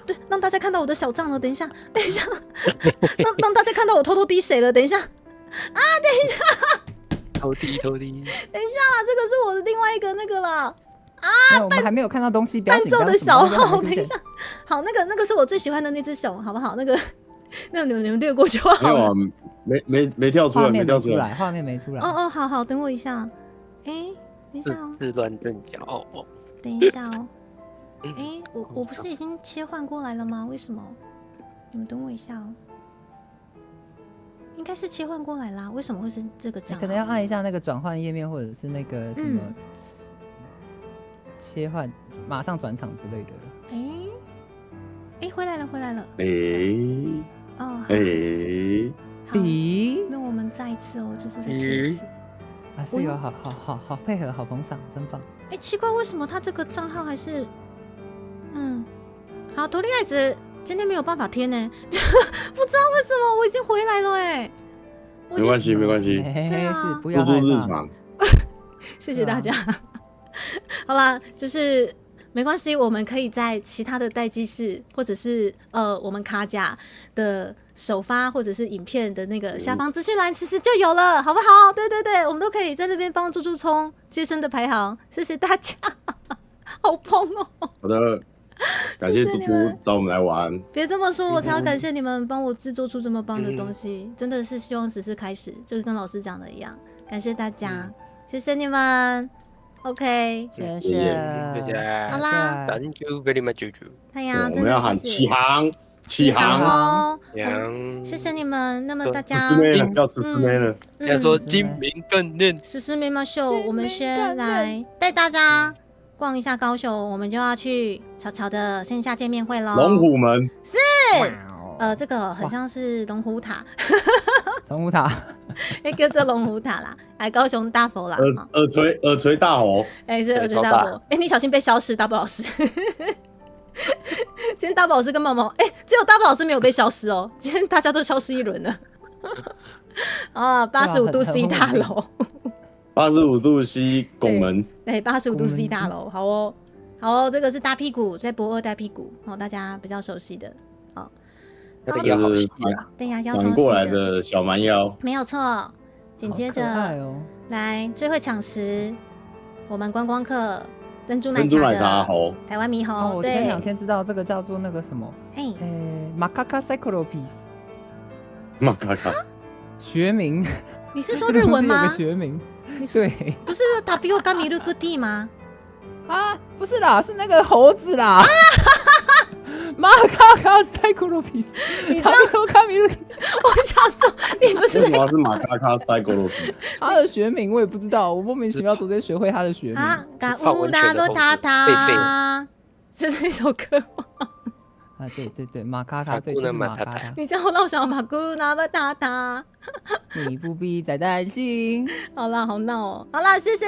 对，让大家看到我的小账了。等一下，让大家看到我偷滴水了。等一下，偷滴，等一下啦，这个是我的另外一个那个啦。我们还没有看到东西，伴奏的小号，等等一下，好，那个是我最喜欢的那只熊，好不好？那你们略过就好了。没跳出来，没跳出来，画面没出来。好，等我一下。等一下哦，自乱阵脚哦。等一下哦，我不是已经切换过来了吗？为什么？你们等我一下哦。应该是切换过来啦，为什么会是这个账号？可能要按一下那个转换页面，或者是那个什么切换，马上转场之类的。回来了。好，那我们再一次哦，就是再贴一次。是有好配合，好捧场，真棒。奇怪，为什么他这个账号还是好，头利爱子今天没有办法贴呢，不知道为什么，我已经回来了没关系，对啊，是不要度日常。谢谢大家。好啦，就是没关系，我们可以在其他的待机室，或者是我们卡甲的首发，或者是影片的那个下方资讯栏，其实就有了，好不好？对，我们都可以在那边帮猪猪冲接生的排行，谢谢大家，好捧哦。好的，感谢猪猪找我们来玩。别这么说，我才要感谢你们帮我制作出这么棒的东西，真的是希望时时开始，就是跟老师讲的一样，感谢大家，谢谢你们。OK，谢谢，好啦 ，Thank you very much，太阳，我们要喊起航哦，谢谢你们。那么大家要吃妹了，要说精明更练，思妹妈秀，我们先来带大家逛一下高雄，我们就要去悄悄的线下见面会喽。龙虎门是，这个很像是龙虎塔，龙虎塔，叫做龙虎塔啦，来高雄大佛啦，耳垂大佛，是耳垂大佛，你小心被消失，大宝老师。今天大宝老师跟毛毛，只有大宝老师没有被消失哦，今天大家都消失一轮了。85度 C 大楼，85度 C 拱门，对，85度 C 大楼，好哦，这个是大屁股，在博2大屁股，大家比较熟悉的，那个腰好细啊，对呀，腰超反过来的小蛮腰，没有错。紧接着来最会抢食，我们观光客。珍珠奶茶猴，台湾猕猴。我前2天知道这个叫做那个什么，马卡卡 cyclopes， 马卡卡学名。你是说日文吗？有个学名，对，不是タピオカミルクティー吗？不是啦，是那个猴子啦。马卡卡 cyclopes， 你这样卡米鲁，我想说你不是为什么是马卡卡 cyclopes？ 他的学名我也不知道，我莫名其妙昨天学会他的学名。嘎乌达罗塔塔，是这首歌吗？对，马卡卡，对，就是马卡卡。你这样让我想马古纳巴塔塔，你不必再担心。好啦，好闹哦，好啦，谢谢，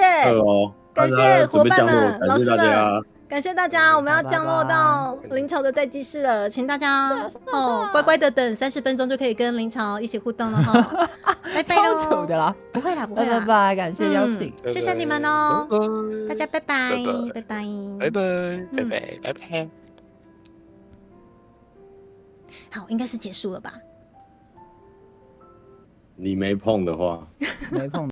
感谢伙伴们、老师们。感谢大家，我们要降落到林潮的待机室了，请大家乖乖的等30分钟就可以跟林潮一起互动了哈，拜拜喽！超糗的啦，不会啦，拜拜，感谢邀请，谢谢你们哦，大家拜拜，拜拜，拜拜。好，应该是结束了吧？你没碰的话，没碰